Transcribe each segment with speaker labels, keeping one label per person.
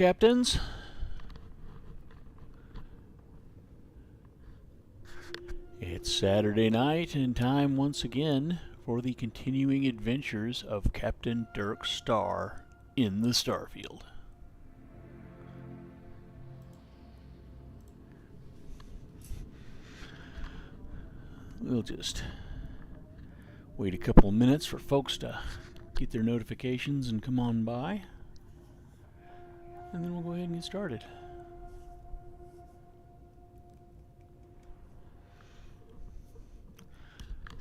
Speaker 1: Captains. It's Saturday night and time once again for the continuing adventures of Captain Dirk Starr in the Starfield. We'll just wait a couple of minutes for folks to get their notifications and come on by, and then we'll go ahead and get started.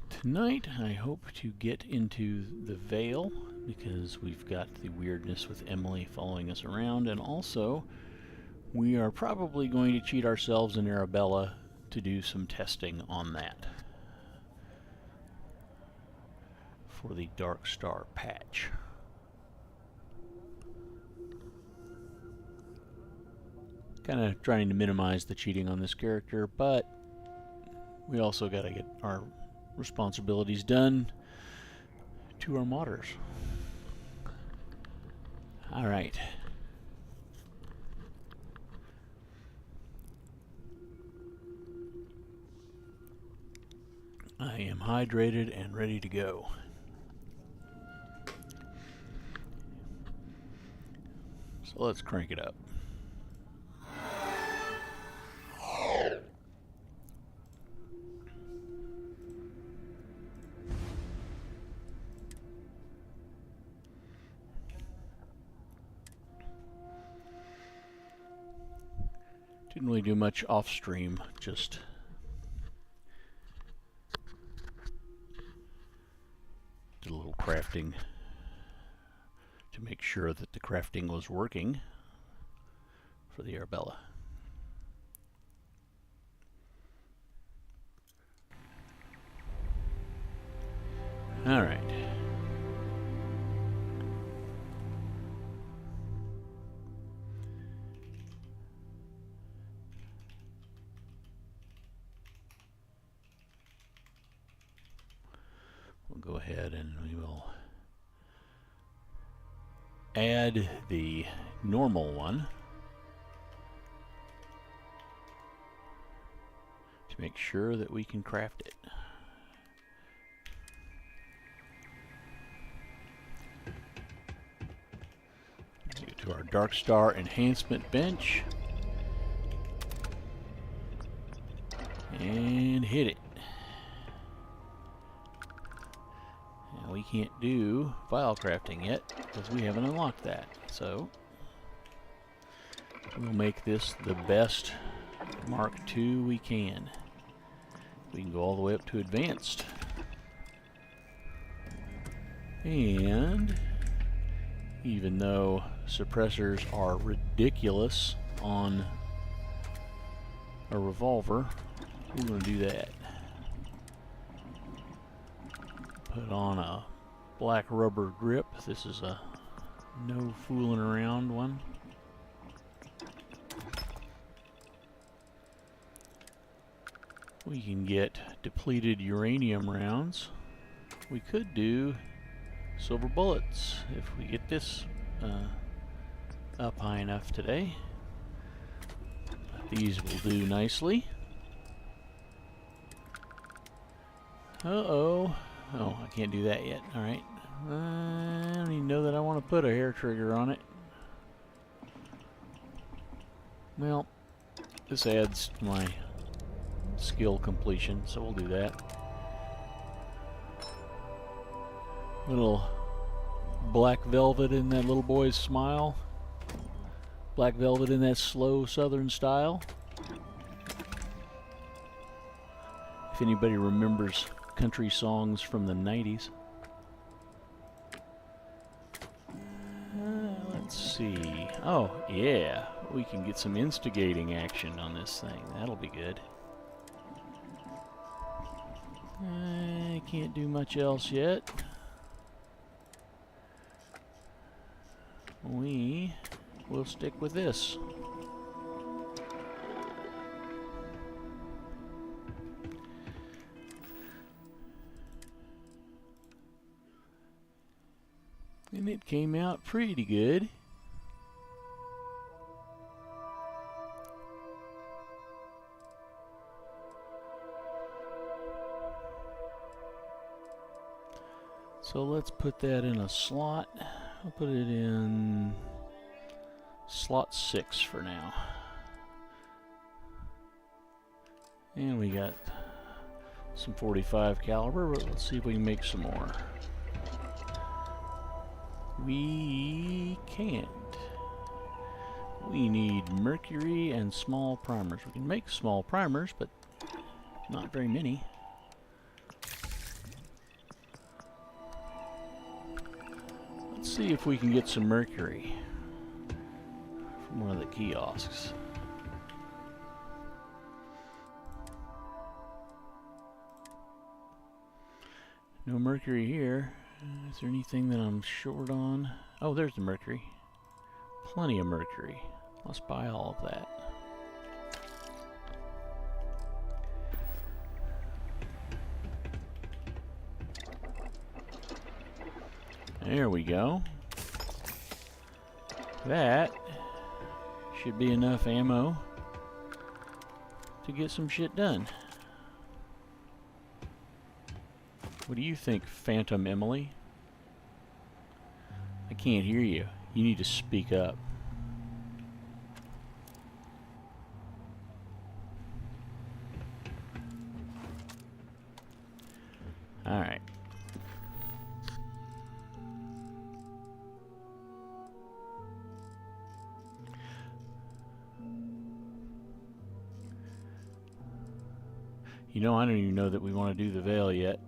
Speaker 1: Tonight I hope to get into the Vale because we've got the weirdness with Emily following us around, and also we are probably going to cheat ourselves in Arabella to do some testing on that for the DarkStar patch. Kind of trying to minimize the cheating on this character, but we also got to get our responsibilities done to our modders. Alright. I am hydrated and ready to go. So let's crank it up. Didn't really do much off stream, just did a little crafting to make sure that the crafting was working for the Arabella. All right. We'll go ahead and we will add the normal one to make sure that we can craft it. Get to our DarkStar enhancement bench and hit it. Now we can't do file crafting yet because we haven't unlocked that, so we'll make this the best Mark II we can. We can go all the way up to advanced. And even though suppressors are ridiculous on a revolver, we're going to do that. Put on a black rubber grip. This is a no fooling around one. We can get depleted uranium rounds. We could do silver bullets if we get this up high enough today. These will do nicely. Uh-oh. Oh, I can't do that yet. Alright. I don't even know that I want to put a hair trigger on it. Well, this adds to my skill completion, so we'll do that. Little black velvet in that little boy's smile. Black velvet in that slow southern style. If anybody remembers country songs from the 90s. Let's see. Oh, yeah. We can get some instigating action on this thing. That'll be good. I can't do much else yet. We will stick with this. And it came out pretty good. So let's put that in a slot. I'll put it in slot 6 for now. And we got some 45 caliber, but let's see if we can make some more. We can't. We need mercury and small primers. We can make small primers, but not very many. Let's see if we can get some mercury from one of the kiosks. No mercury here. Is there anything that I'm short on? Oh, there's the mercury. Plenty of mercury. Let's buy all of that. There we go. That should be enough ammo to get some shit done. What do you think, Phantom Emily? I can't hear you. You need to speak up. Alright. You know, I don't even know that we want to do the Veil yet.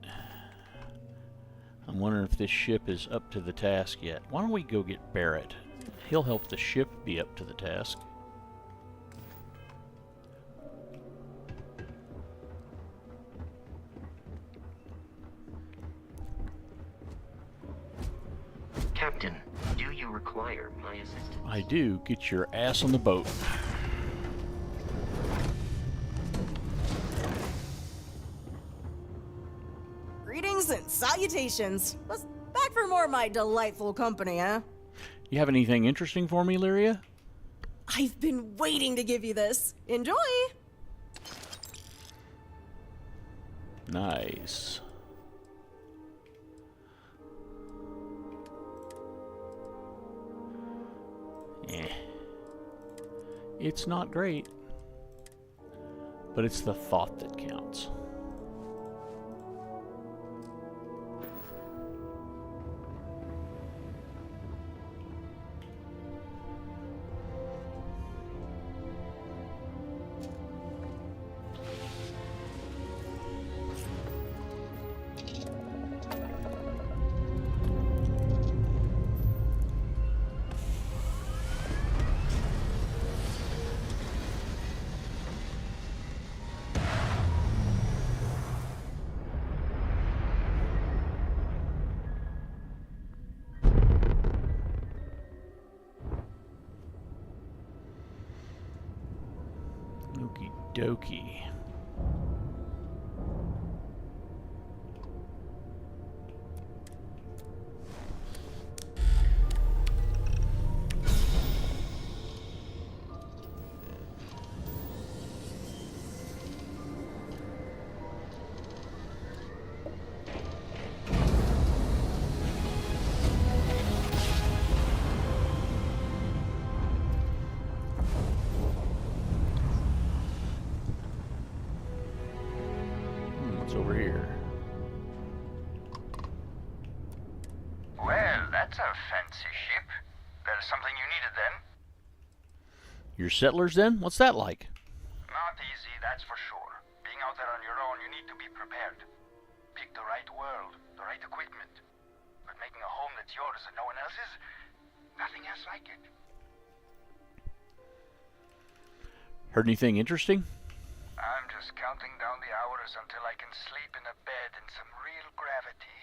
Speaker 1: I'm wondering if this ship is up to the task yet. Why don't we go get Barrett? He'll help the ship be up to the task.
Speaker 2: Captain, do you require my assistance?
Speaker 1: I do. Get your ass on the boat.
Speaker 3: Greetings and salutations. Let's back for more of my delightful company, huh?
Speaker 1: You have anything interesting for me, Lyria?
Speaker 3: I've been waiting to give you this. Enjoy!
Speaker 1: Nice. It's not great, but it's the thought that counts. Okie dokie. Over here.
Speaker 4: Well, that's a fancy ship. There's something you needed then?
Speaker 1: Your settlers then? What's that like?
Speaker 4: Not easy, that's for sure. Being out there on your own, you need to be prepared. Pick the right world, the right equipment. But making a home that's yours and no one else's, nothing else like it.
Speaker 1: Heard anything interesting?
Speaker 4: I'm just counting down the hours until I can sleep in a bed in some real gravity.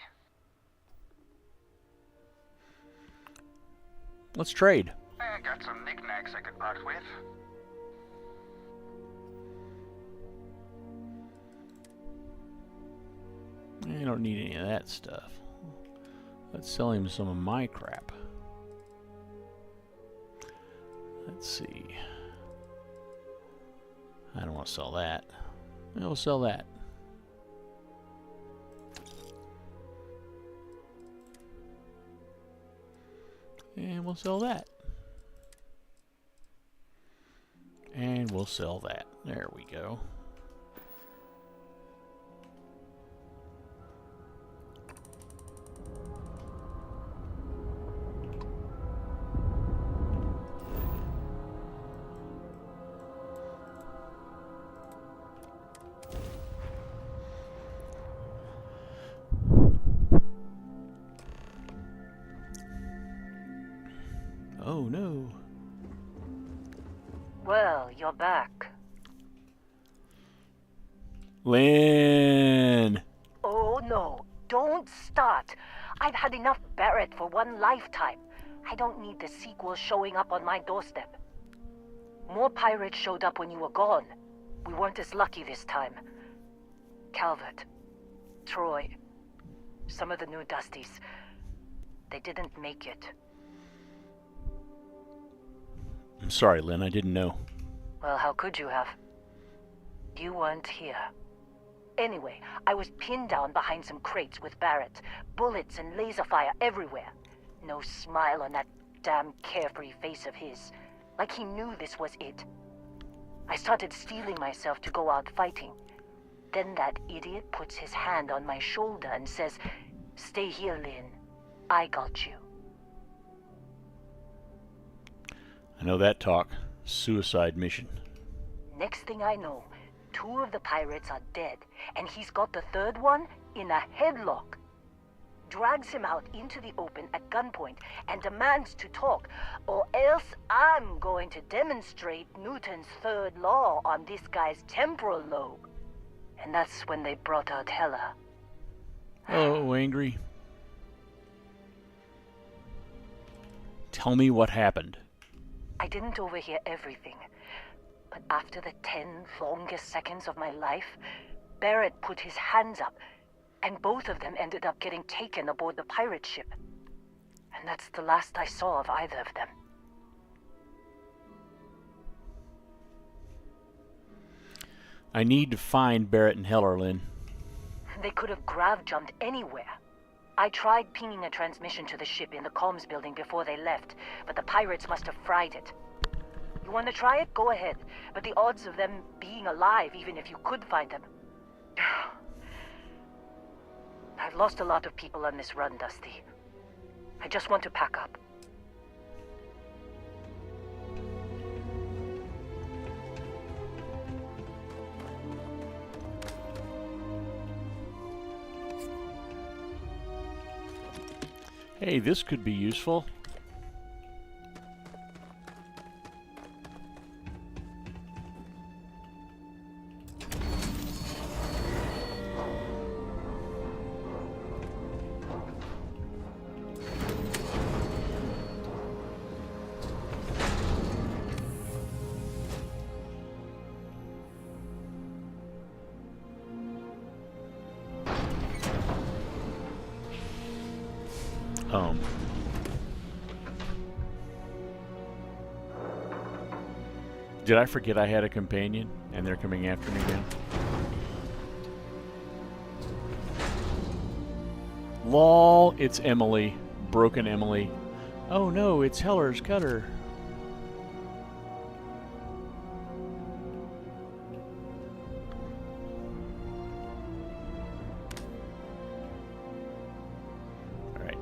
Speaker 1: Let's trade.
Speaker 4: I got some knickknacks I could part with.
Speaker 1: I don't need any of that stuff. Let's sell him some of my crap. Let's see. I don't want to sell that. We'll sell that. And we'll sell that. And we'll sell that. There we go. Oh no.
Speaker 5: Well, you're back.
Speaker 1: Lynn!
Speaker 5: Oh no, don't start. I've had enough Barrett for one lifetime. I don't need the sequel showing up on my doorstep. More pirates showed up when you were gone. We weren't as lucky this time. Calvert, Troy, some of the new Dusties, they didn't make it.
Speaker 1: I'm sorry, Lynn, I didn't know.
Speaker 5: Well, how could you have? You weren't here. Anyway, I was pinned down behind some crates with Barrett. Bullets and laser fire everywhere. No smile on that damn carefree face of his. Like he knew this was it. I started steeling myself to go out fighting. Then that idiot puts his hand on my shoulder and says, "Stay here, Lynn. I got you."
Speaker 1: I know that talk. Suicide mission.
Speaker 5: Next thing I know, 2 of the pirates are dead, and he's got the 3rd one in a headlock. Drags him out into the open at gunpoint and demands to talk, or else I'm going to demonstrate Newton's 3rd law on this guy's temporal lobe. And that's when they brought out Hella.
Speaker 1: Oh, angry. Tell me what happened.
Speaker 5: I didn't overhear everything, but after the 10 longest seconds of my life, Barrett put his hands up, and both of them ended up getting taken aboard the pirate ship. And that's the last I saw of either of them.
Speaker 1: I need to find Barrett and Heller, Lynn.
Speaker 5: They could have grav-jumped anywhere. I tried pinging a transmission to the ship in the comms building before they left, but the pirates must have fried it. You want to try it? Go ahead. But the odds of them being alive, even if you could find them... I've lost a lot of people on this run, Dusty. I just want to pack up.
Speaker 1: Hey, this could be useful. Did I forget I had a companion and they're coming after me now? Lol, it's Emily. Broken Emily. Oh no, it's Heller's cutter. Alright.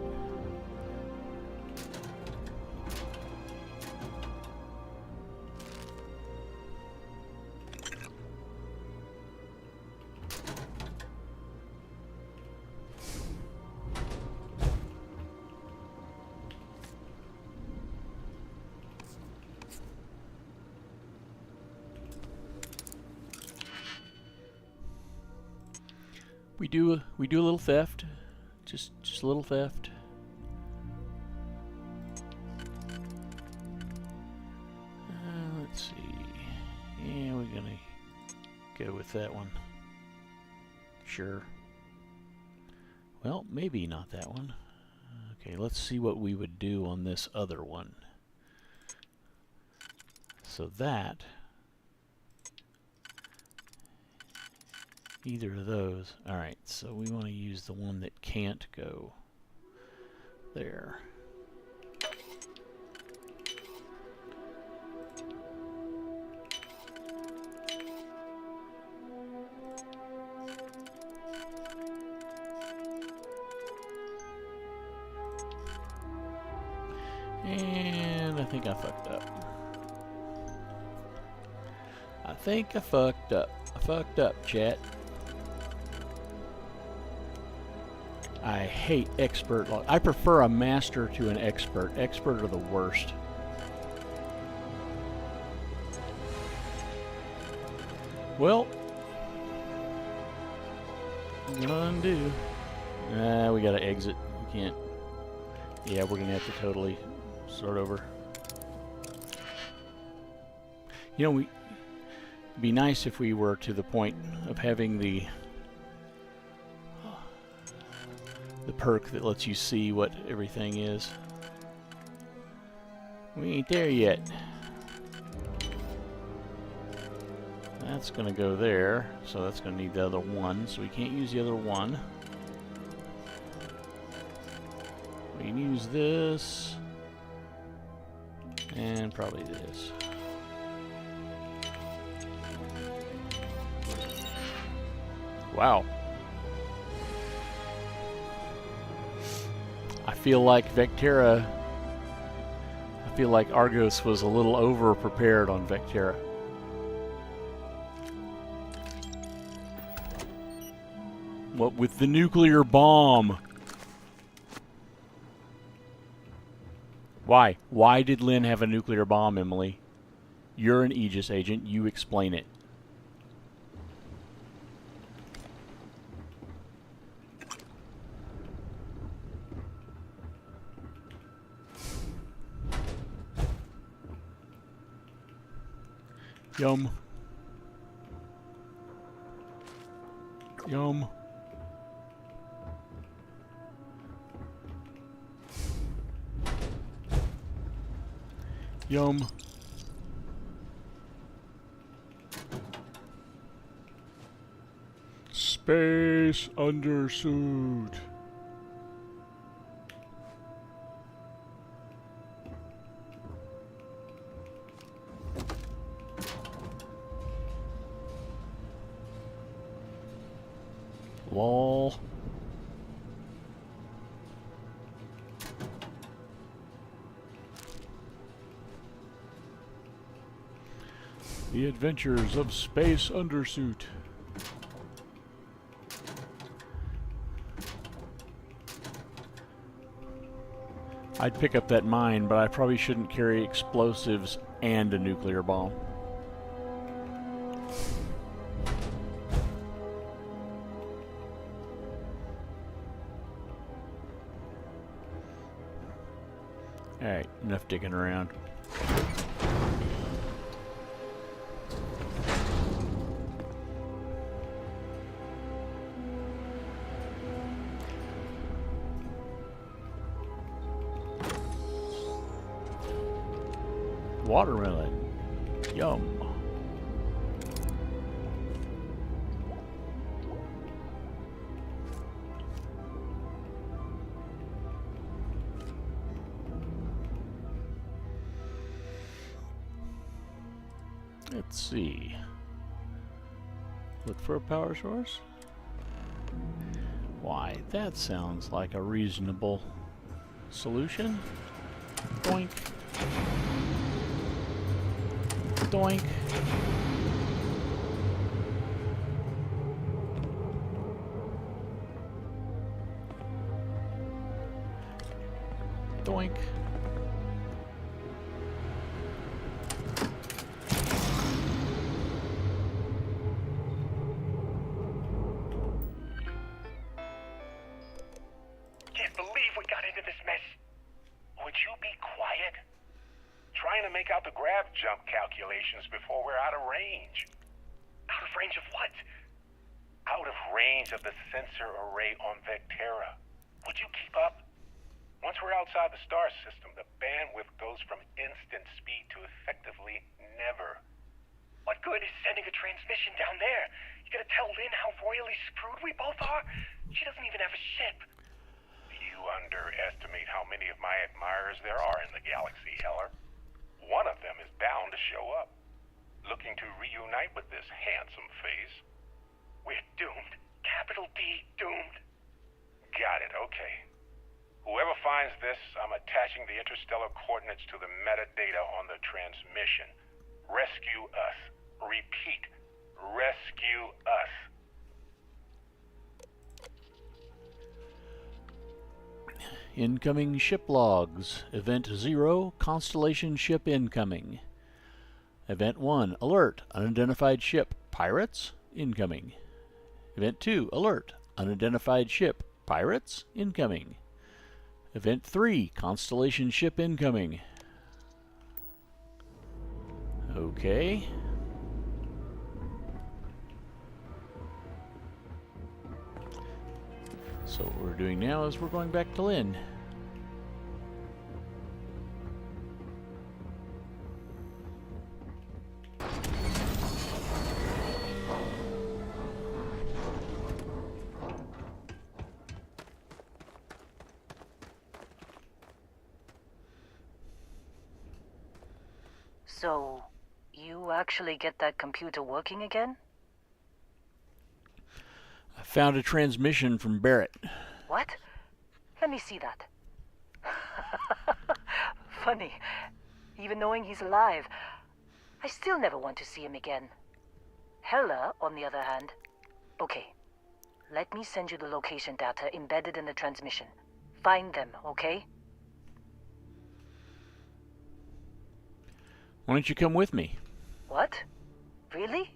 Speaker 1: We do a little theft, just a little theft. Let's see. Yeah, we're gonna go with that one. Sure. Well, maybe not that one. Okay, let's see what we would do on this other one. So that. Either of those. Alright, so we want to use the one that can't go there. And I think I fucked up. I think I fucked up. I fucked up, chat. I hate expert log. I prefer a master to an expert. Expert are the worst. Well, I'm gonna undo. We gotta exit. We can't. Yeah, we're gonna have to totally start over. You know, it'd be nice if we were to the point of having the perk that lets you see what everything is. We ain't there yet. That's gonna go there, so that's gonna need the other one, so we can't use the other one. We can use this, and probably this. Wow. I feel like Vectera, I feel like Argos was a little over-prepared on Vectera. What with the nuclear bomb? Why? Why did Lynn have a nuclear bomb, Emily? You're an Aegis agent. You explain it. Yum. Yum. Yum. Space undersuit. Lol. The Adventures of Space Undersuit. I'd pick up that mine, but I probably shouldn't carry explosives and a nuclear bomb. Alright, enough digging around. Watermelon. Yum. Let's see. Look for a power source? Why, that sounds like a reasonable solution. Boink. Doink. Doink.
Speaker 4: Can't believe we got into this mess. Would you be quiet? Trying to make out the grav jump calculations before we're out of range. Out of range of what? Out of range of the sensor array on Vectera. Would you keep up? Once we're outside the star system, the bandwidth goes from instant speed to effectively never. What good is sending a transmission down there? You gotta tell Lynn how royally screwed we both are? She doesn't even have a ship. You underestimate how many of my admirers there are in the galaxy, Heller. One of them is bound to show up, looking to reunite with this handsome face. We're doomed. Capital D, doomed. Got it, okay.
Speaker 6: Whoever finds this, I'm attaching the interstellar coordinates to the metadata on the transmission. Rescue us. Repeat. Rescue us.
Speaker 1: Incoming ship logs. Event 0, Constellation ship incoming. Event 1, alert, unidentified ship, pirates, incoming. Event 2, alert, unidentified ship, pirates, incoming. Event 3, Constellation ship incoming. Okay. So what we're doing now is we're going back to Lynn.
Speaker 5: So, you actually get that computer working again?
Speaker 1: I found a transmission from Barrett.
Speaker 5: What? Let me see that. Funny. Even knowing he's alive, I still never want to see him again. Hella, on the other hand. Okay. Let me send you the location data embedded in the transmission. Find them, okay?
Speaker 1: Why don't you come with me?
Speaker 5: What? Really?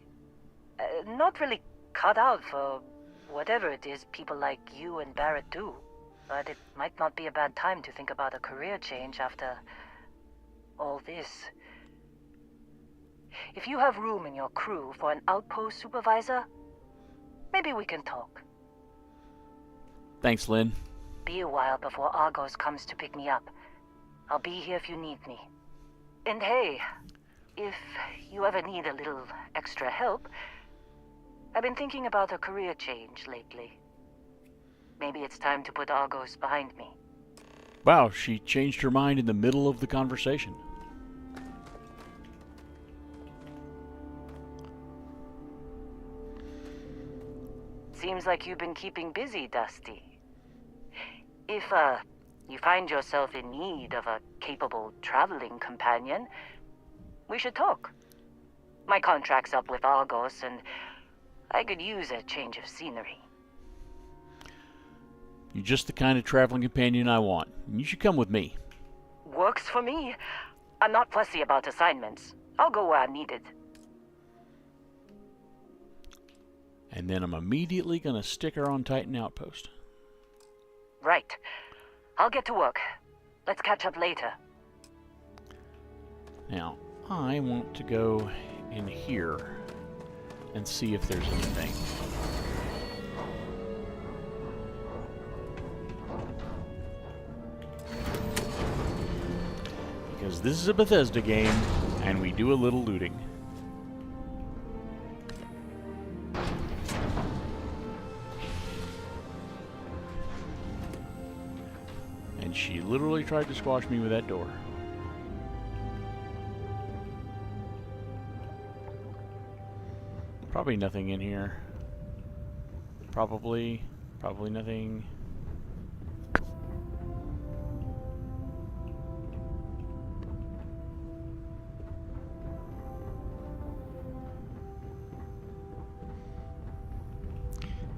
Speaker 5: Not really cut out for whatever it is people like you and Barrett do. But it might not be a bad time to think about a career change after all this. If you have room in your crew for an outpost supervisor, maybe we can talk.
Speaker 1: Thanks, Lynn.
Speaker 5: Be a while before Argos comes to pick me up. I'll be here if you need me. And hey, if you ever need a little extra help, I've been thinking about a career change lately. Maybe it's time to put Argos behind me.
Speaker 1: Wow, she changed her mind in the middle of the conversation.
Speaker 5: Seems like you've been keeping busy, Dusty. If, you find yourself in need of a capable traveling companion, we should talk. My contract's up with Argos, and I could use a change of scenery.
Speaker 1: You're just the kind of traveling companion I want. You should come with me.
Speaker 5: Works for me. I'm not fussy about assignments. I'll go where I'm needed.
Speaker 1: And then I'm immediately going to stick her on Titan Outpost.
Speaker 5: Right. I'll get to work. Let's catch up later.
Speaker 1: Now, I want to go in here and see if there's anything. Because this is a Bethesda game, and we do a little looting. And she literally tried to squash me with that door. Probably nothing in here. Probably nothing.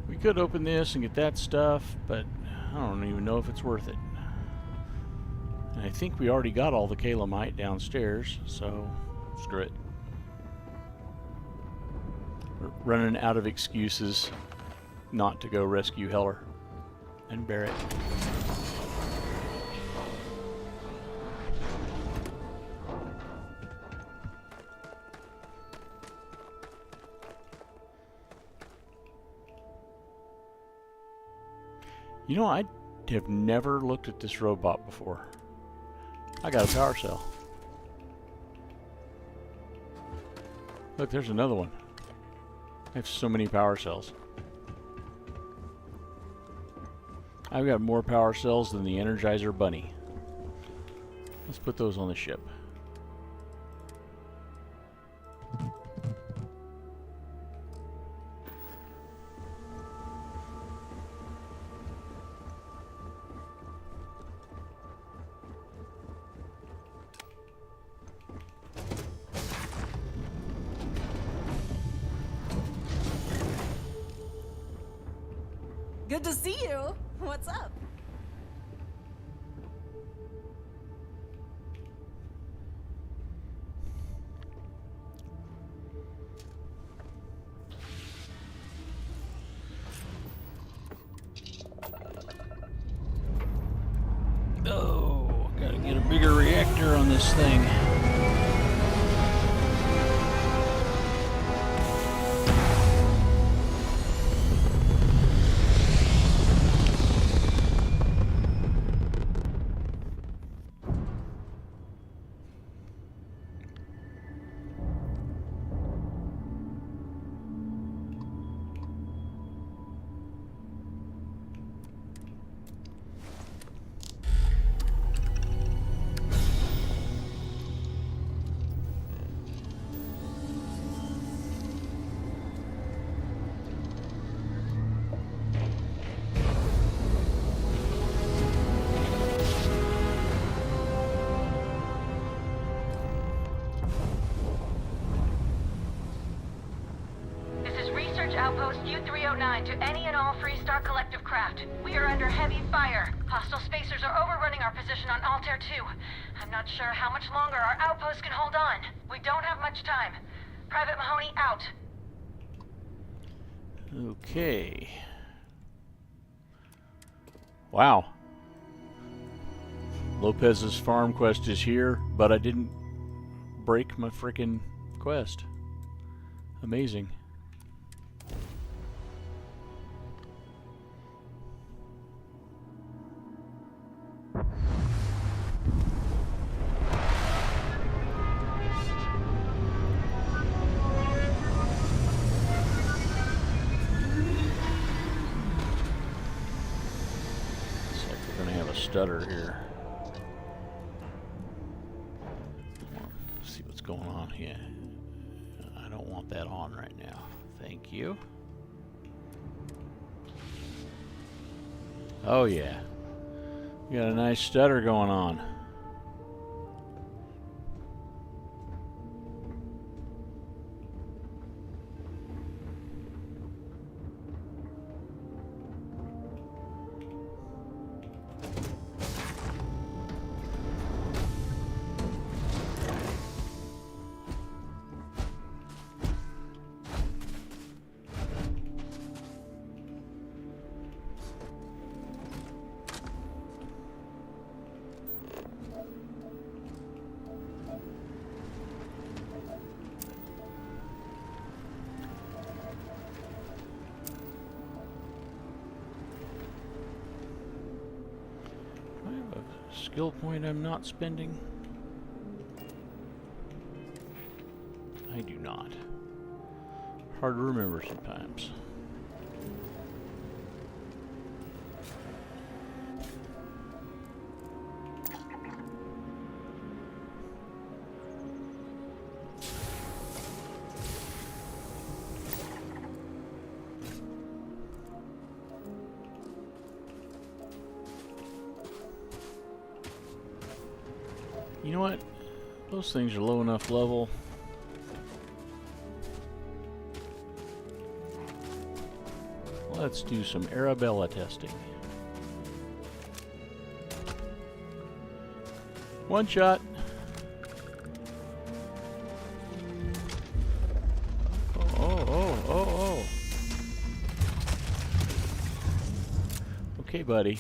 Speaker 1: We could open this and get that stuff, but I don't even know if it's worth it. And I think we already got all the Calamite downstairs, so screw it. We're running out of excuses not to go rescue Heller and Barrett. You know, I have never looked at this robot before. I got a power cell. Look, there's another one. I have so many power cells. I've got more power cells than the Energizer Bunny. Let's put those on the ship.
Speaker 3: Good to see you. What's up?
Speaker 1: Oh, gotta get a bigger reactor on this thing.
Speaker 7: Outpost U-309 to any and all Freestar Collective craft. We are under heavy fire. Hostile spacers are overrunning our position on Altair 2. I'm not sure how much longer our outpost can hold on. We don't have much time. Private Mahoney out.
Speaker 1: Okay. Wow. Lopez's farm quest is here, but I didn't break my frickin' quest. Amazing. Stutter here. See what's going on here. I don't want that on right now. Thank you. Oh yeah. We got a nice stutter going on. Skill point I'm not spending? I do not. Hard to remember sometimes. You know what? Those things are low enough level. Let's do some Arabella testing. One shot. Oh. Okay, buddy.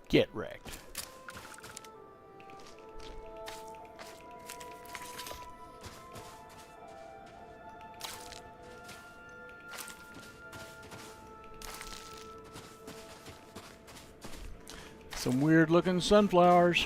Speaker 1: Get wrecked. Some weird looking sunflowers.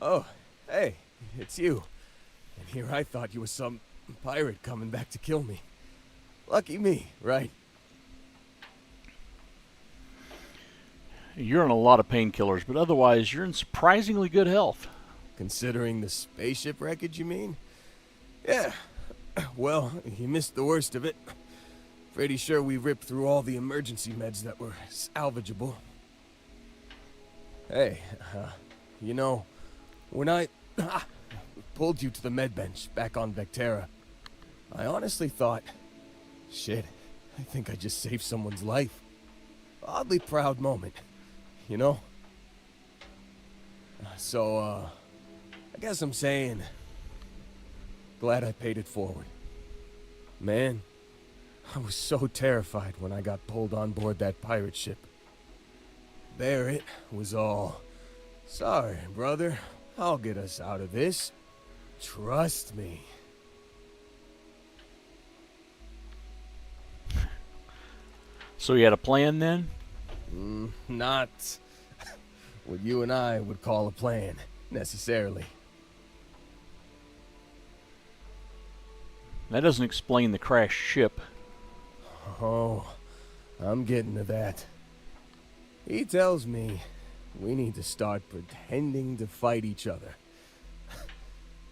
Speaker 8: Oh, hey, it's you. And here I thought you were some pirate coming back to kill me. Lucky me, right?
Speaker 1: You're on a lot of painkillers, but otherwise you're in surprisingly good health.
Speaker 8: Considering the spaceship wreckage, you mean? Yeah. Well, you missed the worst of it. Pretty sure we ripped through all the emergency meds that were salvageable. Hey, you know, when I pulled you to the med bench back on Vectera, I honestly thought, shit, I think I just saved someone's life. Oddly proud moment, you know? So, I guess I'm saying, glad I paid it forward. Man, I was so terrified when I got pulled on board that pirate ship. Barrett was all, sorry, brother, I'll get us out of this. Trust me.
Speaker 1: So you had a plan then?
Speaker 8: Not what you and I would call a plan, necessarily.
Speaker 1: That doesn't explain the crashed ship.
Speaker 8: Oh, I'm getting to that. He tells me we need to start pretending to fight each other.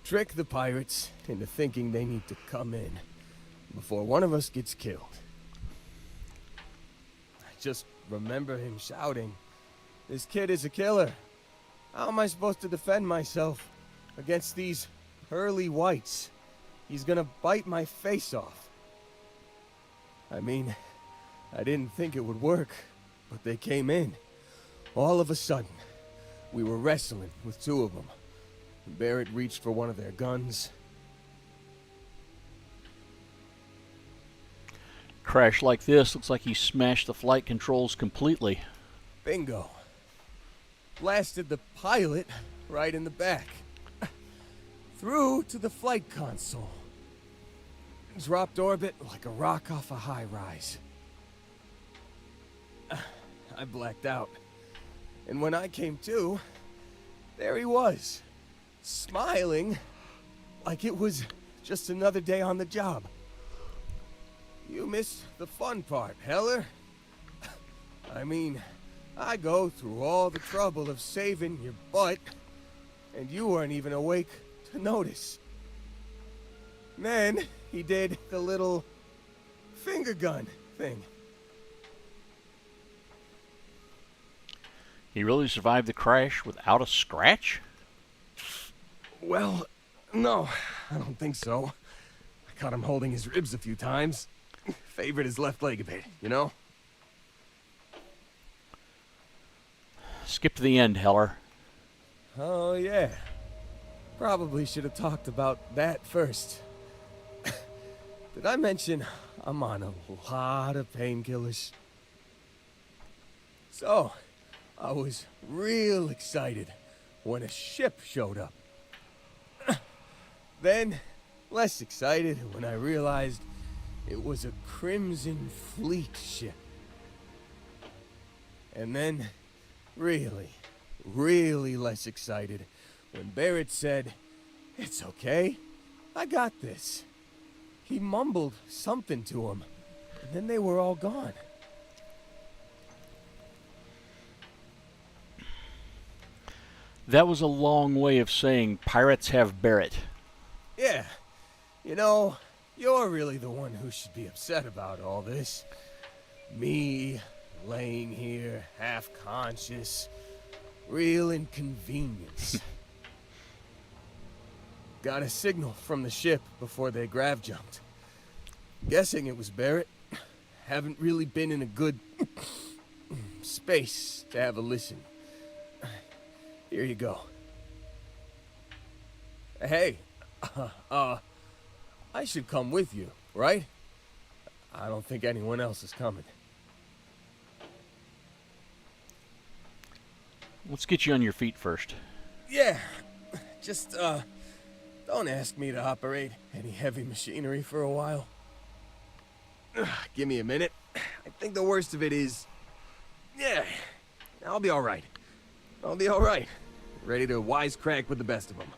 Speaker 8: Trick the pirates into thinking they need to come in before one of us gets killed. I just remember him shouting, "This kid is a killer. How am I supposed to defend myself against these pearly whites? He's gonna bite my face off." I mean, I didn't think it would work, but they came in. All of a sudden, we were wrestling with two of them. Barrett reached for one of their guns.
Speaker 1: Crash like this looks like he smashed the flight controls completely.
Speaker 8: Bingo. Blasted the pilot right in the back. Through to the flight console. Dropped orbit like a rock off a high rise. I blacked out. And when I came to, there he was, smiling like it was just another day on the job. You missed the fun part, Heller. I mean, I go through all the trouble of saving your butt, and you weren't even awake to notice. Then he did the little finger gun thing.
Speaker 1: He really survived the crash without a scratch?
Speaker 8: Well, no, I don't think so. I caught him holding his ribs a few times. Favored his left leg a bit, you know?
Speaker 1: Skip to the end, Heller.
Speaker 8: Oh, yeah. Probably should have talked about that first. Did I mention I'm on a lot of painkillers? So, I was real excited when a ship showed up. Then, less excited when I realized it was a Crimson Fleet ship. And then, really less excited when Barrett said, "It's okay, I got this." He mumbled something to him, and then they were all gone.
Speaker 1: That was a long way of saying pirates have Barrett.
Speaker 8: Yeah, you know, you're really the one who should be upset about all this. Me, laying here, half-conscious, real inconvenience. Got a signal from the ship before they grav jumped. Guessing it was Barrett. Haven't really been in a good space to have a listen. Here you go. Hey, I should come with you, right? I don't think anyone else is coming.
Speaker 1: Let's get you on your feet first.
Speaker 8: Yeah, just, don't ask me to operate any heavy machinery for a while. Give me a minute. I think the worst of it is... Yeah, I'll be alright. Ready to wisecrack with the best of them.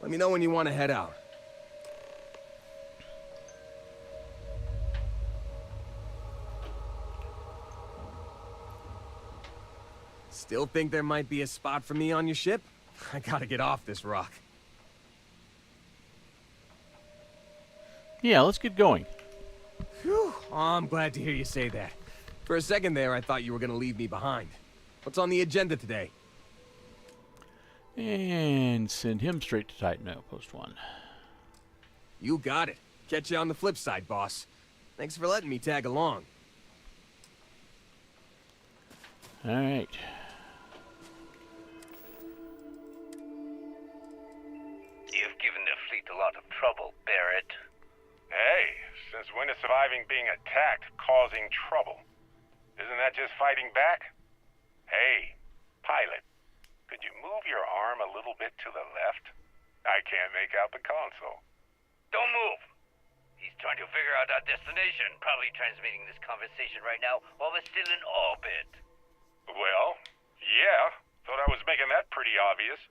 Speaker 8: Let me know when you want to head out. Still think there might be a spot for me on your ship? I gotta get off this rock.
Speaker 1: Yeah, let's get going.
Speaker 8: Whew. Oh, I'm glad to hear you say that. For a second there, I thought you were gonna leave me behind. What's on the agenda today?
Speaker 1: And send him straight to Titan Outpost 1.
Speaker 8: You got it. Catch you on the flip side, boss. Thanks for letting me tag along.
Speaker 1: Alright.
Speaker 9: You've given the fleet a lot of trouble, Barrett.
Speaker 6: Hey, since when is surviving being attacked causing trouble? Isn't that just fighting back? Hey, pilot, could you move your arm a little bit to the left? I can't make out the console.
Speaker 9: Don't move! He's trying to figure out our destination, probably transmitting this conversation right now while we're still in orbit.
Speaker 6: Well, yeah, thought I was making that pretty obvious.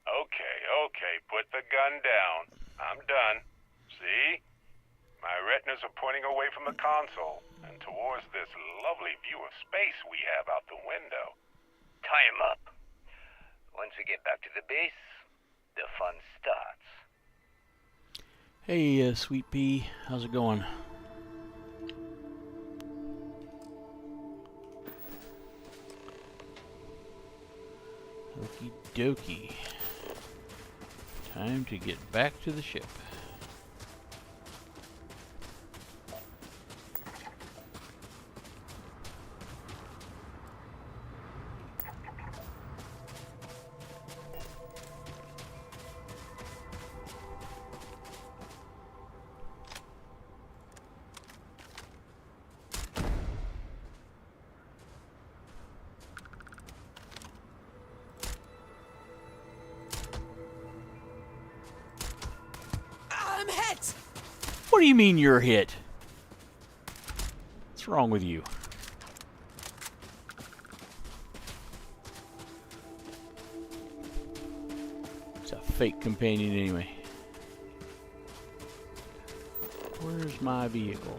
Speaker 6: Okay, put the gun down. I'm done. See? My retinas are pointing away from the console and towards this lovely view of space we have out the window.
Speaker 9: Tie him up. Once we get back to the base, the fun starts.
Speaker 1: Hey, Sweet Pea. How's it going? Okie dokie. Time to get back to the ship.
Speaker 3: I'm hit!
Speaker 1: What do you mean you're hit? What's wrong with you? It's a fake companion anyway. Where's my vehicle?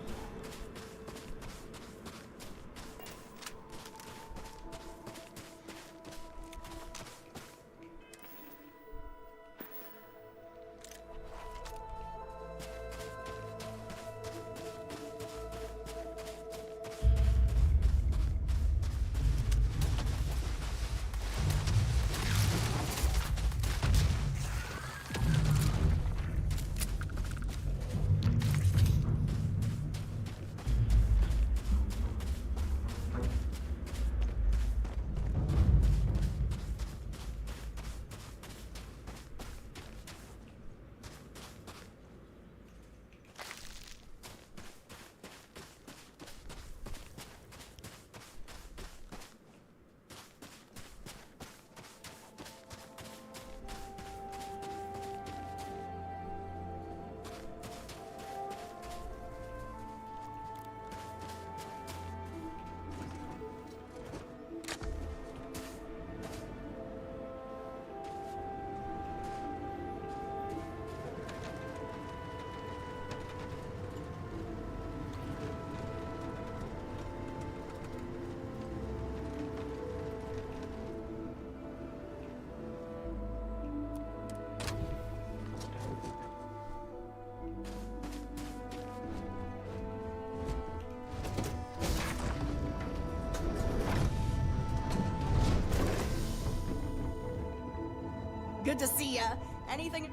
Speaker 3: to see ya. Anything...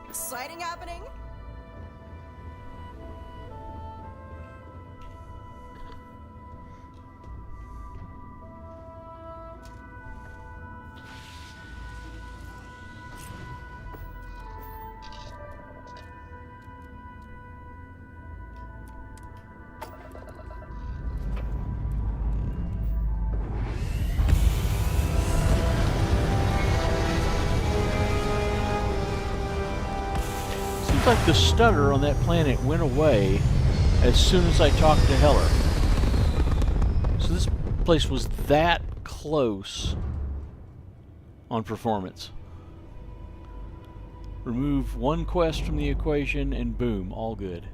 Speaker 3: exciting happening?
Speaker 1: Like the stutter on that planet went away as soon as I talked to Heller. So this place was that close on performance. Remove one quest from the equation and boom, all good.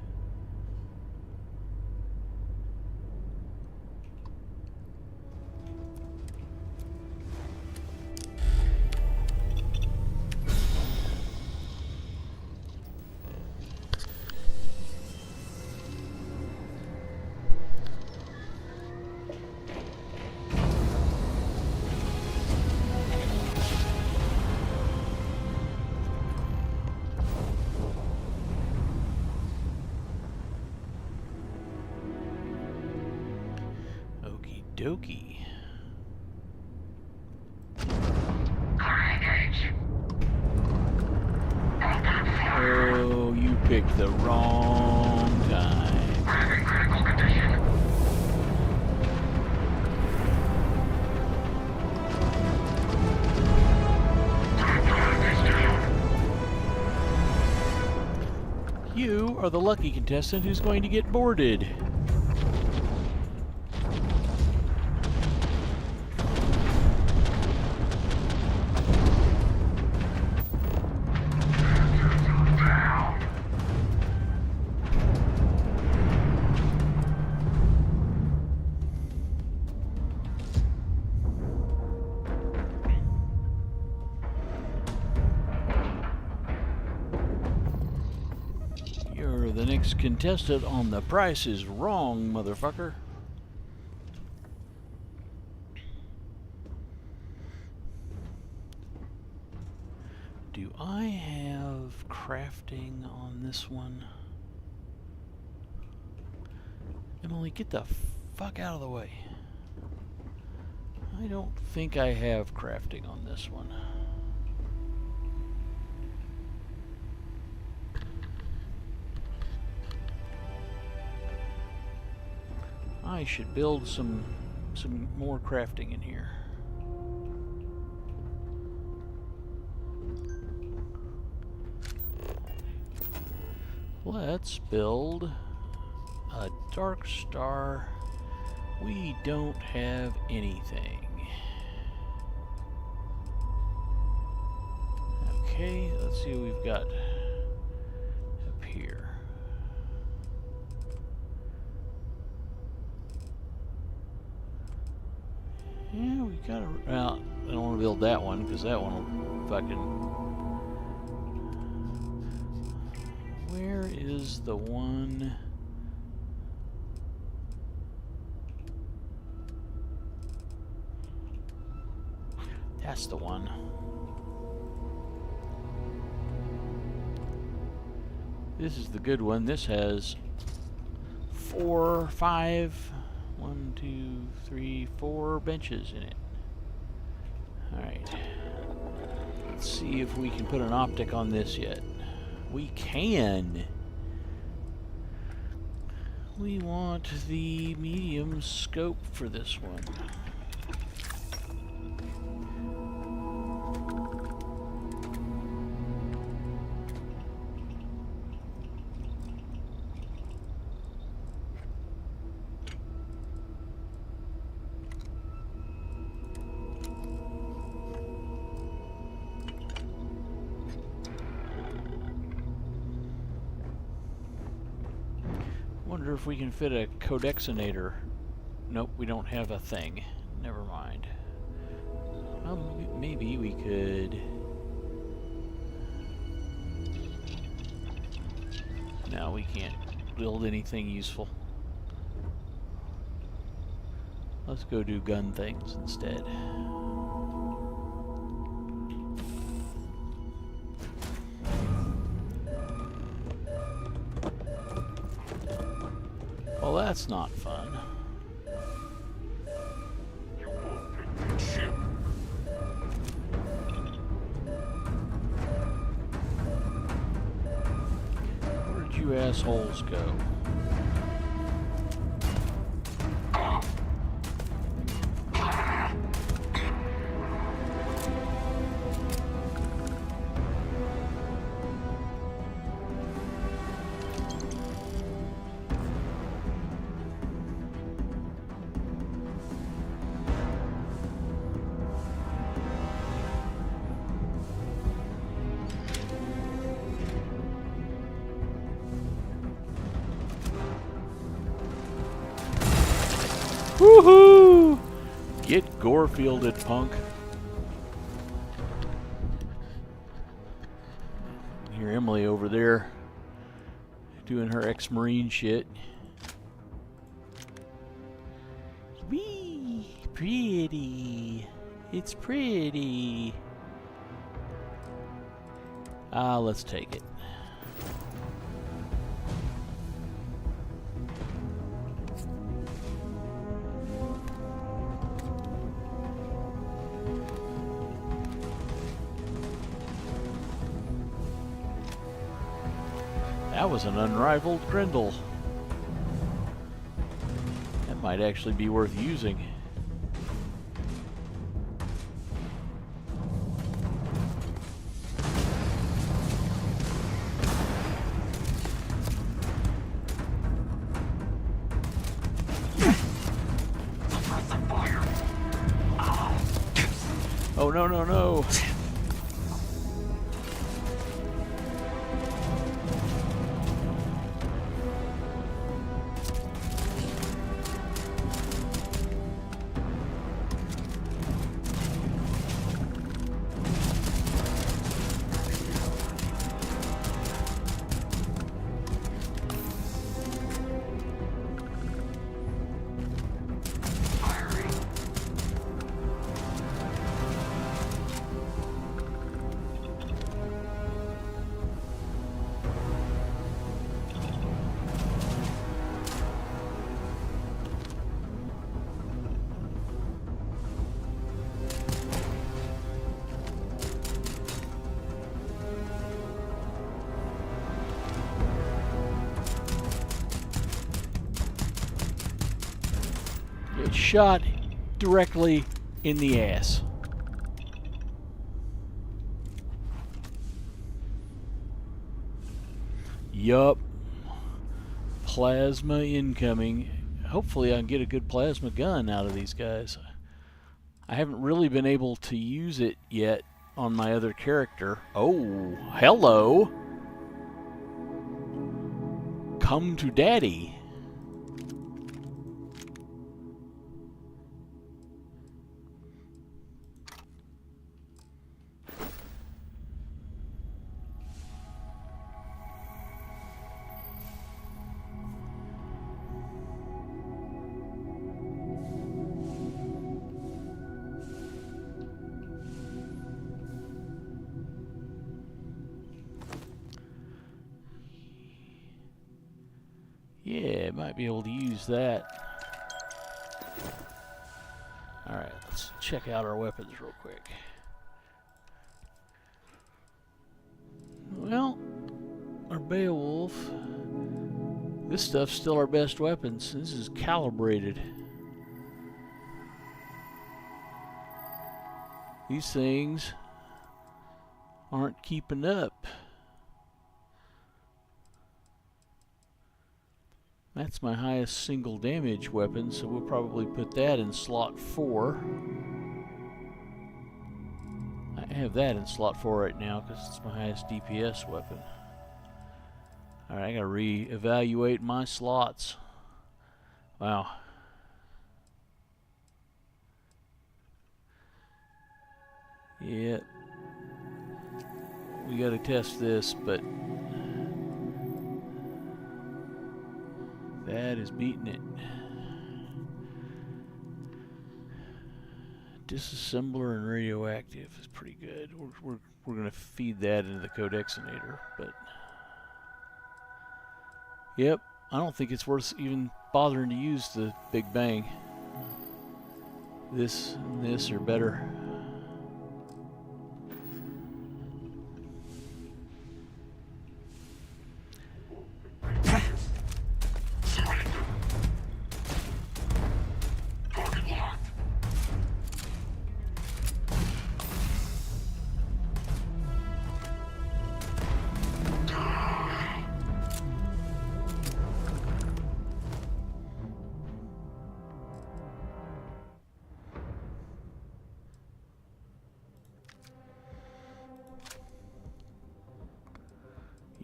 Speaker 1: Dokie. Oh, you picked the wrong time.
Speaker 4: We're in critical condition.
Speaker 1: You are the lucky contestant who's going to get boarded. The next contestant on The Price is Wrong, motherfucker. Do I have crafting on this one? Emily, get the fuck out of the way. I don't think I have crafting on this one. I should build some more crafting in here. Let's build a DarkStar. We don't have anything. Okay, let's see what we've got up here. Yeah, we gotta. Well, I don't want to build that one because that one will fucking. Where is the one? That's the one. This is the good one. This has 4, 5. 1, 2, 3, 4 benches in it. Alright. Let's see if we can put an optic on this yet. We can! We want the medium scope for this one. Wonder if we can fit a codexinator. Nope, we don't have a thing. Never mind. Well, maybe we could... No, we can't build anything useful. Let's go do gun things instead. Well, that's not fun. Where'd you assholes go? Woohoo! Get Gorefielded, punk. Hear Emily over there doing her ex-marine shit. Wee! Pretty. It's pretty. Ah, let's take it. That was an unrivaled Grendel. That might actually be worth using. Oh, no, no, no. Get shot directly in the ass. Yup. Plasma incoming. Hopefully I can get a good plasma gun out of these guys. I haven't really been able to use it yet on my other character. Oh, hello. Come to daddy. Yeah, might be able to use that. Alright, let's check out our weapons real quick. Well, our Beowulf. This stuff's still our best weapons. This is calibrated. These things aren't keeping up. That's my highest single damage weapon, so we'll probably put that in slot 4. I have that in slot 4 right now because it's my highest DPS weapon. Alright, I gotta re-evaluate my slots. Wow. Yep. We gotta test this, but that is beating it. Disassembler and radioactive is pretty good. We're gonna feed that into the codexinator, but yep, I don't think it's worth even bothering to use the Big Bang. This and this are better.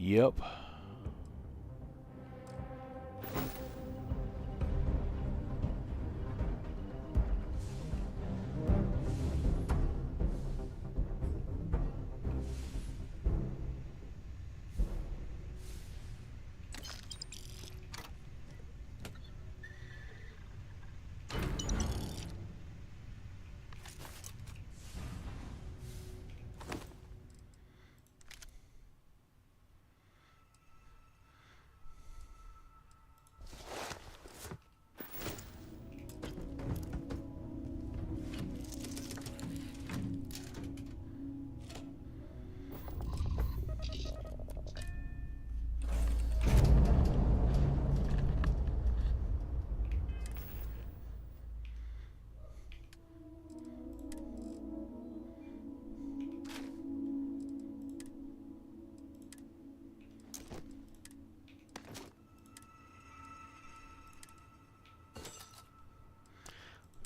Speaker 1: Yep.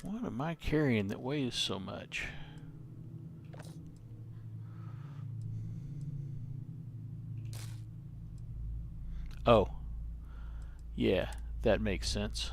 Speaker 1: What am I carrying that weighs so much? Oh. Yeah, that makes sense.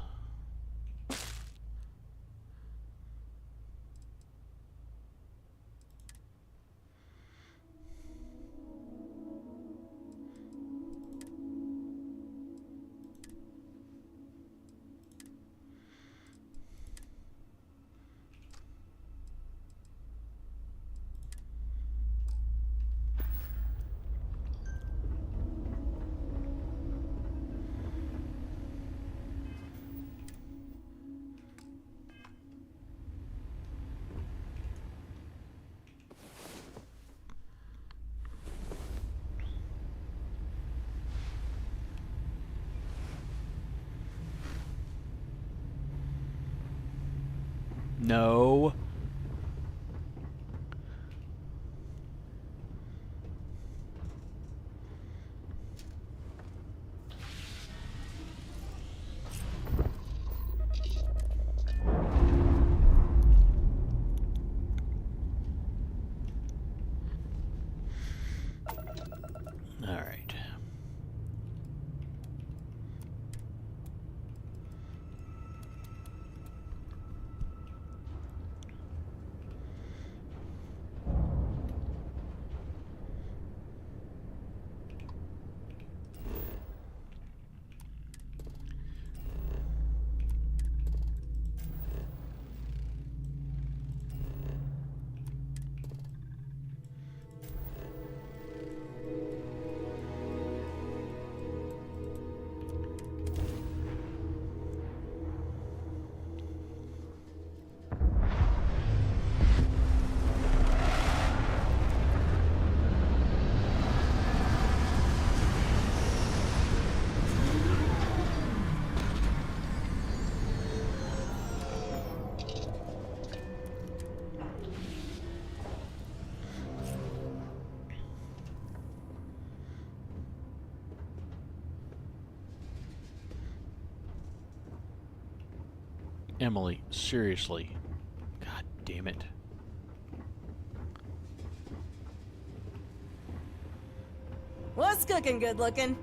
Speaker 1: No. All right. Emily, seriously. God damn it.
Speaker 3: What's cooking, good looking?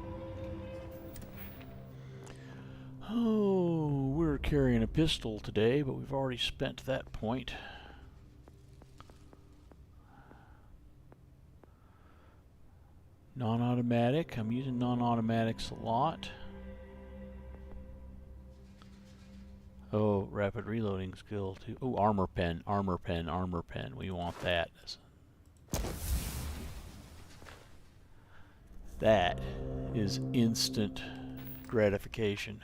Speaker 1: Oh, we're carrying a pistol today, but we've already spent that point. Non-automatic. I'm using non-automatics a lot. Oh, rapid reloading skill too. Oh, armor pen, armor pen, armor pen. We want that. That is instant gratification.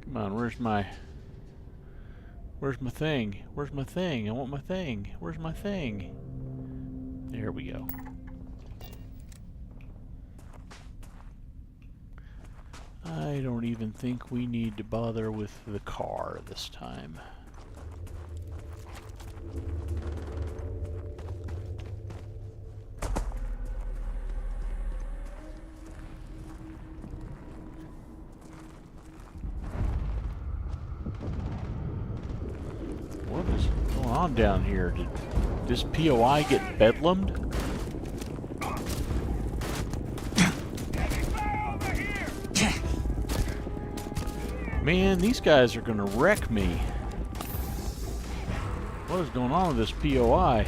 Speaker 1: Come on, where's my thing? Where's my thing? I want my thing. Where's my thing? There we go. I don't even think we need to bother with the car this time. What is going on down here? Did this POI get bedlamed? Man, these guys are gonna wreck me. What is going on with this POI?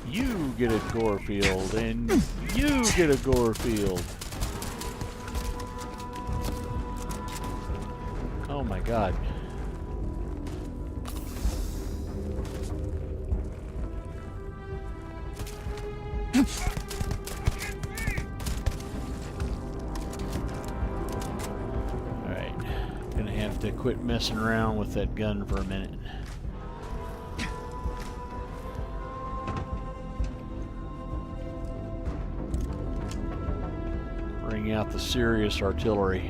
Speaker 1: You get a Gorefield, and you get a Gorefield. Oh my god. Alright, gonna have to quit messing around with that gun for a minute. Bring out the serious artillery.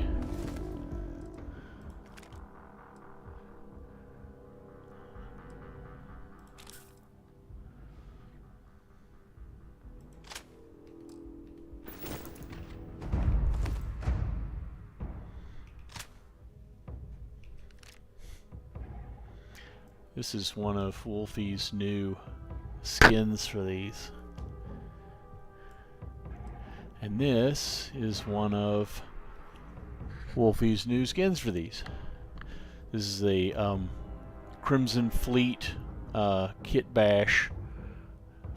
Speaker 1: This is one of Wolfie's new skins for these. And this is one of Wolfie's new skins for these. This is a Crimson Fleet kit bash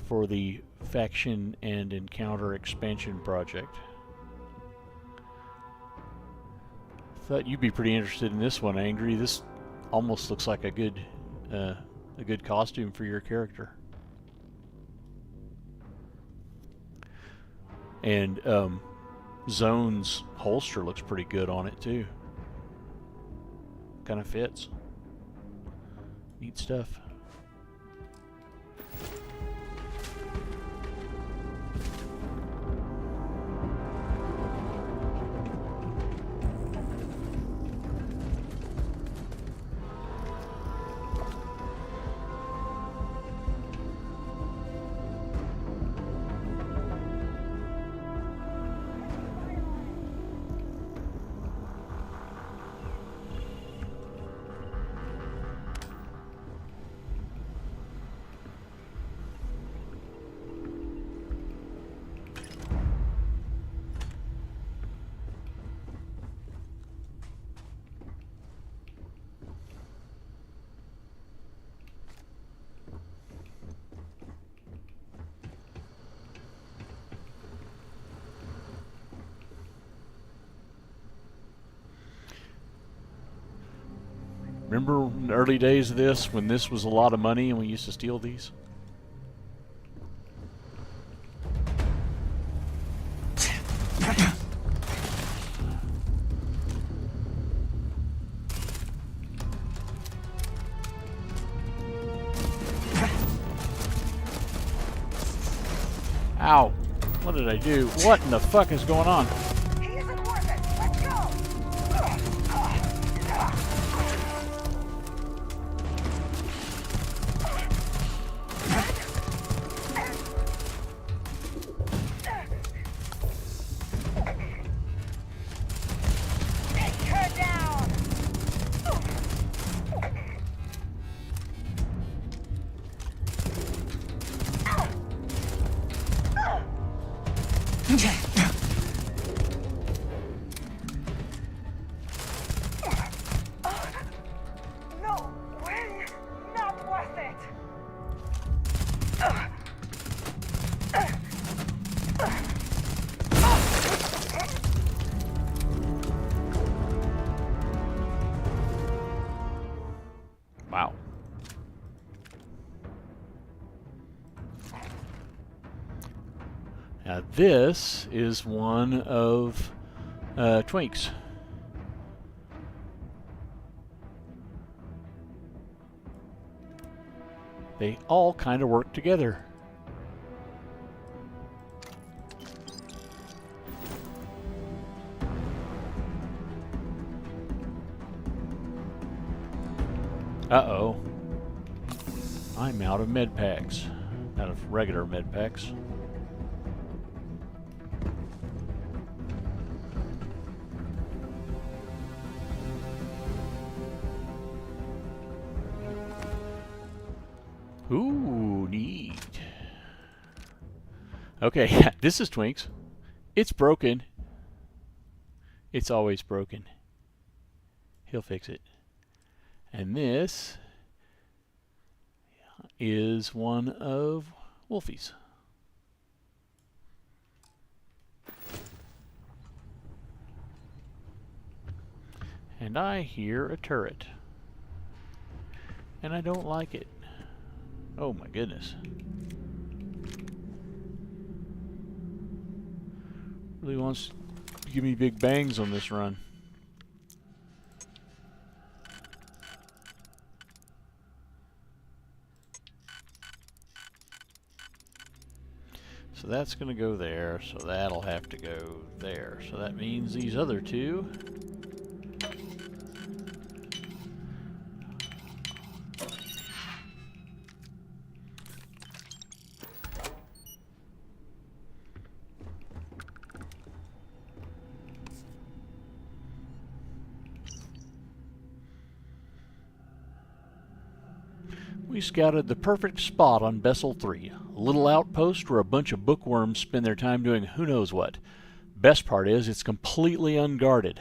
Speaker 1: for the Faction and Encounter expansion project. Thought you'd be pretty interested in this one, Angry. This almost looks like a good costume for your character. And Zone's holster looks pretty good on it too. Kind of fits. Neat stuff. Remember in the early days of this, when this was a lot of money and we used to steal these? Ow! What did I do? What in the fuck is going on?
Speaker 5: He isn't worth it. Let's go. Take her down. No way! Not worth it!
Speaker 1: Wow. Now this is one of Twink's. They all kind of work together. Uh-oh. I'm out of med packs. Out of regular med packs. Ooh, neat. Okay, this is Twink's. It's broken. It's always broken. He'll fix it. And this is one of Wolfie's. And I hear a turret. And I don't like it. Oh my goodness. Really wants to give me big bangs on this run. So that's going to go there, so that'll have to go there. So that means these other two. We scouted the perfect spot on Vessel 3, a little outpost where a bunch of bookworms spend their time doing who knows what. Best part is it's completely unguarded.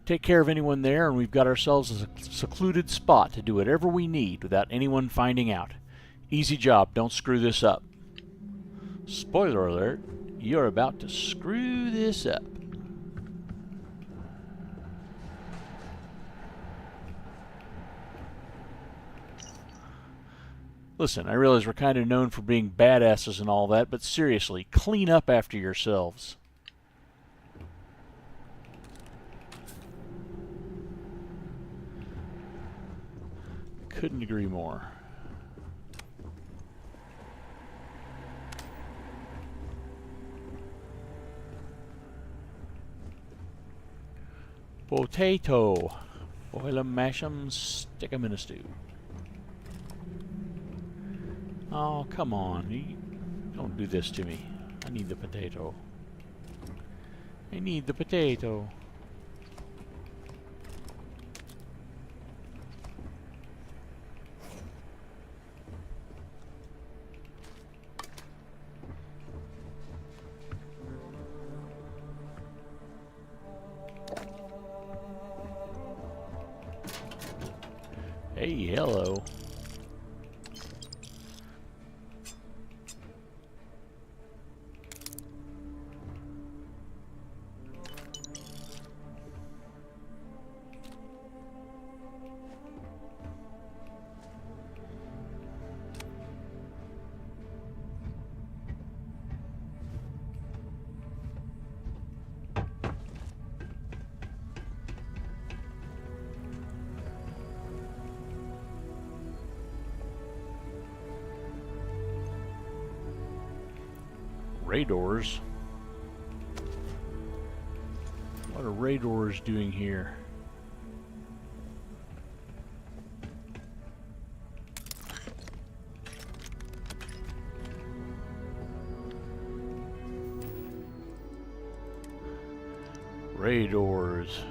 Speaker 1: Take care of anyone there and we've got ourselves a secluded spot to do whatever we need without anyone finding out. Easy job, don't screw this up. Spoiler alert, you're about to screw this up. Listen, I realize we're kind of known for being badasses and all that, but seriously, clean up after yourselves. Couldn't agree more. Potato. Boil 'em, mash 'em, stick 'em in a stew. Oh, come on. Don't do this to me. I need the potato. I need the potato. Hey, hello. Raiders. What are Raiders doing here? Raiders.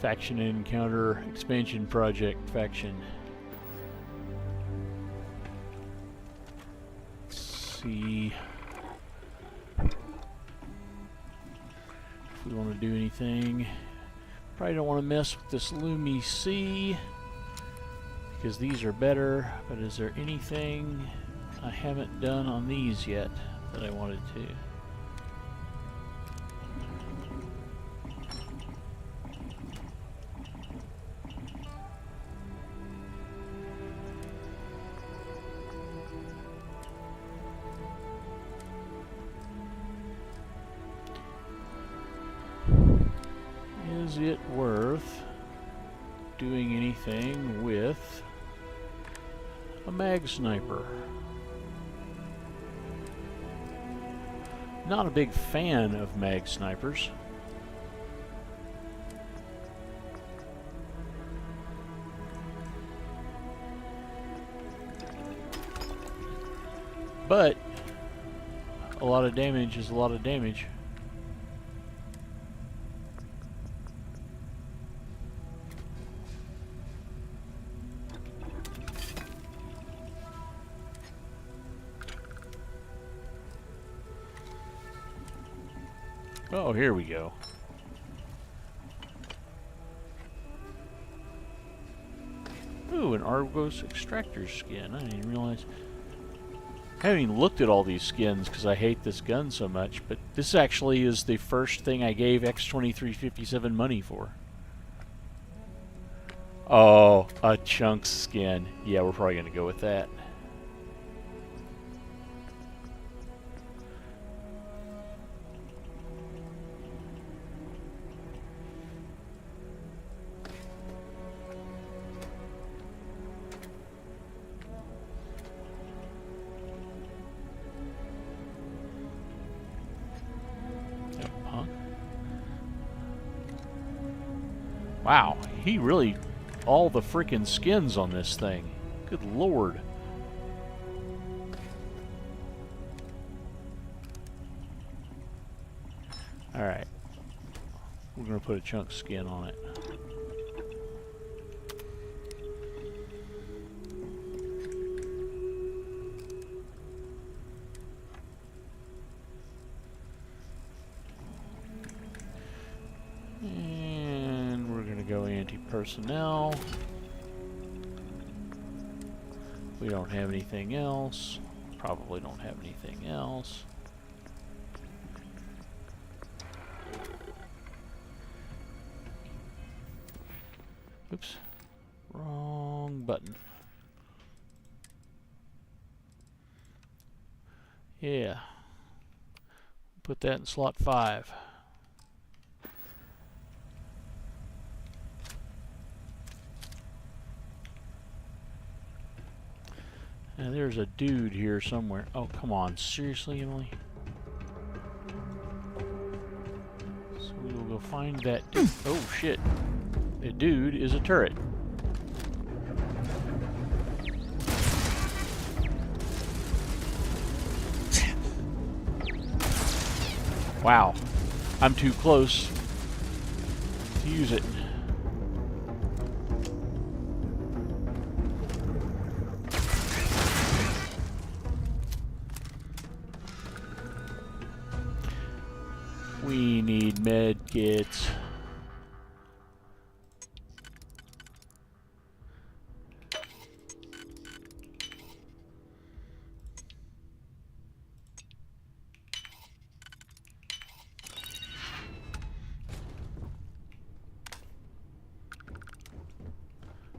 Speaker 1: Faction Encounter Expansion Project Faction. Let's see if we want to do anything. Probably don't want to mess with this Lumi C because these are better, but is there anything I haven't done on these yet that I wanted to? Is it worth doing anything with a mag sniper? Not a big fan of mag snipers. But a lot of damage is a lot of damage. Oh, here we go. Ooh, an Argos extractor skin. I didn't even realize. I haven't even looked at all these skins because I hate this gun so much, but this actually is the first thing I gave X2357 money for. Oh, a Chunks skin. Yeah, we're probably going to go with that. Wow, he really... all the freaking skins on this thing. Good lord. Alright. We're going to put a chunk skin on it. Personnel. We don't have anything else. Probably don't have anything else. Oops. Wrong button. Yeah. Put that in slot 5. And there's a dude here somewhere. Oh, come on. Seriously, Emily? So we will go find that dude. Oh, shit. The dude is a turret. Wow. I'm too close to use it. We need med kits.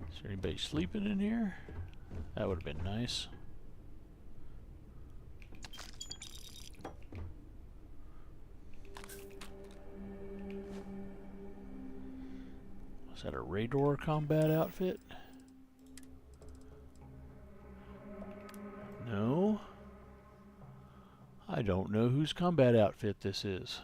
Speaker 1: Is there anybody sleeping in here? That would have been nice. Is that a Raidor combat outfit? whose combat outfit this is.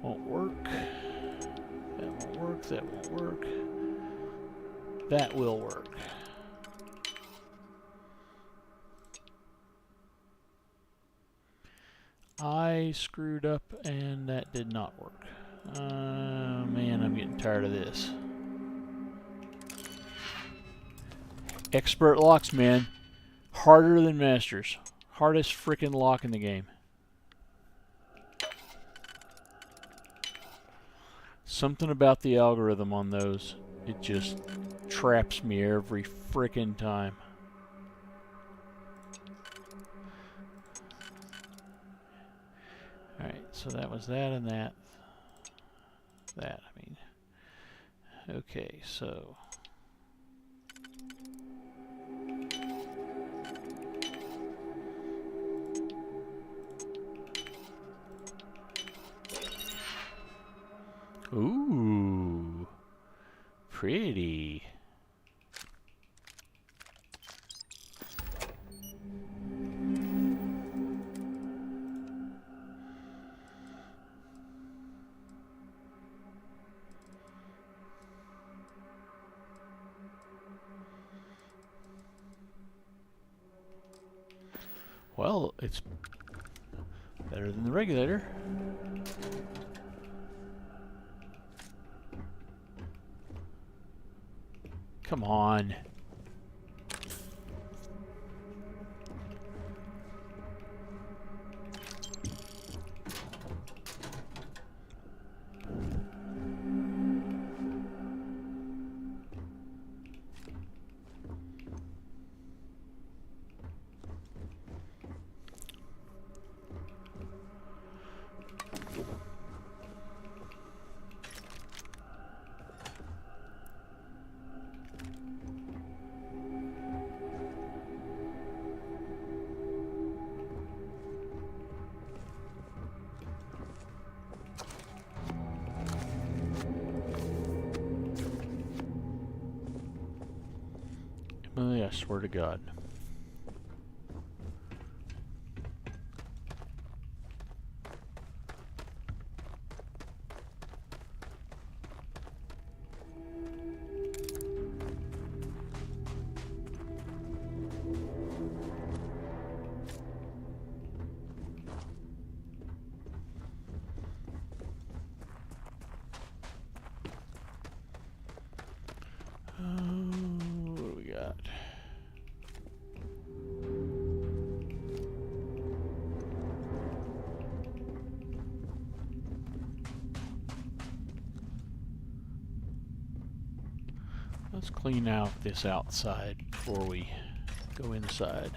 Speaker 1: Won't work. That won't work. That won't work. That will work. I screwed up and that did not work. Man, I'm getting tired of this. Expert locks, man. Harder than masters. Hardest freaking lock in the game. Something about the algorithm on those, it just traps me every frickin' time. Alright, so that was that and that. That, I mean. Okay, so. Ooh, pretty. Well, it's better than the regulator. Come on. I swear to God. What do we got? Let's clean out this outside before we go inside.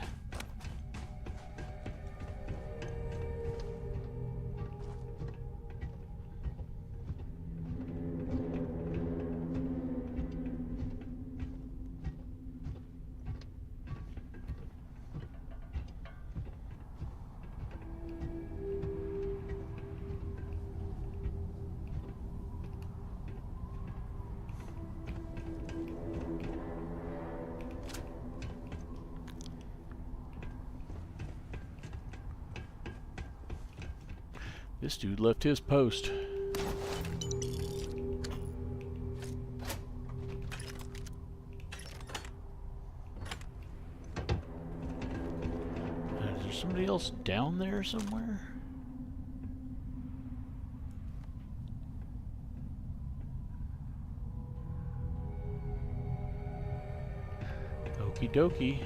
Speaker 1: This dude left his post. Is there somebody else down there somewhere? Okie dokie.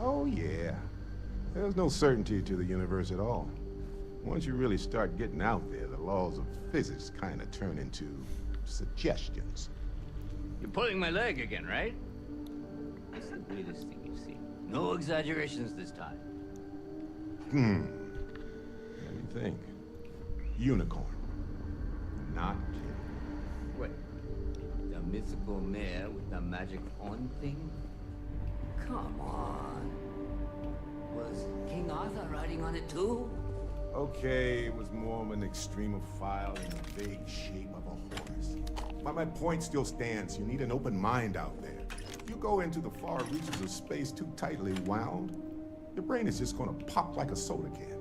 Speaker 10: Oh, yeah. There's no certainty to the universe at all. Once you really start getting out there, the laws of physics kind of turn into suggestions.
Speaker 9: You're pulling my leg again, right? That's the weirdest thing you've seen. No exaggerations this time.
Speaker 10: Let me think. Unicorn. Not kidding.
Speaker 9: What? The mythical mare with the magic horn thing? Come on. Was King Arthur riding on it too?
Speaker 10: Okay, it was more of an extremophile in the vague shape of a horse. But my point still stands. You need an open mind out there. If you go into the far reaches of space too tightly wound, your brain is just gonna pop like a soda can.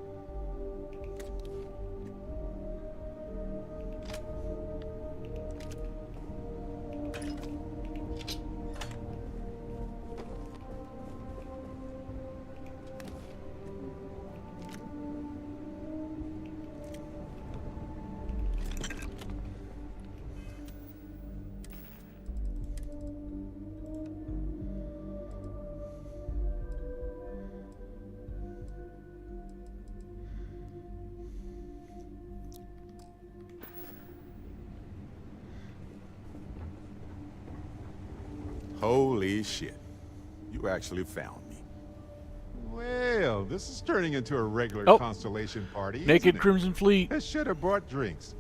Speaker 10: Holy shit. You actually found me.
Speaker 11: Well, this is turning into a regular
Speaker 1: Oh.
Speaker 11: constellation party.
Speaker 1: Naked
Speaker 11: isn't it?
Speaker 1: Crimson Fleet.
Speaker 11: I should have brought drinks.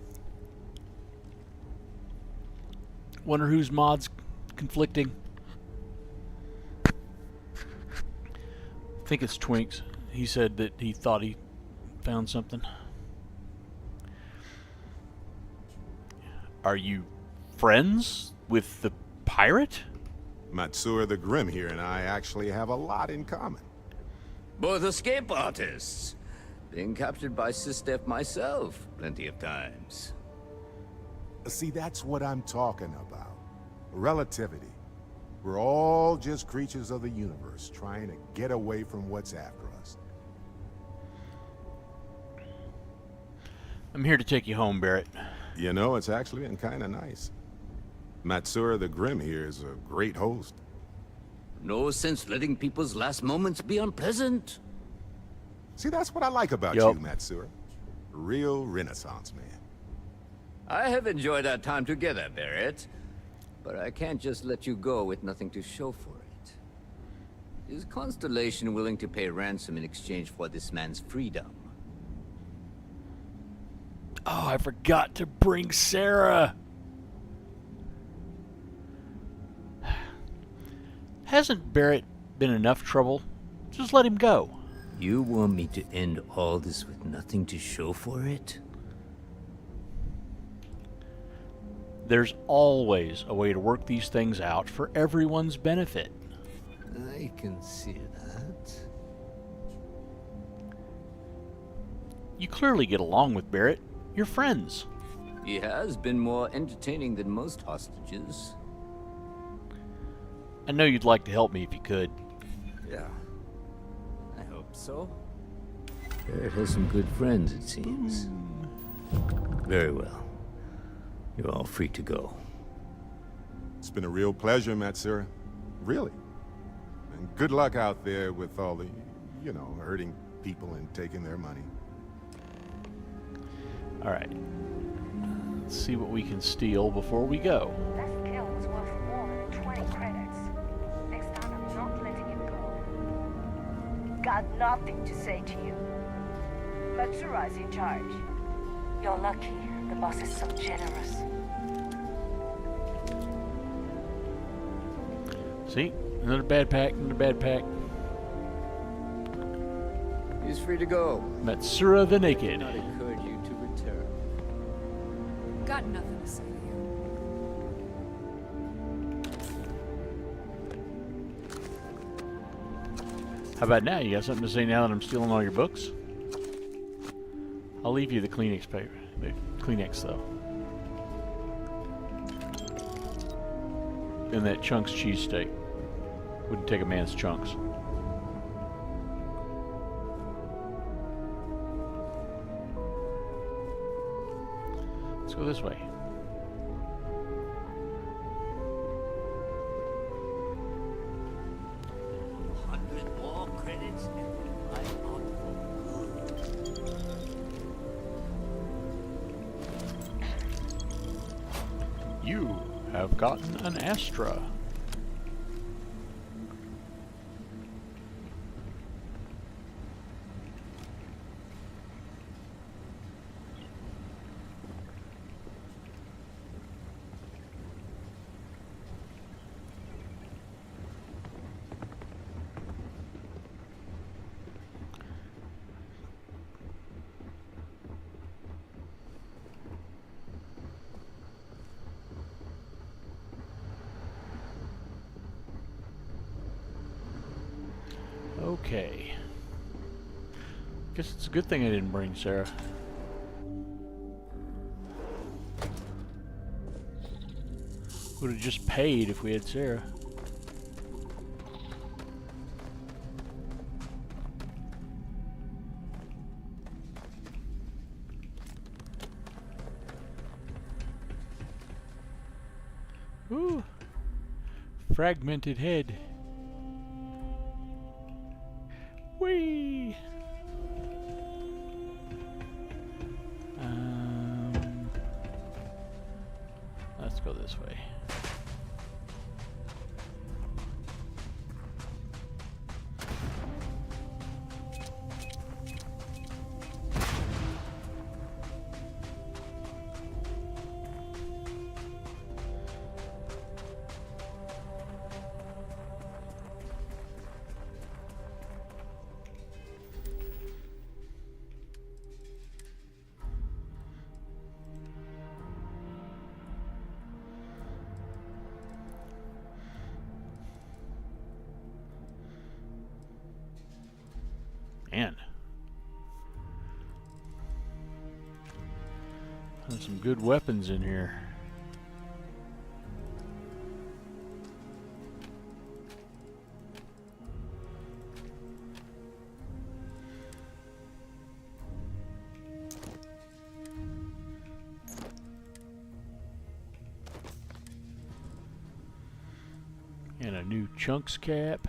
Speaker 1: Wonder whose mod's conflicting. I think it's Twink's. He said that he thought he found something. Are you friends with the pirate?
Speaker 10: Matsura the Grim here and I actually have a lot in common.
Speaker 9: Both escape artists. Being captured by Sistef myself plenty of times.
Speaker 10: See, that's what I'm talking about. Relativity. We're all just creatures of the universe trying to get away from what's after us.
Speaker 1: I'm here to take you home, Barrett.
Speaker 10: You know, it's actually been kind of nice. Matsura the Grim here is a great host.
Speaker 9: No sense letting people's last moments be unpleasant.
Speaker 10: See, that's what I like about
Speaker 1: Yup.
Speaker 10: you, Matsura. Real Renaissance man.
Speaker 9: I have enjoyed our time together, Barrett. But I can't just let you go with nothing to show for it. Is Constellation willing to pay ransom in exchange for this man's freedom?
Speaker 1: Oh, I forgot to bring Sarah. Hasn't Barrett been enough trouble? Just let him go.
Speaker 9: You want me to end all this with nothing to show for it?
Speaker 1: There's always a way to work these things out for everyone's benefit.
Speaker 9: I can see that.
Speaker 1: You clearly get along with Barrett. You're friends.
Speaker 9: He has been more entertaining than most hostages.
Speaker 1: I know you'd like to help me if you could.
Speaker 9: Yeah. I hope so. Barrett has some good friends, it seems. Very well. You're all free to go.
Speaker 10: It's been a real pleasure, Matsura. Really. And good luck out there with all the, you know, hurting people and taking their money.
Speaker 1: All right. Let's see what we can steal before we go.
Speaker 5: That skill was worth more than 20 credits. Next time I'm not letting him go. Got nothing to say to you. Matsura's in charge. You're lucky. The boss is so generous.
Speaker 1: See? Another bad pack, another bad pack.
Speaker 9: He's free to go.
Speaker 1: Matsura the Naked.
Speaker 9: Not encourage you to return.
Speaker 12: Got nothing to say to you.
Speaker 1: How about now? You got something to say now that I'm stealing all your books? I'll leave you the Kleenex paper. The Kleenex, though. And that Chunks cheesesteak. Wouldn't take a man's chunks. Let's go this way.
Speaker 9: More credits and I'm out for good.
Speaker 1: You have gotten an Astra. Okay. Guess it's a good thing I didn't bring Sarah. Would have just paid if we had Sarah. Ooh. Fragmented head. Whee! Let's go this way. Man. There's some good weapons in here. And a new Chunks cap.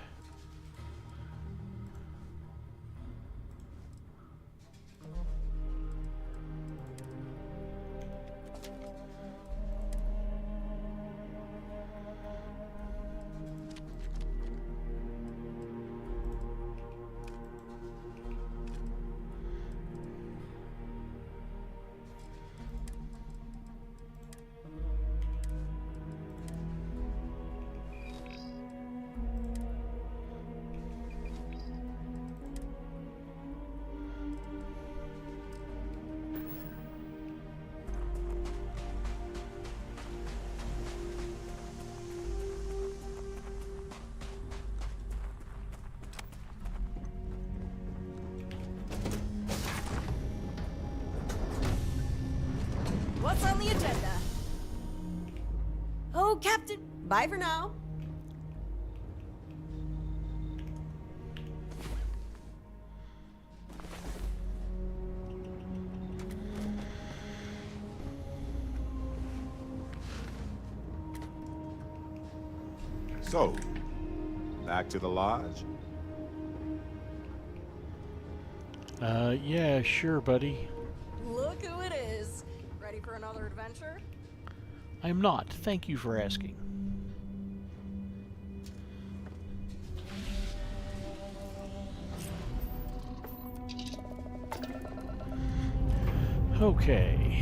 Speaker 3: What's on the agenda? Oh, Captain. Bye for now.
Speaker 10: So, back to the lodge?
Speaker 1: Yeah, sure, buddy.
Speaker 3: Look who it is. Ready for another adventure?
Speaker 1: I'm not. Thank you for asking. Okay.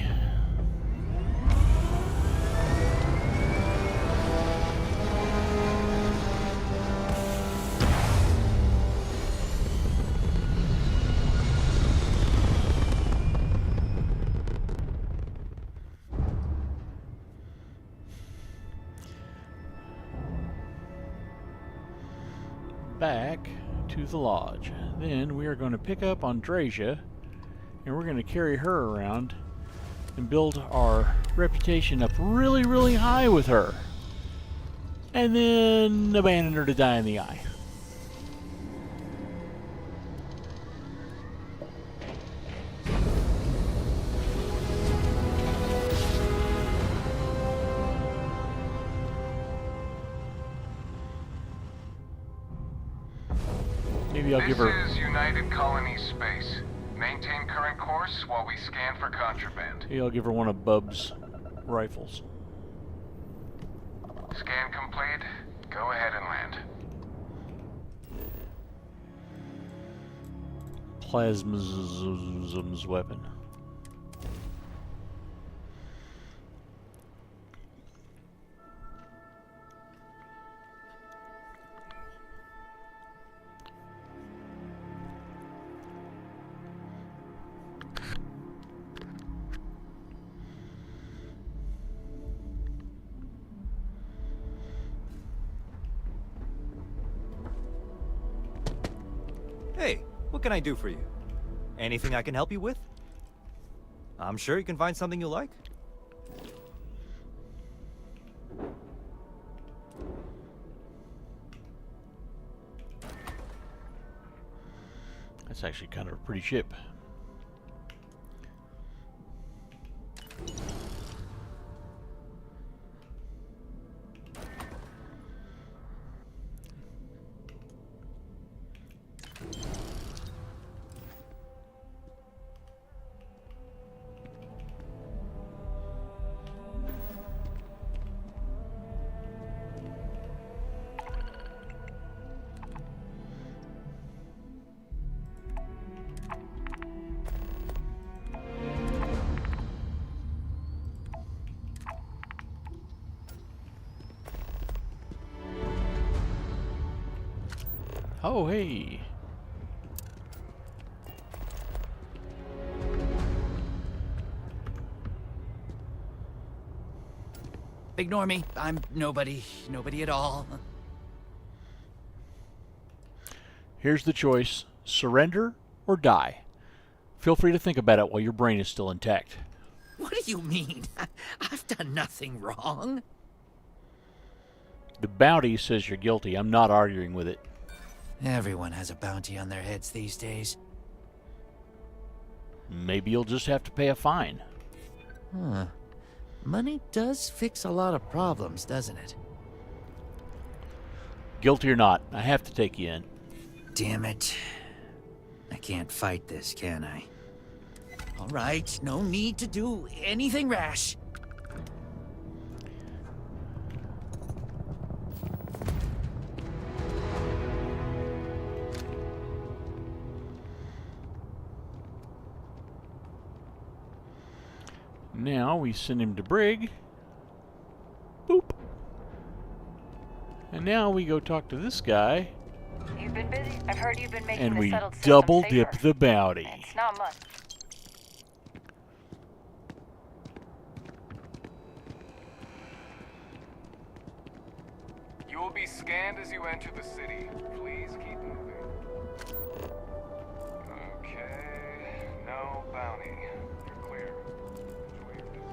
Speaker 1: back to the lodge. Then we are going to pick up Andrasia, and we're going to carry her around and build our reputation up really, really high with her. And then abandon her to die in the eye. Maybe I'll give her...
Speaker 13: This is United Colony Space. Maintain current course while we scan for contraband.
Speaker 1: Maybe I'll give her one of Bub's rifles.
Speaker 13: Scan complete. Go ahead and land.
Speaker 1: Plasma's weapon.
Speaker 14: Hey, what can I do for you? Anything I can help you with? I'm sure you can find something you like.
Speaker 1: That's actually kind of a pretty ship. Oh, hey.
Speaker 15: Ignore me. I'm nobody. Nobody at all.
Speaker 1: Here's the choice. Surrender or die. Feel free to think about it while your brain is still intact.
Speaker 15: What do you mean? I've done nothing wrong.
Speaker 1: The bounty says you're guilty. I'm not arguing with it.
Speaker 15: Everyone has a bounty on their heads these days.
Speaker 1: Maybe you'll just have to pay a fine.
Speaker 15: Huh. Money does fix a lot of problems, doesn't it?
Speaker 1: Guilty or not, I have to take you in.
Speaker 15: Damn it. I can't fight this, can I? All right, no need to do anything rash.
Speaker 1: Now we send him to Brig. Boop. And now we go talk to this guy.
Speaker 5: You've been busy. I've heard you've been making
Speaker 1: And
Speaker 5: the
Speaker 1: we
Speaker 5: settled system
Speaker 1: double
Speaker 5: safer.
Speaker 1: dip the bounty.
Speaker 5: It's not much.
Speaker 13: You will be scanned as you enter the city. Please keep moving. Okay. No bounty. You're clear. Enjoy your visit.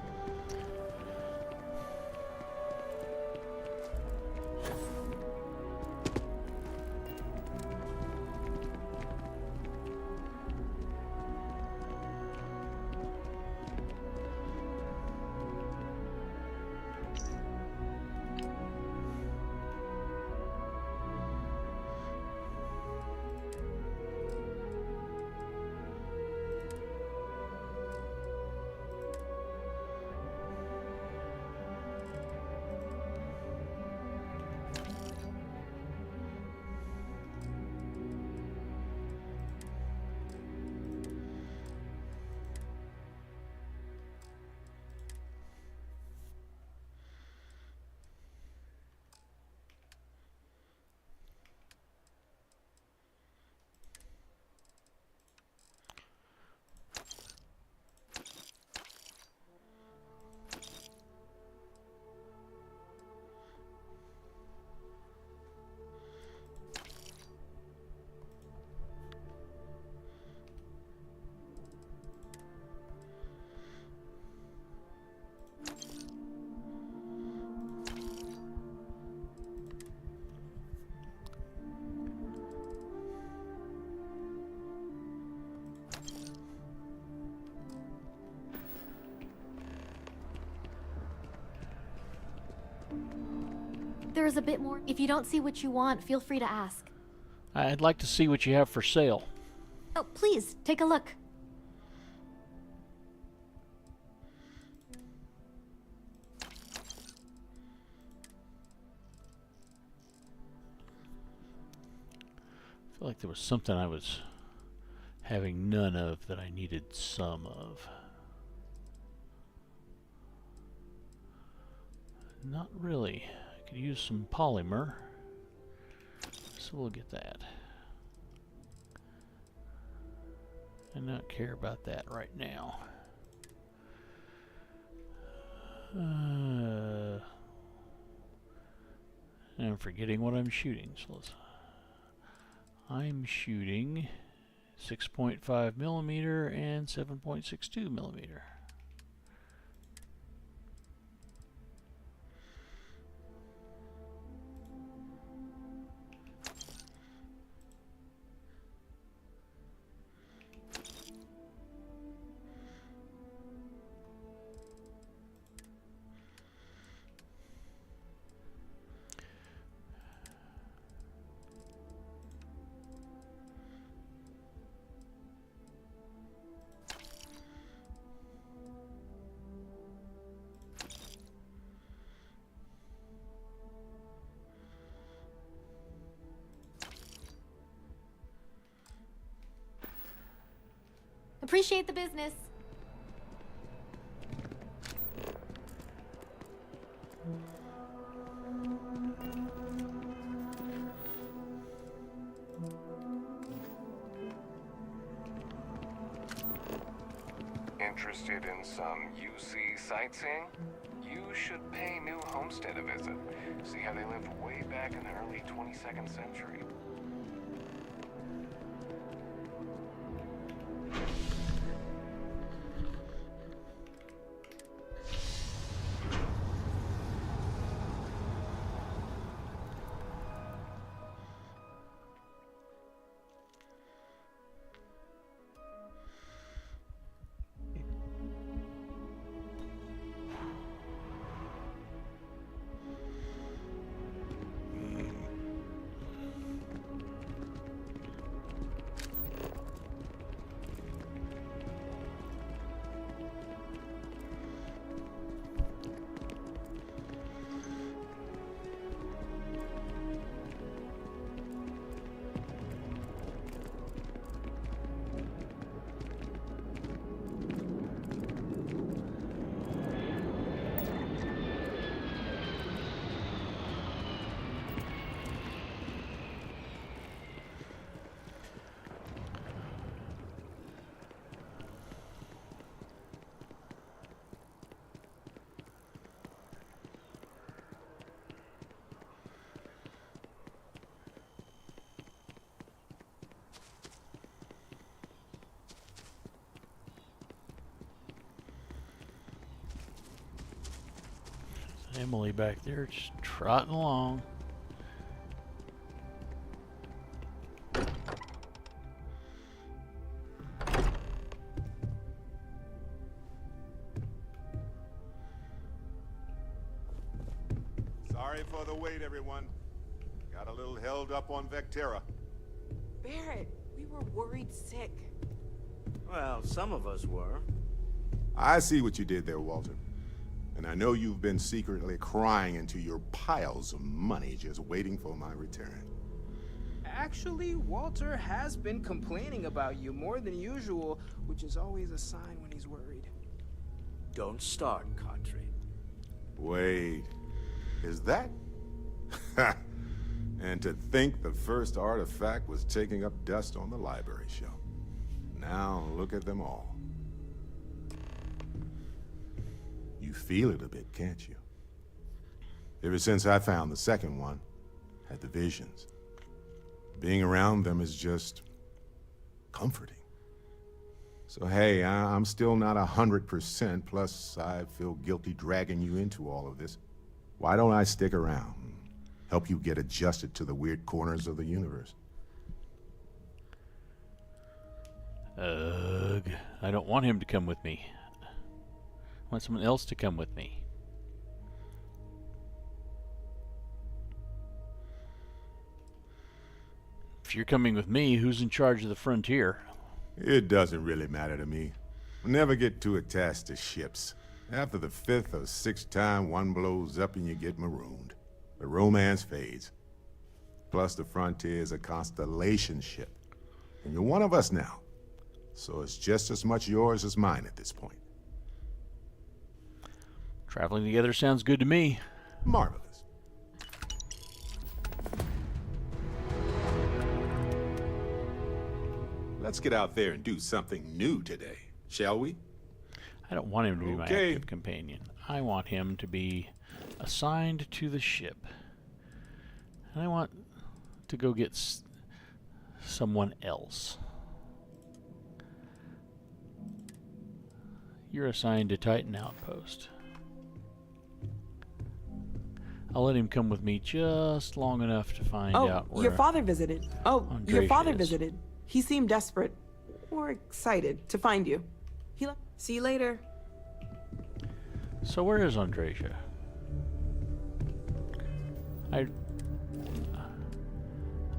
Speaker 16: there is a bit more. If you don't see what you want, feel free to ask.
Speaker 1: I'd like to see what you have for sale.
Speaker 16: Oh, please, take a look.
Speaker 1: I feel like there was something I was having none of that I needed some of. Not really. I could use some polymer, so we'll get that. I don't care about that right now. I'm forgetting what I'm shooting. So I'm shooting 6.5 millimeter and 7.62 millimeter.
Speaker 16: Appreciate the business.
Speaker 13: Interested in some UC sightseeing? You should pay New Homestead a visit. See how they lived way back in the early 22nd century.
Speaker 1: Emily back there just trotting along.
Speaker 10: Sorry for the wait, everyone. Got a little held up on Vectera.
Speaker 17: Barrett, we were worried sick.
Speaker 18: Well, some of us were.
Speaker 10: I see what you did there, Walter. And I know you've been secretly crying into your piles of money just waiting for my return.
Speaker 17: Actually, Walter has been complaining about you more than usual, which is always a sign when he's worried.
Speaker 18: Don't start, Cadre.
Speaker 10: Wait, is that? And to think the first artifact was taking up dust on the library shelf. Now look at them all. You feel it a bit, can't you? Ever since I found the second one, had the visions. Being around them is just comforting. So hey, I'm still not 100%, plus I feel guilty dragging you into all of this. Why don't I stick around and help you get adjusted to the weird corners of the universe?
Speaker 1: Ugh, I don't want him to come with me. I want someone else to come with me. If you're coming with me, who's in charge of the frontier?
Speaker 10: It doesn't really matter to me. Never get too attached to ships. After the 5th or 6th time one blows up and you get marooned, the romance fades. Plus the frontier is a constellation ship. And you're one of us now. So it's just as much yours as mine at this point.
Speaker 1: Traveling together sounds good to me.
Speaker 10: Marvelous. Let's get out there and do something new today, shall we?
Speaker 1: I don't want him to be my active companion. I want him to be assigned to the ship. And I want to go get someone else. You're assigned to Titan Outpost. I'll let him come with me just long enough to find out where
Speaker 19: your father visited. Your father
Speaker 1: is.
Speaker 19: visited. He seemed desperate or excited to find you. See you later.
Speaker 1: So where is Andreja? I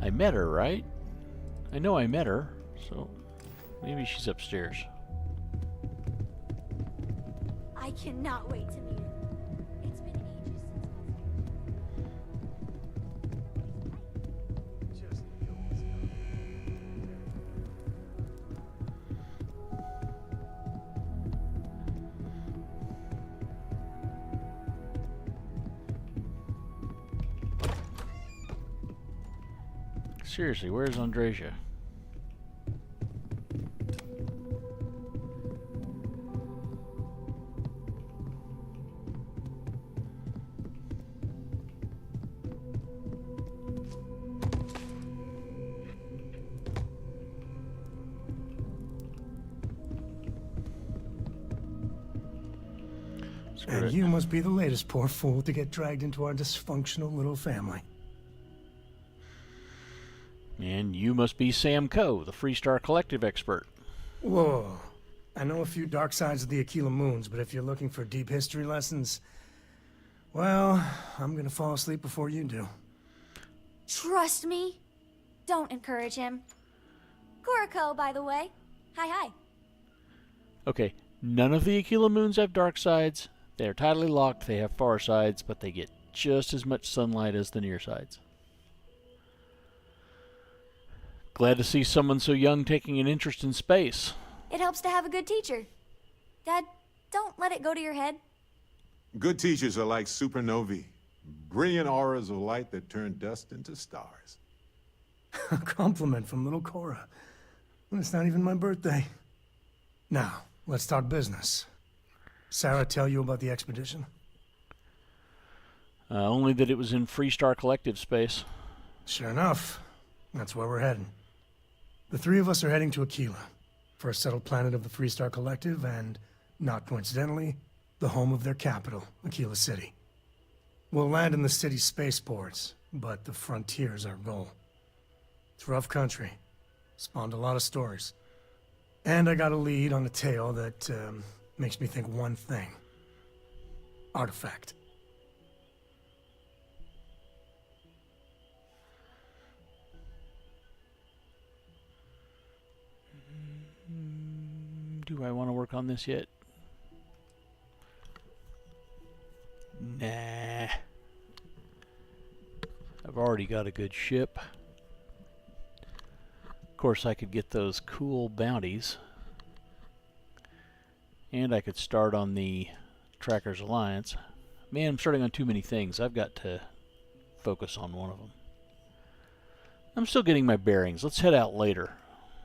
Speaker 1: met her, right? I know I met her, so maybe she's upstairs.
Speaker 20: I cannot wait to meet her. It's been ages
Speaker 1: Seriously, where's Andreja?
Speaker 21: And you must be the latest poor fool to get dragged into our dysfunctional little family.
Speaker 1: And you must be Sam Coe, the Freestar Collective expert.
Speaker 21: Whoa. I know a few dark sides of the Aquila Moons, but if you're looking for deep history lessons, well, I'm gonna fall asleep before you do.
Speaker 20: Trust me. Don't encourage him. Kuriko, by the way. Hi.
Speaker 1: Okay, none of the Aquila Moons have dark sides. They are tidally locked, they have far sides, but they get just as much sunlight as the near sides. Glad to see someone so young taking an interest in space.
Speaker 20: It helps to have a good teacher. Dad, don't let it go to your head.
Speaker 10: Good teachers are like supernovae. Brilliant auras of light that turn dust into stars.
Speaker 21: A compliment from little Cora. And it's not even my birthday. Now, let's talk business. Sarah tell you about the expedition?
Speaker 1: Only that it was in Freestar Collective space.
Speaker 21: Sure enough. That's where we're heading. The three of us are heading to Aquila, first settled planet of the Freestar Collective, and, not coincidentally, the home of their capital, Aquila City. We'll land in the city's spaceports, but the frontier's our goal. It's rough country. Spawned a lot of stories. And I got a lead on a tale that makes me think one thing. Artifact.
Speaker 1: Do I want to work on this yet? Nah. I've already got a good ship. Of course, I could get those cool bounties. And I could start on the Trackers Alliance. Man, I'm starting on too many things. I've got to focus on one of them. I'm still getting my bearings. Let's head out later.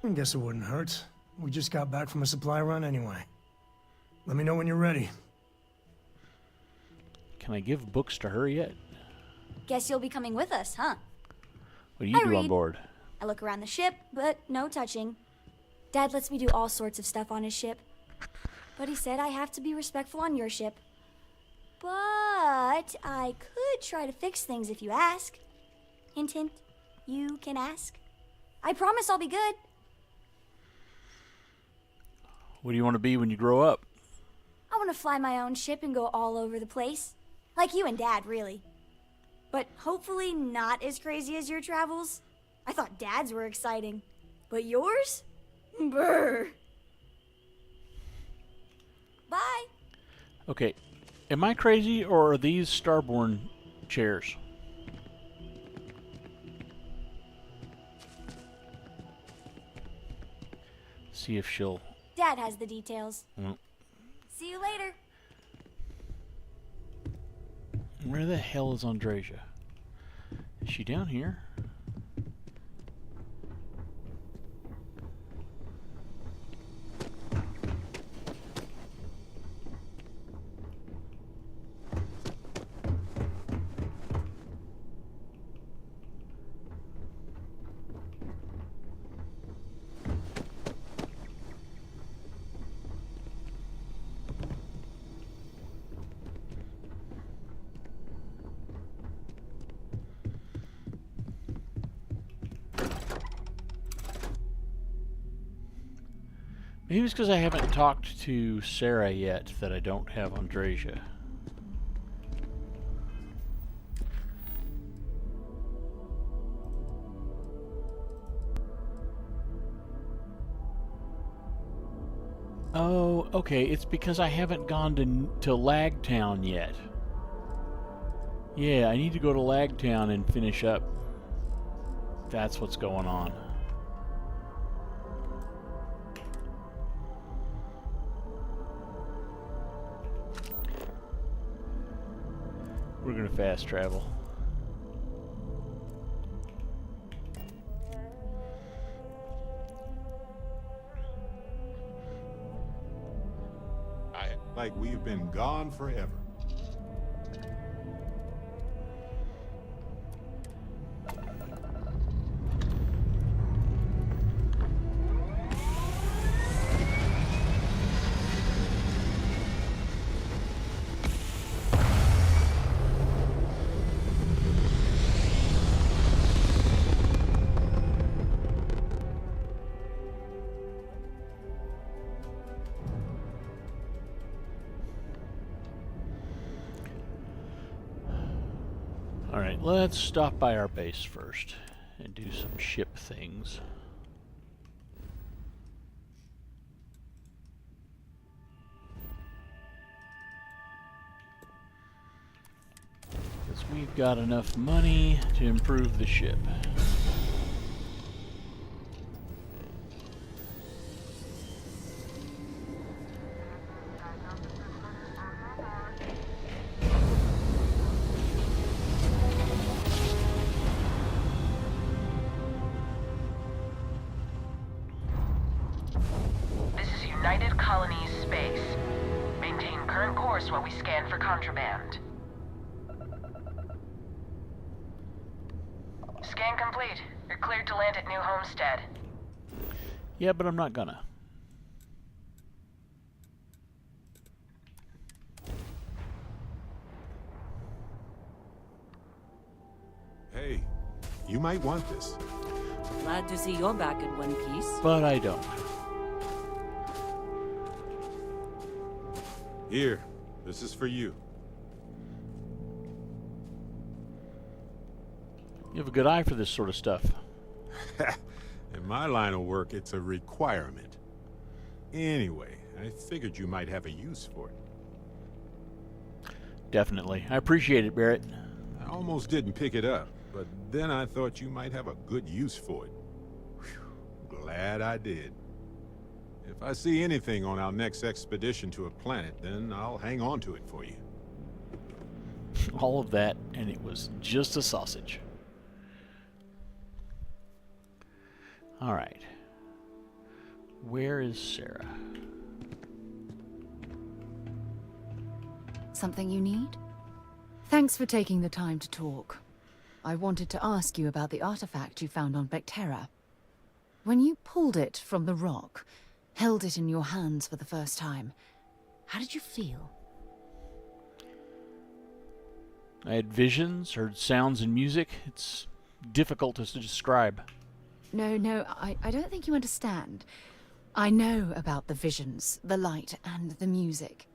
Speaker 21: I guess it wouldn't hurt. We just got back from a supply run anyway. Let me know when you're ready.
Speaker 1: Can I give books to her yet?
Speaker 20: Guess you'll be coming with us, huh?
Speaker 1: What do you do on board?
Speaker 20: I look around the ship, but no touching. Dad lets me do all sorts of stuff on his ship. But he said I have to be respectful on your ship. But I could try to fix things if you ask. Hint, hint. You can ask. I promise I'll be good.
Speaker 1: What do you want to be when you grow up?
Speaker 20: I want to fly my own ship and go all over the place. Like you and Dad, really. But hopefully not as crazy as your travels. I thought Dad's were exciting. But yours? Brr. Bye.
Speaker 1: Okay, am I crazy or are these Starborn chairs? See if she'll...
Speaker 20: Dad has the details.
Speaker 1: Well,
Speaker 20: See you later.
Speaker 1: where the hell is Andreja? Is she down here? Maybe it's because I haven't talked to Sarah yet that I don't have Andreja. Oh, okay, it's because I haven't gone to Lagtown yet. Yeah, I need to go to Lagtown and finish up. That's what's going on. We're gonna fast travel.
Speaker 10: Like we've been gone forever.
Speaker 1: Alright, let's stop by our base first and do some ship things. Because we've got enough money to improve the ship.
Speaker 7: United Colonies space. Maintain current course while we scan for contraband. Scan complete. You're cleared to land at New Homestead.
Speaker 1: Yeah, but I'm not gonna.
Speaker 10: Hey, you might want this.
Speaker 2: Glad to see you're back in one piece.
Speaker 1: But I don't.
Speaker 10: Here, this is for you.
Speaker 1: You have a good eye for this sort of stuff.
Speaker 10: In my line of work, it's a requirement. Anyway, I figured you might have a use for it.
Speaker 1: Definitely. I appreciate it, Barrett.
Speaker 10: I almost didn't pick it up, but then I thought you might have a good use for it. Whew, glad I did. If I see anything on our next expedition to a planet, then I'll hang on to it for you.
Speaker 1: All of that, and it was just a sausage. Alright. Where is Sarah?
Speaker 22: Something you need? Thanks for taking the time to talk. I wanted to ask you about the artifact you found on Vectera. When you pulled it from the rock, held it in your hands for the first time, how did you feel?
Speaker 1: I had visions, heard sounds and music. It's difficult to describe.
Speaker 22: No, I don't think you understand. I know about the visions, the light, and the music.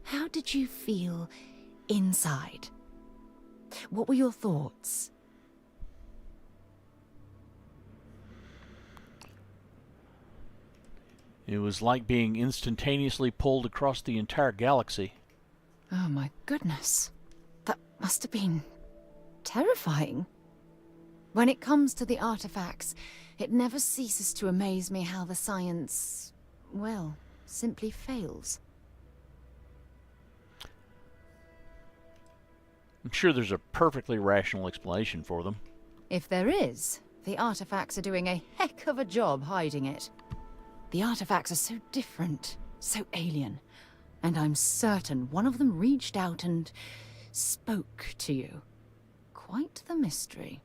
Speaker 22: How did you feel inside? What were your thoughts?
Speaker 1: It was like being instantaneously pulled across the entire galaxy.
Speaker 22: Oh my goodness. That must have been terrifying. When it comes to the artifacts, it never ceases to amaze me how the science, well, simply fails.
Speaker 1: I'm sure there's a perfectly rational explanation for them.
Speaker 22: If there is, the artifacts are doing a heck of a job hiding it. The artifacts are so different, so alien, and I'm certain one of them reached out and spoke to you. Quite the mystery.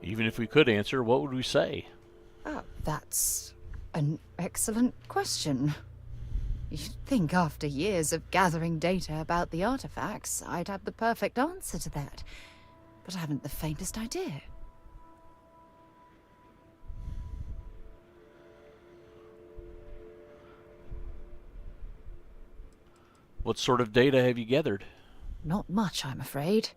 Speaker 1: Even if we could answer, what would we say?
Speaker 22: That's an excellent question. You'd think after years of gathering data about the artifacts, I'd have the perfect answer to that. But I haven't the faintest idea.
Speaker 1: What sort of data have you gathered?
Speaker 22: Not much, I'm afraid.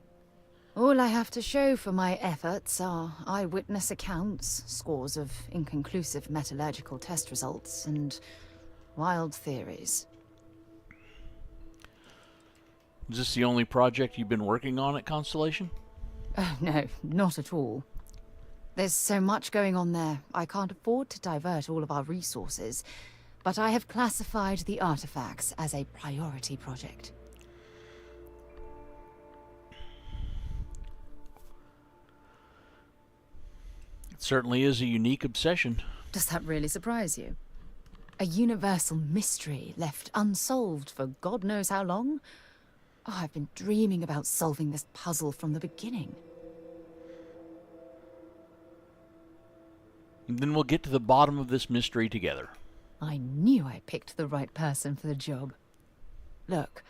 Speaker 22: All I have to show for my efforts are eyewitness accounts, scores of inconclusive metallurgical test results, and wild theories.
Speaker 1: Is this the only project you've been working on at Constellation?
Speaker 22: Oh, no, not at all. There's so much going on there, I can't afford to divert all of our resources, but I have classified the artifacts as a priority project.
Speaker 1: It certainly is a unique obsession.
Speaker 22: Does that really surprise you? A universal mystery left unsolved for God knows how long? Oh, I've been dreaming about solving this puzzle from the beginning.
Speaker 1: And then we'll get to the bottom of this mystery together.
Speaker 22: I knew I picked the right person for the job. Look,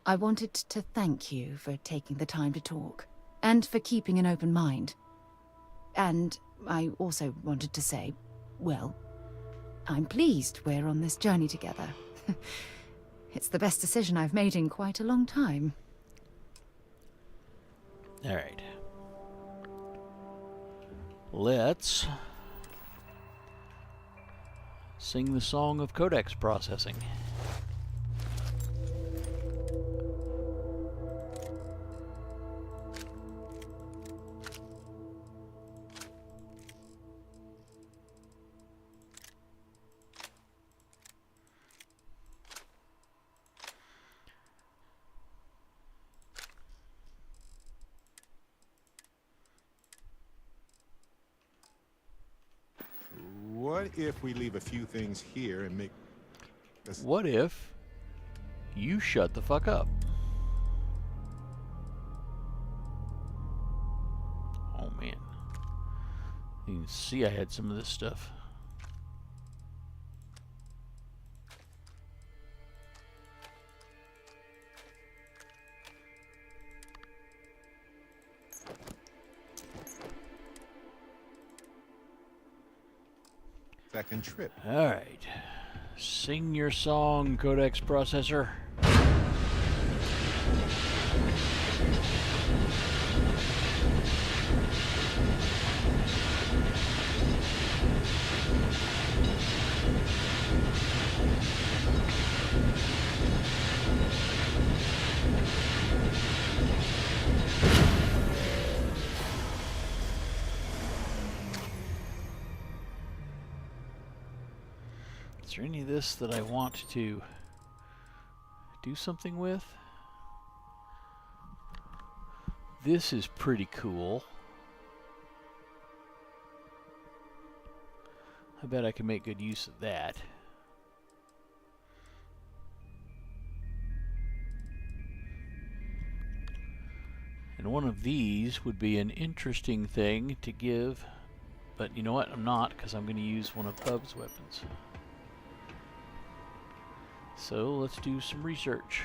Speaker 22: I wanted to thank you for taking the time to talk, and for keeping an open mind. And I also wanted to say, well, I'm pleased we're on this journey together. It's the best decision I've made in quite a long time.
Speaker 1: All right. Let's sing the song of codex processing.
Speaker 10: What if we leave a few things here and make this...
Speaker 1: What if you shut the fuck up? Oh man. You can see I had some of this stuff.
Speaker 10: Second trip.
Speaker 1: All right. Sing your song, codex processor. Is there any of this that I want to do something with? This is pretty cool. I bet I can make good use of that. And one of these would be an interesting thing to give, but you know what? I'm not, because I'm going to use one of Bub's weapons. So let's do some research.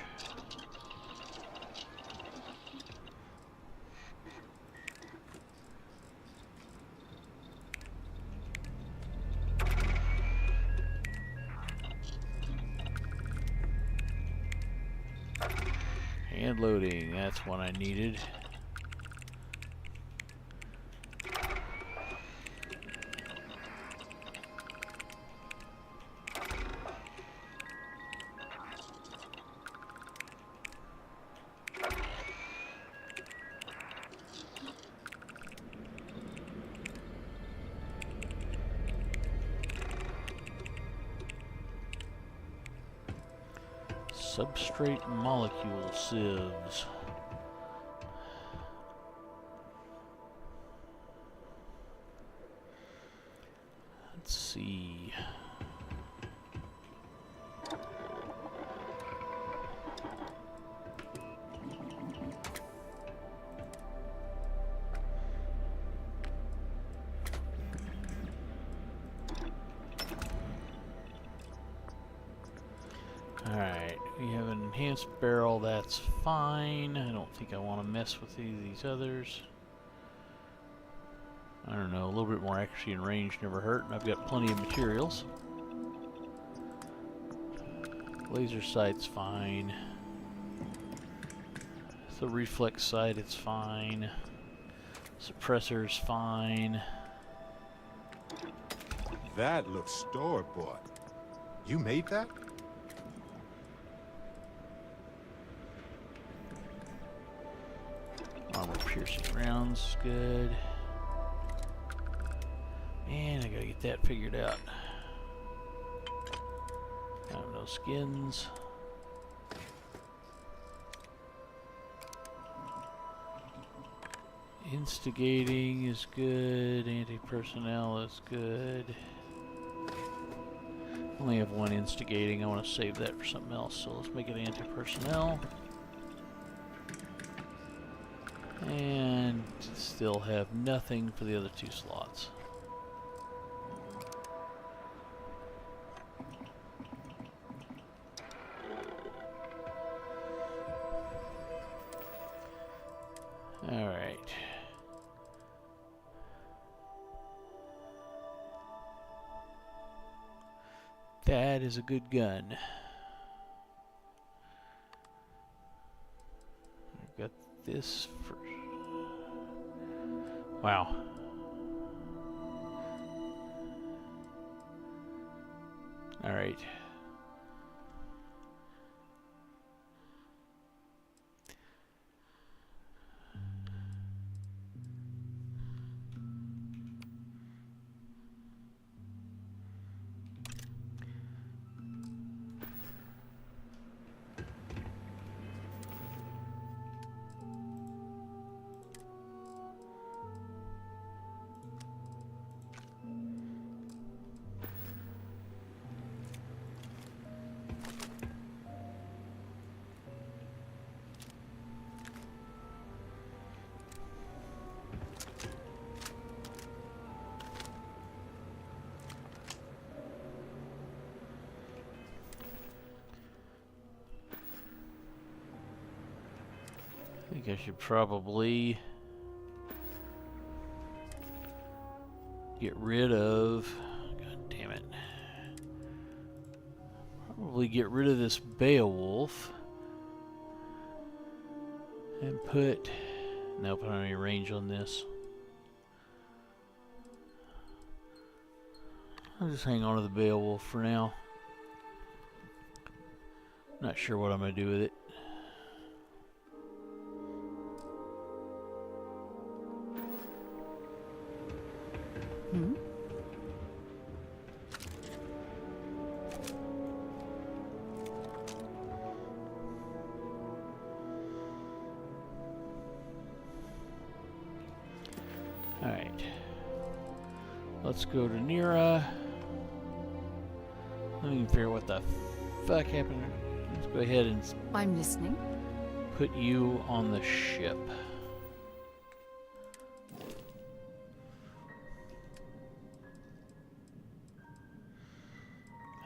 Speaker 1: Hand loading, that's what I needed. Substrate molecule sieves. Let's see. Alright, we have an enhanced barrel, that's fine. I don't think I want to mess with any of these others. I don't know, a little bit more accuracy and range never hurt, and I've got plenty of materials. Laser sight's fine. The reflex sight, it's fine. Suppressor's fine.
Speaker 11: That looks store-bought. You made that?
Speaker 1: Armor piercing rounds, good. And I gotta get that figured out. No skins. Instigating is good. Anti-personnel is good. Only have one instigating. I want to save that for something else, so let's make it anti-personnel. And still have nothing for the other two slots. All right. That is a good gun. I've got this first. Wow. All right. I think I should probably get rid of, god damn it, probably get rid of this Beowulf and put, nope, I don't have any range on this. I'll just hang on to the Beowulf for now. Not sure what I'm going to do with it.
Speaker 22: Hmm?
Speaker 1: All right. Let's go to Nira. Let me figure out what the fuck happened. Let's go ahead and
Speaker 22: I'm listening.
Speaker 1: Put you on the ship.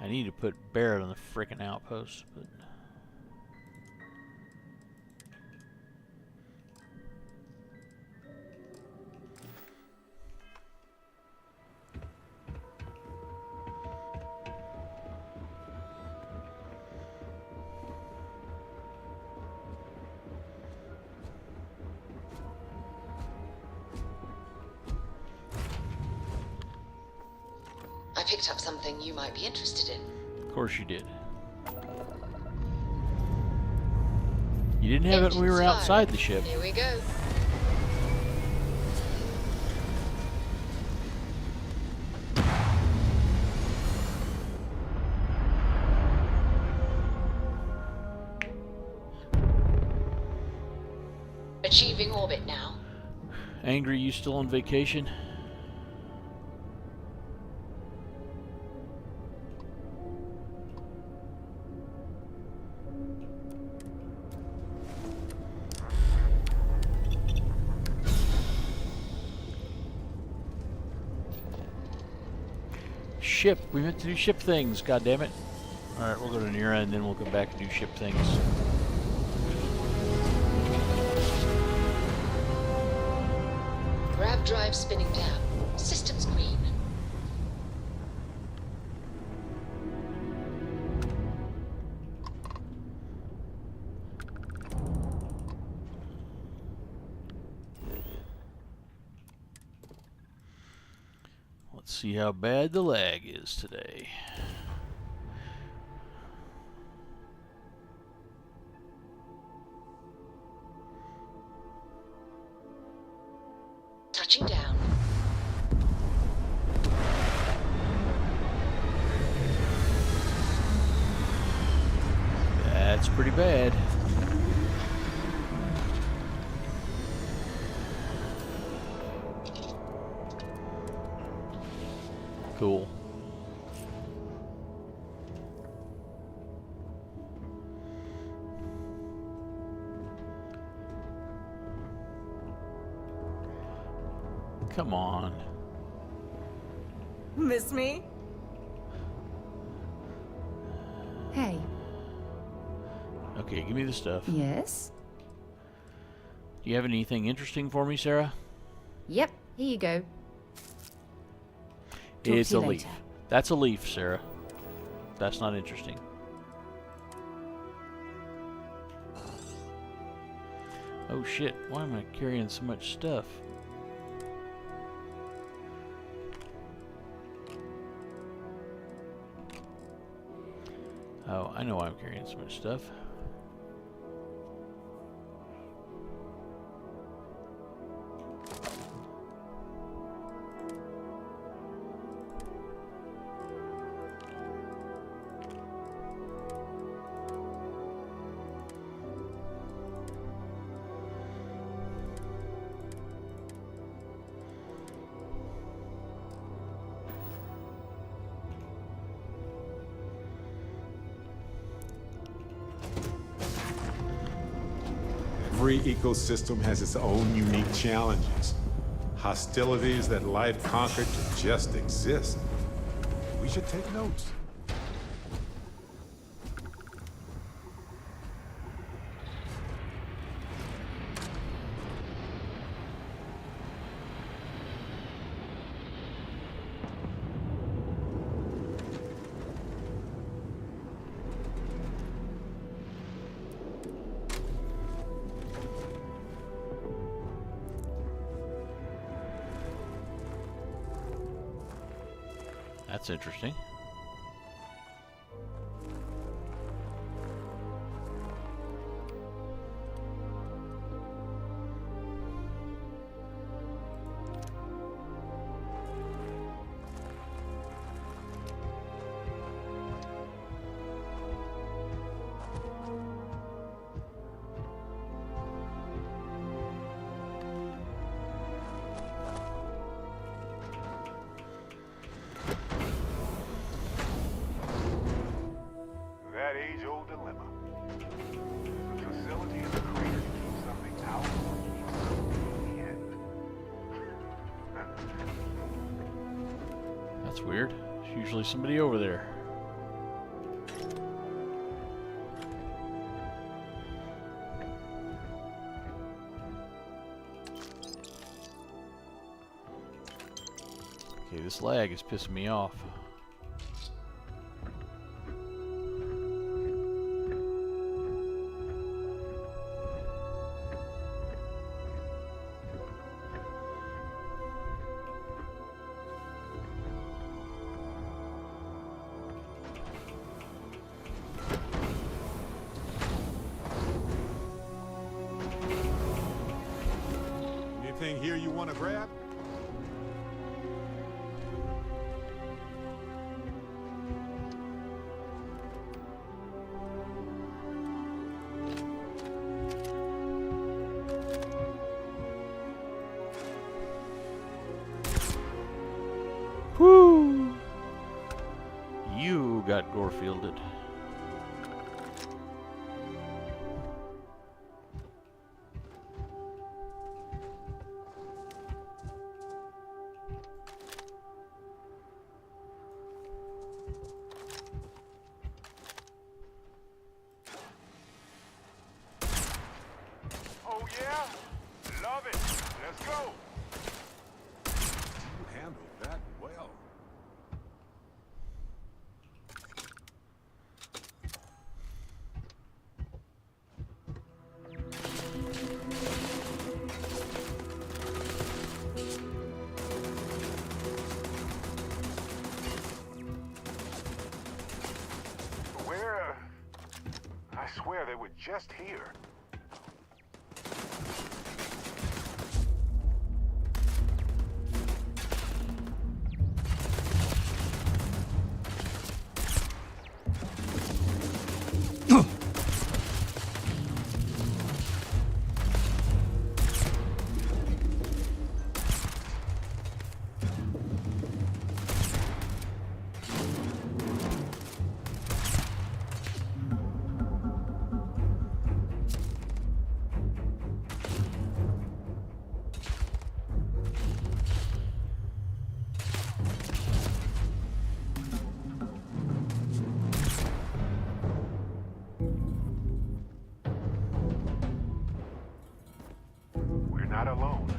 Speaker 1: I need to put Barrett on the frickin' outpost, but
Speaker 6: I picked up something you might be interested in.
Speaker 1: of course you did. You didn't have it when we were outside the ship.
Speaker 6: Here we go. Achieving orbit now.
Speaker 1: Angry, you still on vacation? Ship. We meant to do ship things, God damn it. Alright, we'll go to Nira and then we'll come back and do ship things.
Speaker 6: Grav drive spinning down. Systems green.
Speaker 1: Let's see how bad the lag is today.
Speaker 6: Touching down.
Speaker 1: That's pretty bad. Cool. Come on.
Speaker 3: Miss me?
Speaker 22: Hey.
Speaker 1: Okay, give me the stuff.
Speaker 22: Yes?
Speaker 1: Do you have anything interesting for me, Sarah?
Speaker 22: Yep, here you go.
Speaker 1: It's
Speaker 22: to
Speaker 1: a
Speaker 22: you
Speaker 1: leaf.
Speaker 22: later.
Speaker 1: That's a leaf, Sarah. That's not interesting. Oh shit, why am I carrying so much stuff? Oh, I know why I'm carrying so much stuff.
Speaker 10: Every ecosystem has its own unique challenges. Hostilities that life conquered to just exist. We should take notes.
Speaker 1: That's interesting.
Speaker 10: That age-old dilemma. The facility in the crater keeps something out or keeps something in.
Speaker 1: That's weird. There's usually somebody over there. Okay, this lag is pissing me off.
Speaker 10: Anything here you want to grab?
Speaker 1: got Gorefielded.
Speaker 10: Oh yeah? Love it. Let's go. You handled that well. Where? I swear they were just here. We're not alone.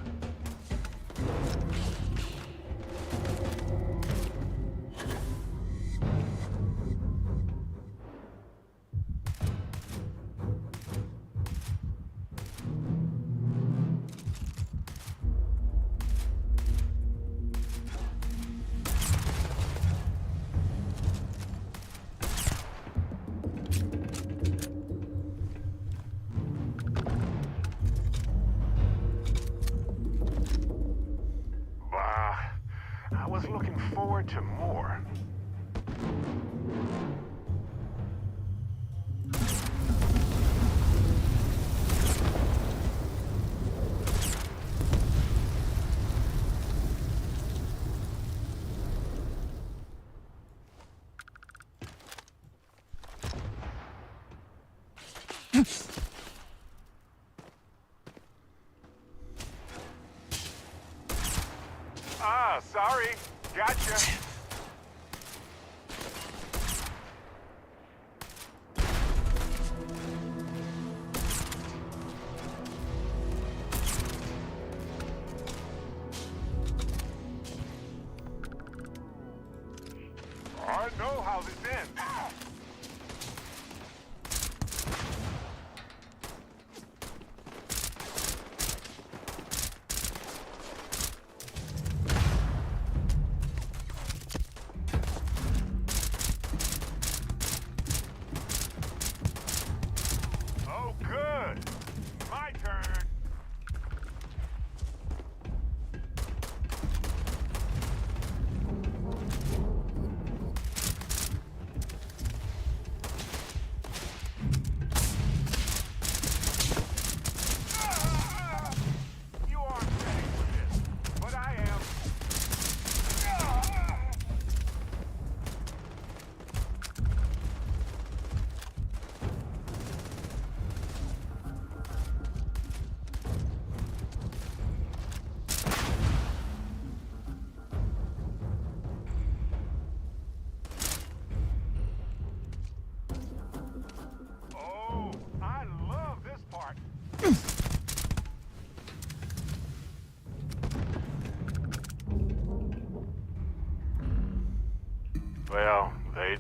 Speaker 10: I was looking forward to more. Ah, sorry. Gotcha. I know how this ends. Oh, good. My turn. You aren't ready for this, but I am. Oh, I love this part. Well, they...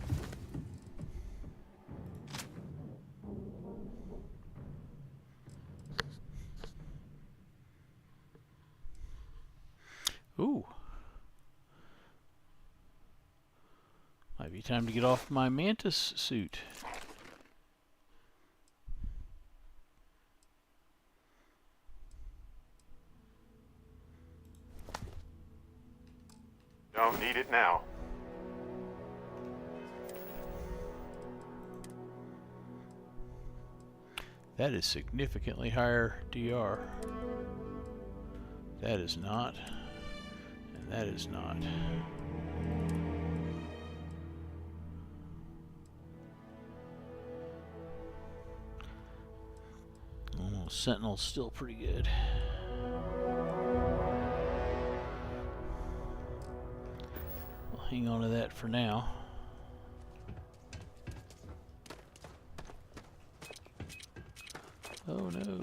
Speaker 1: Ooh. Might be time to get off my mantis suit.
Speaker 10: Don't need it now.
Speaker 1: That is significantly higher DR. That is not. And that is not. Sentinel's still pretty good. We'll hang on to that for now. Oh no.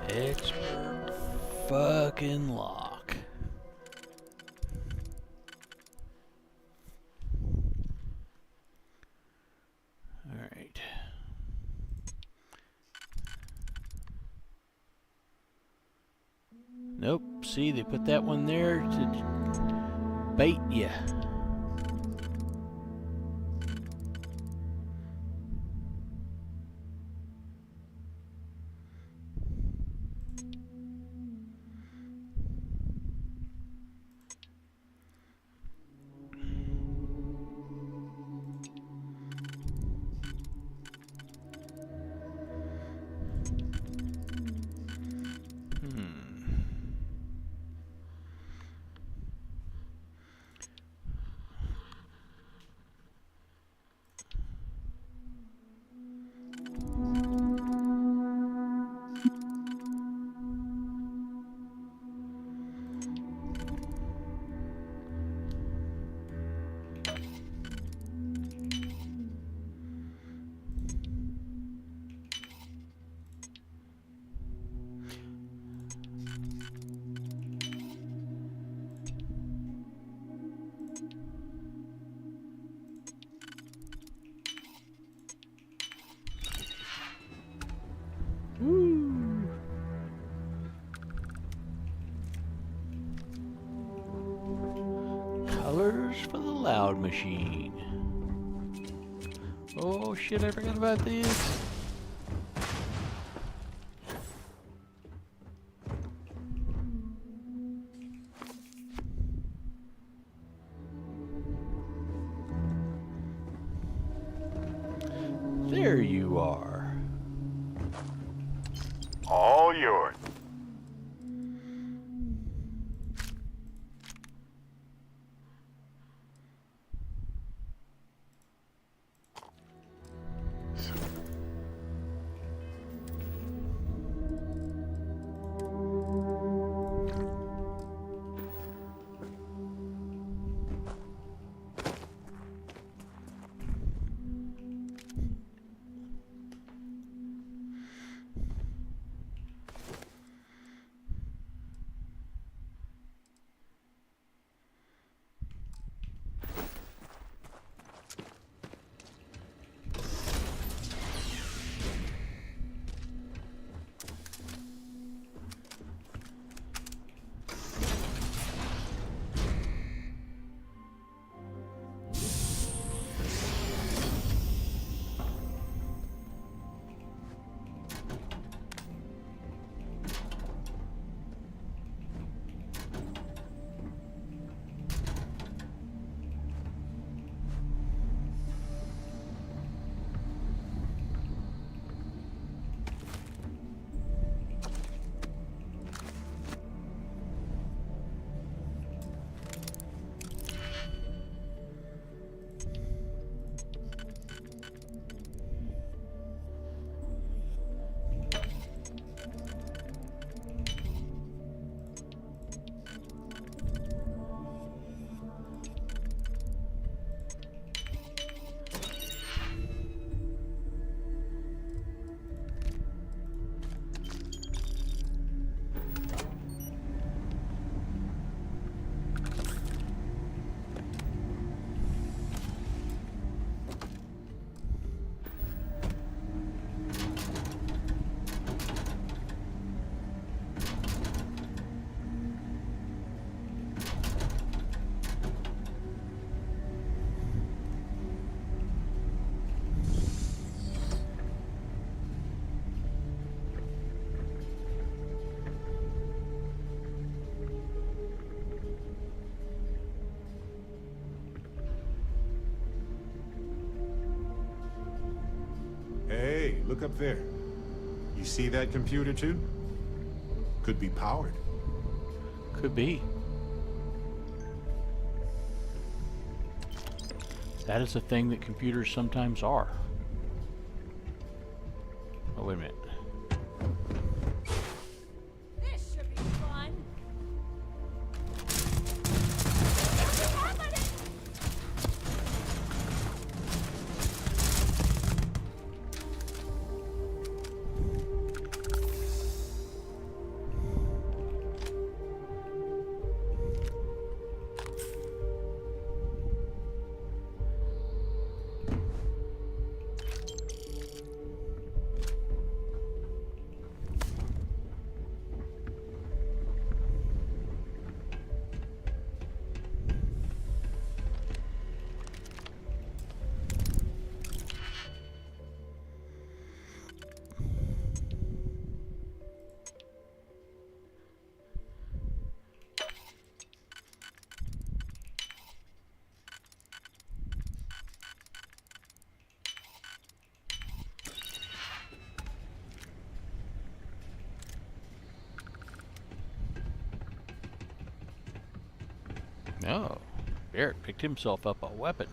Speaker 1: Expert fucking lock. All right. Nope. See, they put that one there to bait ya. Woo! Colors for the loud machine. Oh shit, I forgot about this. There you are.
Speaker 4: All yours.
Speaker 10: look up there. You see that computer too? Could be powered.
Speaker 1: Could be. That is a thing that computers sometimes are. Oh, wait a minute.
Speaker 2: This should be fun.
Speaker 1: Oh, Barrett picked himself up a weapon.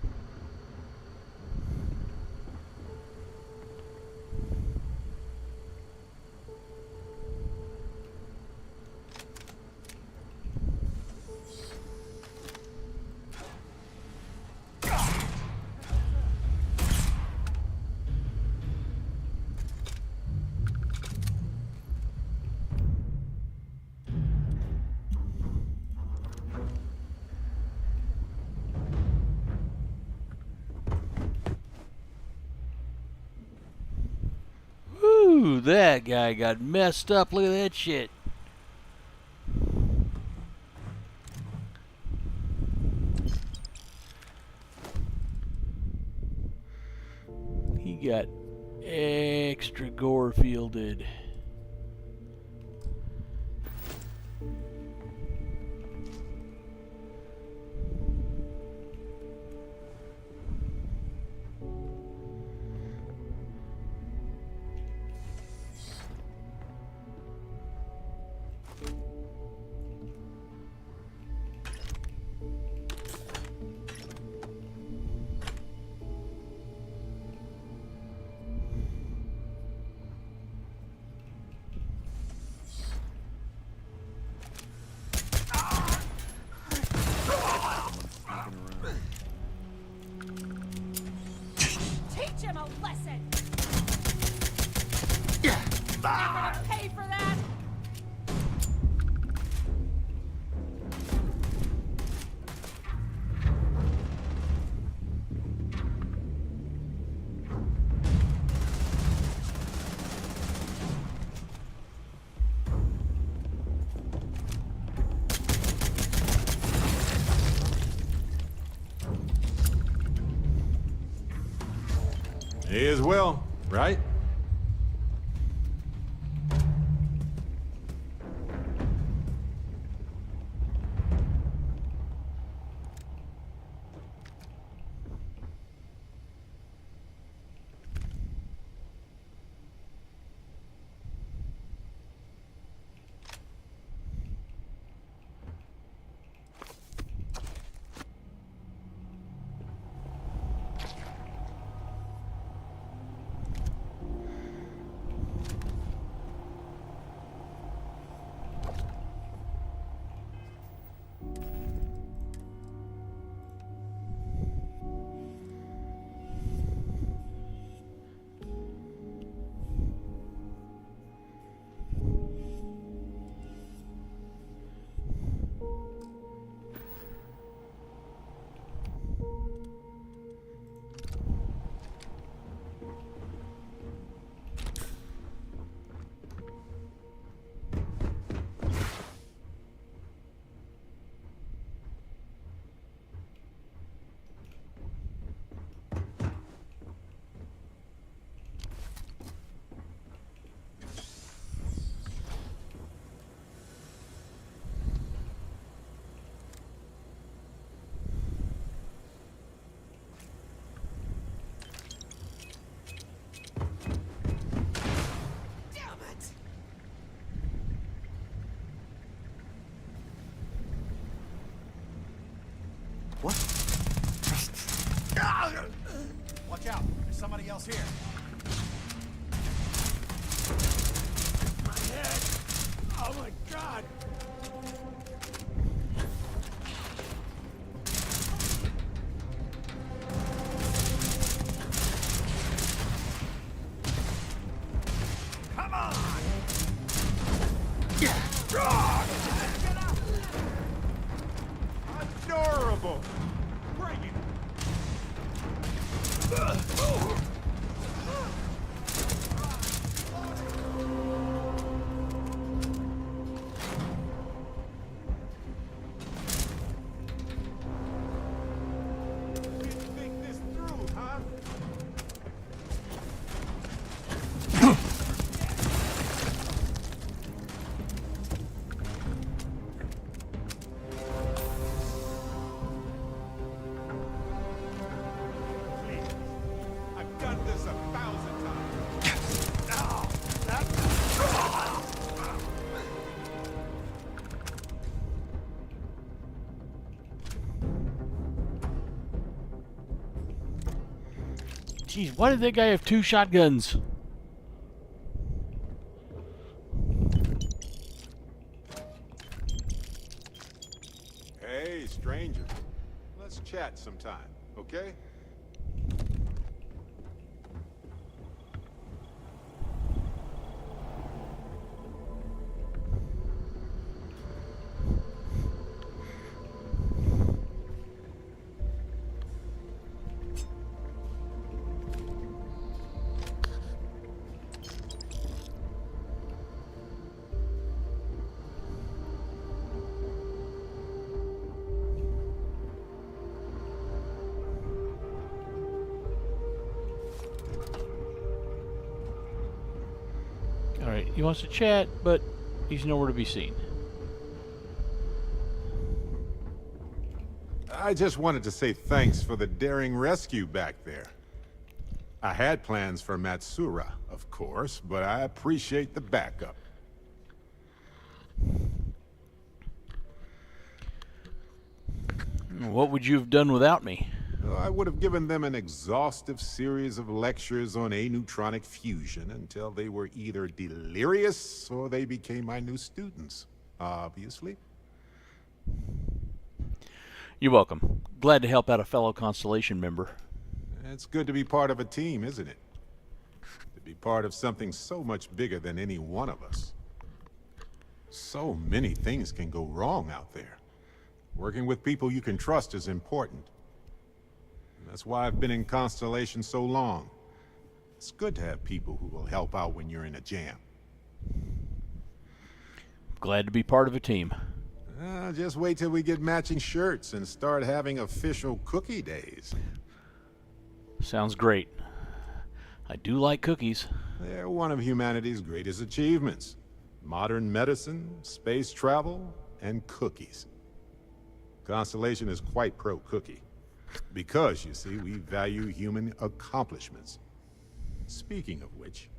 Speaker 1: Whew, that guy got messed up. Look at that shit. He got extra gore fielded.
Speaker 2: Teach him a lesson. You're gonna pay for that.
Speaker 10: May as well, right?
Speaker 15: What?
Speaker 4: Watch out. There's somebody else here.
Speaker 21: My head! Oh my god!
Speaker 4: Come on!
Speaker 10: Adorable! Bring it! Didn't think this through, huh? Please. I've done this 1,000 times. Now,
Speaker 1: Jeez, why did that guy have 2 shotguns?
Speaker 10: Hey, stranger. Let's chat sometime, okay?
Speaker 1: Alright, he wants to chat, but he's nowhere to be seen.
Speaker 10: I just wanted to say thanks for the daring rescue back there. I had plans for Matsura, of course, but I appreciate the backup.
Speaker 1: What would you have done without me?
Speaker 10: I would have given them an exhaustive series of lectures on aneutronic fusion until they were either delirious or they became my new students, obviously.
Speaker 1: You're welcome. Glad to help out a fellow Constellation member.
Speaker 10: It's good to be part of a team, isn't it? To be part of something so much bigger than any one of us. So many things can go wrong out there. Working with people you can trust is important. That's why I've been in Constellation so long. It's good to have people who will help out when you're in a jam.
Speaker 1: Glad to be part of a team.
Speaker 10: Just wait till we get matching shirts and start having official cookie days.
Speaker 1: Sounds great. I do like cookies.
Speaker 10: They're one of humanity's greatest achievements. Modern medicine, space travel, and cookies. Constellation is quite pro-cookie. Because, you see, we value human accomplishments. Speaking of which,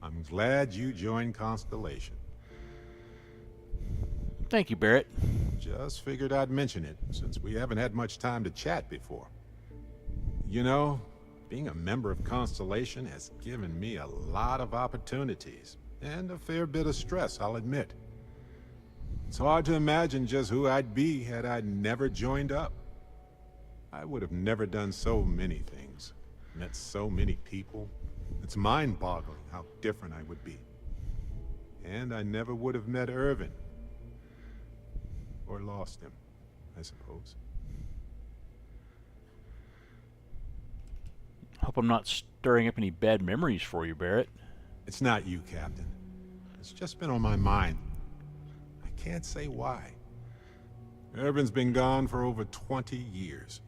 Speaker 10: I'm glad you joined Constellation.
Speaker 1: Thank you, Barrett.
Speaker 10: Just figured I'd mention it, since we haven't had much time to chat before. You know, being a member of Constellation has given me a lot of opportunities, and a fair bit of stress, I'll admit. It's hard to imagine just who I'd be had I never joined up. I would have never done so many things, met so many people. It's mind-boggling how different I would be. And I never would have met Irvin. Or lost him, I suppose.
Speaker 1: Hope I'm not stirring up any bad memories for you, Barrett.
Speaker 10: It's not you, Captain. It's just been on my mind. I can't say why. Irvin's been gone for over 20 years.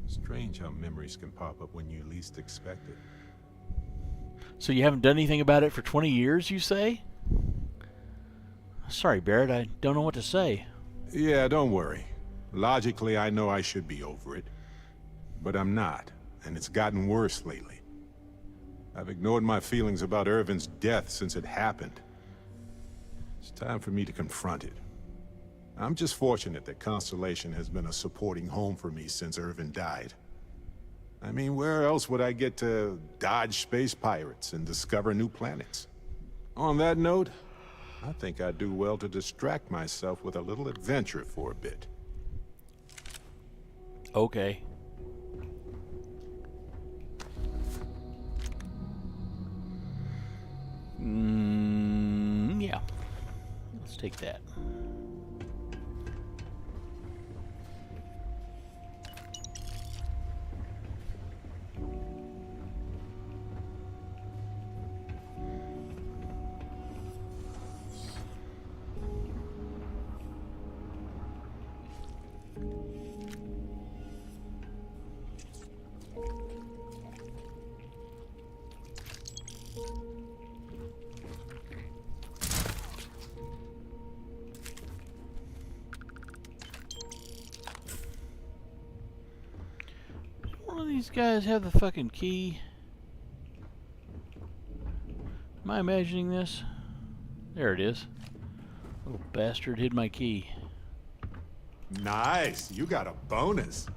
Speaker 10: Strange how memories can pop up when you least expect it.
Speaker 1: So you haven't done anything about it for 20 years, you say? Sorry, Barrett, I don't know what to say.
Speaker 10: Yeah, don't worry. Logically, I know I should be over it. But I'm not, and it's gotten worse lately. I've ignored my feelings about Irvin's death since it happened. It's time for me to confront it. I'm just fortunate that Constellation has been a supporting home for me since Irvin died. I mean, where else would I get to dodge space pirates and discover new planets? On that note, I think I'd do well to distract myself with a little adventure for a bit.
Speaker 1: Okay. Yeah. Let's take that. One of these guys have the fucking key. Am I imagining this? There it is. Little bastard hid my key.
Speaker 10: Nice, you got a bonus.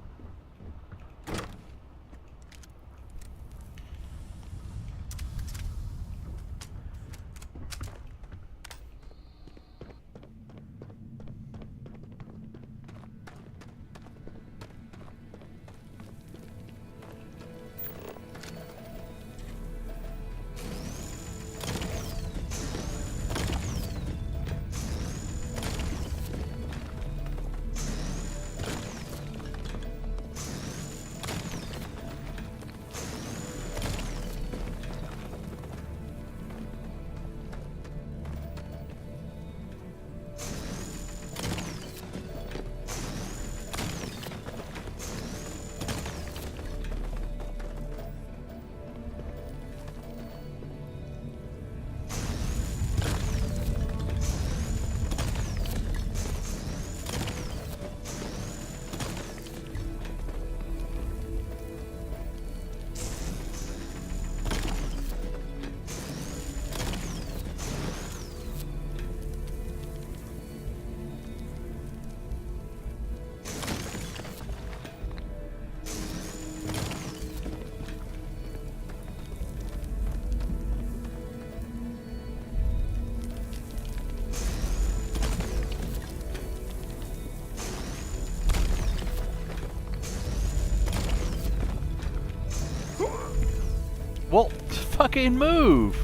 Speaker 1: Well, fucking move,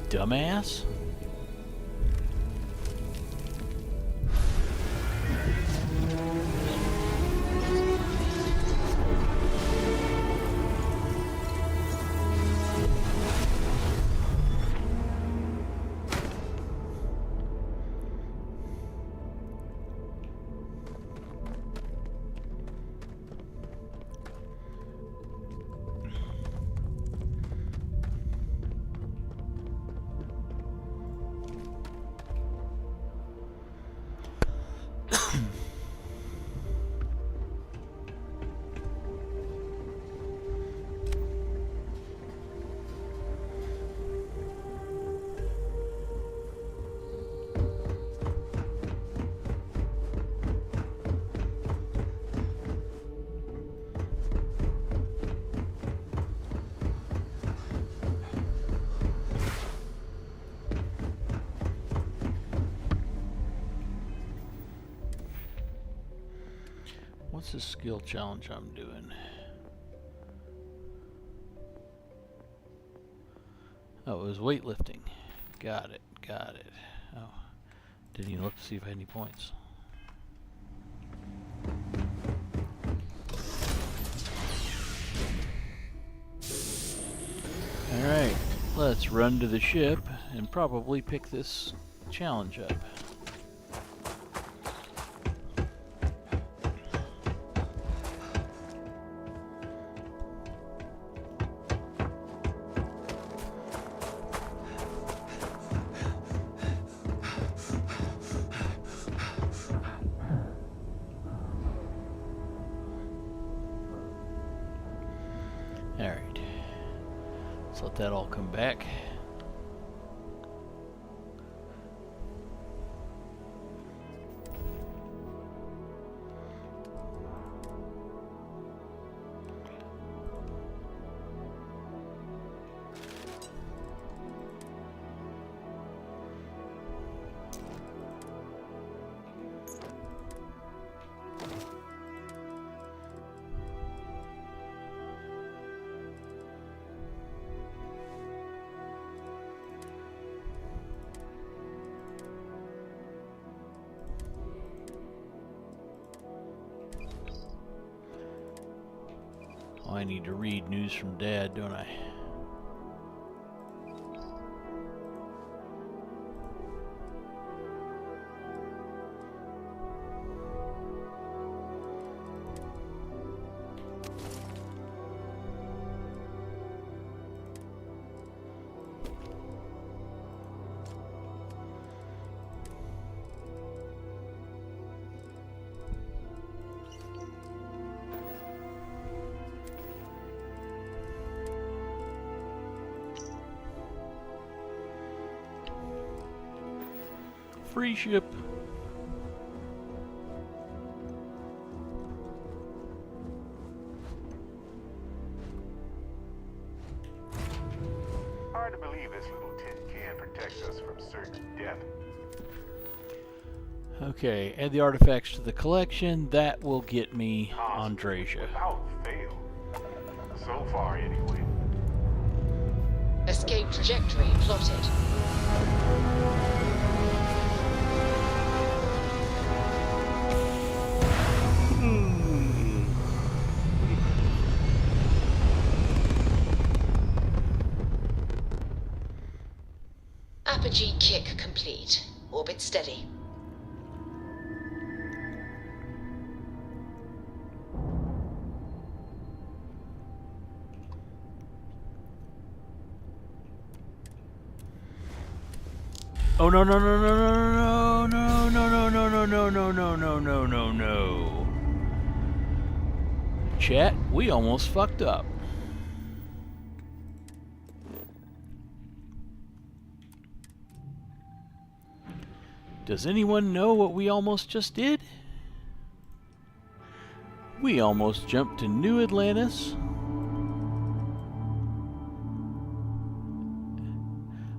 Speaker 1: dumbass. What's the skill challenge I'm doing? Oh, it was weightlifting. Got it, got it. Oh, didn't even look to see if I had any points. Alright, let's run to the ship and probably pick this challenge up. Alright, let's let that all come back. Oh, I need to read news from Dad, don't I? Free ship.
Speaker 10: Hard to believe this little tin can protects us from certain death.
Speaker 1: Okay, add the artifacts to the collection. That will get me Andrasia.
Speaker 10: Without fail. So far, anyway.
Speaker 6: Escape trajectory plotted. Apogee kick complete. Orbit steady.
Speaker 1: Oh no no no no no no no no no no no no no no no no. Chat, we almost fucked up. Does anyone know what we almost just did? We almost jumped to New Atlantis.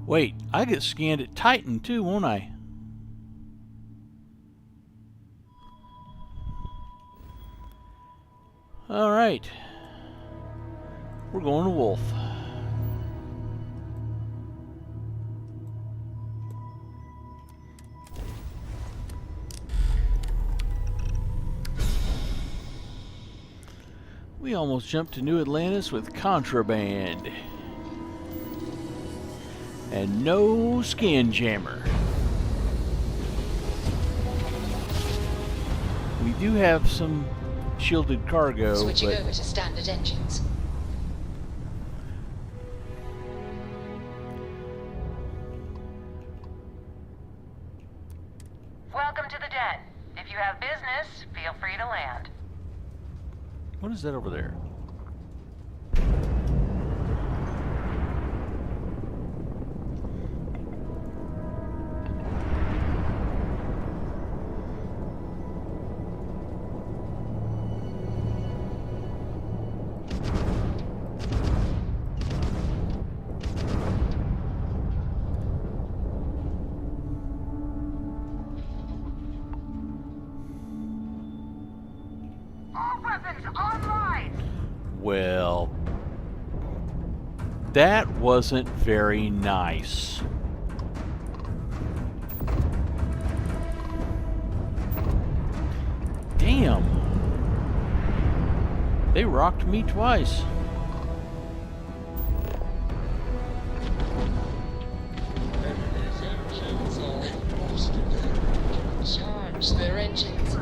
Speaker 1: Wait, I get scanned at Titan too, won't I? Alright. We're going to Wolf. We almost jumped to New Atlantis with contraband. And no skin jammer. We do have some shielded cargo.
Speaker 6: Switching over to standard engines.
Speaker 7: Welcome to the den. If you have business, feel free to land.
Speaker 1: What is that over there?
Speaker 7: All weapons online!
Speaker 1: Well, that wasn't very nice. Damn. They rocked me twice.
Speaker 6: Charge their engines.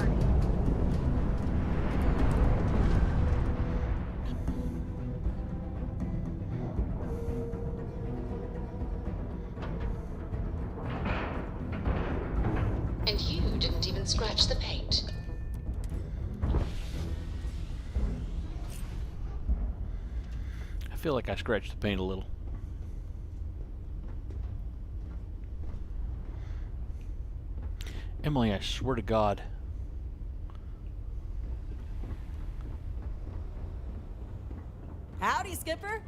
Speaker 6: And you didn't even scratch the paint.
Speaker 1: I feel like I scratched the paint a little. Emily, I swear to God.
Speaker 3: Howdy, Skipper.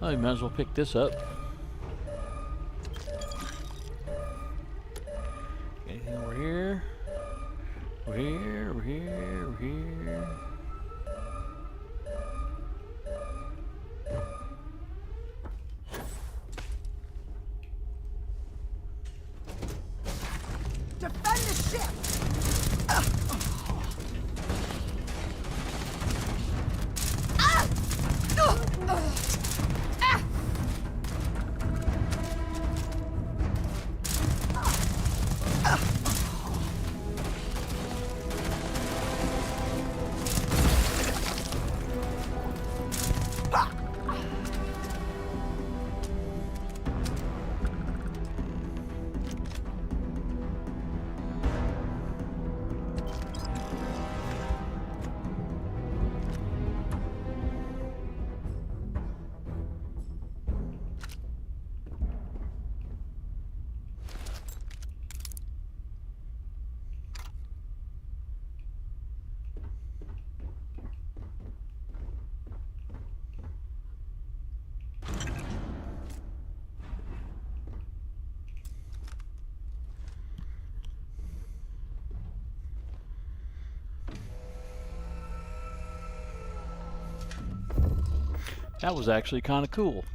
Speaker 1: Oh, you might as well pick this up. Anything over here? Over here, over here, over here.
Speaker 3: Defend the ship!
Speaker 1: That was actually kind of cool.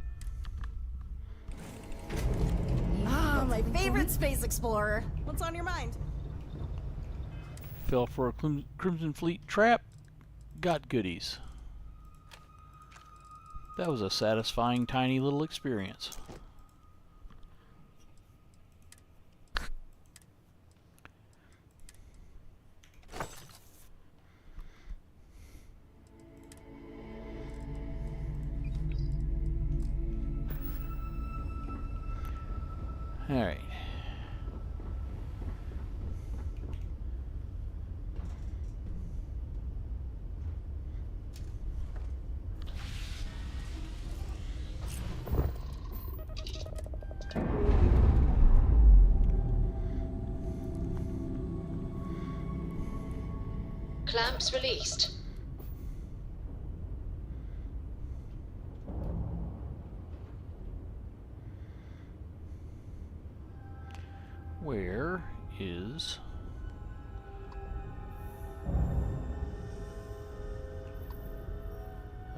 Speaker 3: Ah, my favorite space explorer. What's on your mind?
Speaker 1: Fell for a Crimson Fleet trap, got goodies. That was a satisfying tiny little experience. All right.
Speaker 6: Clamps released.
Speaker 1: Where is...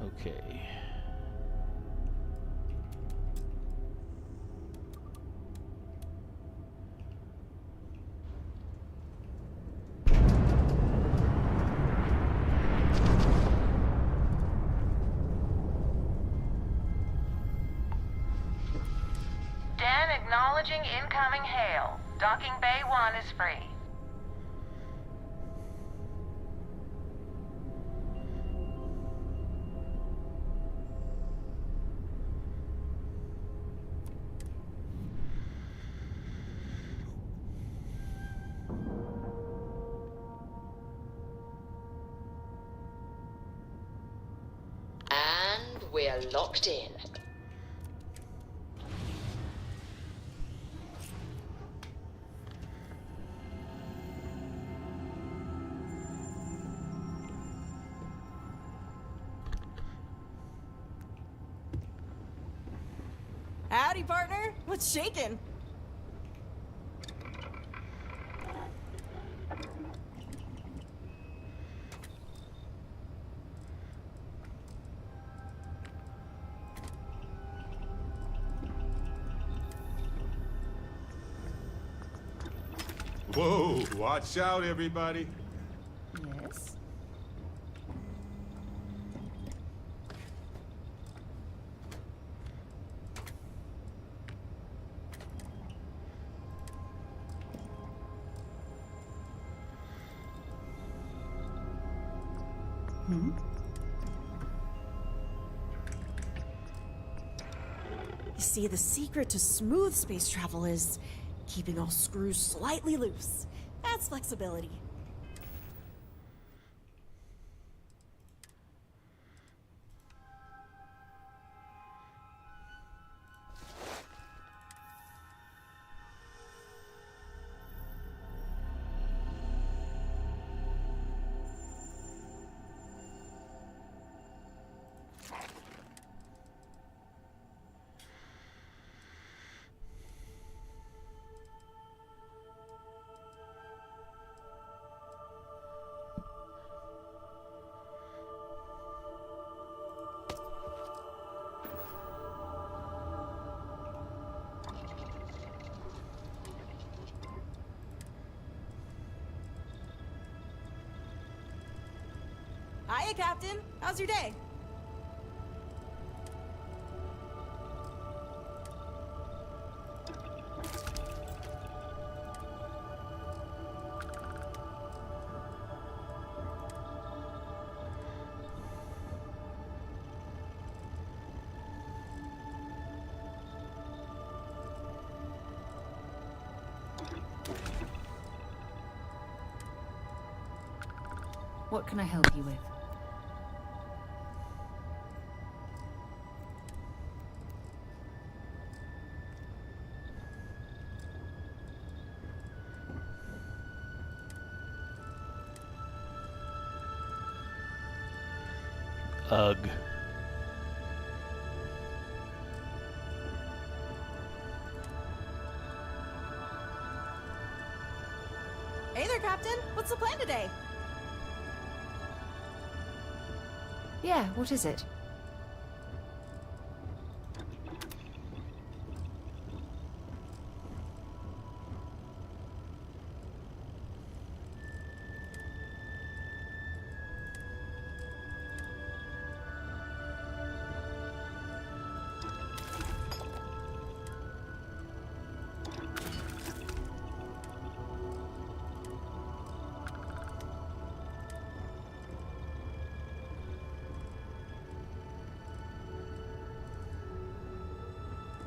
Speaker 1: Okay.
Speaker 7: Dan acknowledging incoming hail. Docking Bay 1 is free.
Speaker 6: And we're locked in.
Speaker 3: Howdy, partner. What's shaking?
Speaker 10: Whoa, watch out, everybody.
Speaker 3: Yes.
Speaker 19: Hmm?
Speaker 3: You see, the secret to smooth space travel is keeping all screws slightly loose. That's flexibility. Hey, Captain. How's your day?
Speaker 22: What can I help you with?
Speaker 1: Ugh.
Speaker 3: Hey there, Captain. What's the plan today?
Speaker 22: Yeah, what is it?